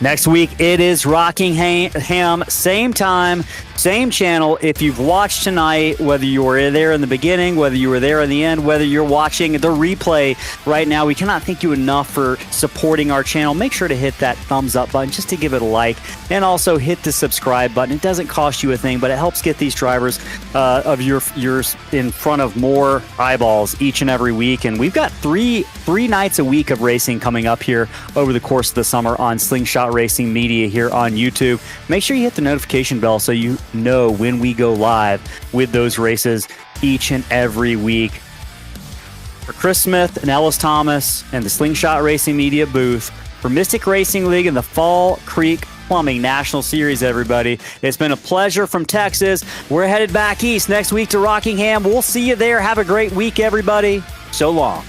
Next week, it is Rockingham, same time, same channel. If you've watched tonight, whether you were there in the beginning, whether you were there in the end, whether you're watching the replay right now, we cannot thank you enough for supporting our channel. Make sure to hit that thumbs up button just to give it a like, and also hit the subscribe button. It doesn't cost you a thing, but it helps get these drivers of yours in front of more eyeballs each and every week. And we've got three nights a week of racing coming up here over the course of the summer on Slingshot Slingshot Racing Media here on YouTube. Make sure you hit the notification bell so you know when we go live with those races each and every week. For Chris Smith and Ellis Thomas and the Slingshot Racing Media booth, for Mystic Racing League and the Fall Creek Plumbing National Series, everybody. It's been a pleasure from Texas. We're headed back east next week to Rockingham. We'll see you there. Have a great week, everybody. So long.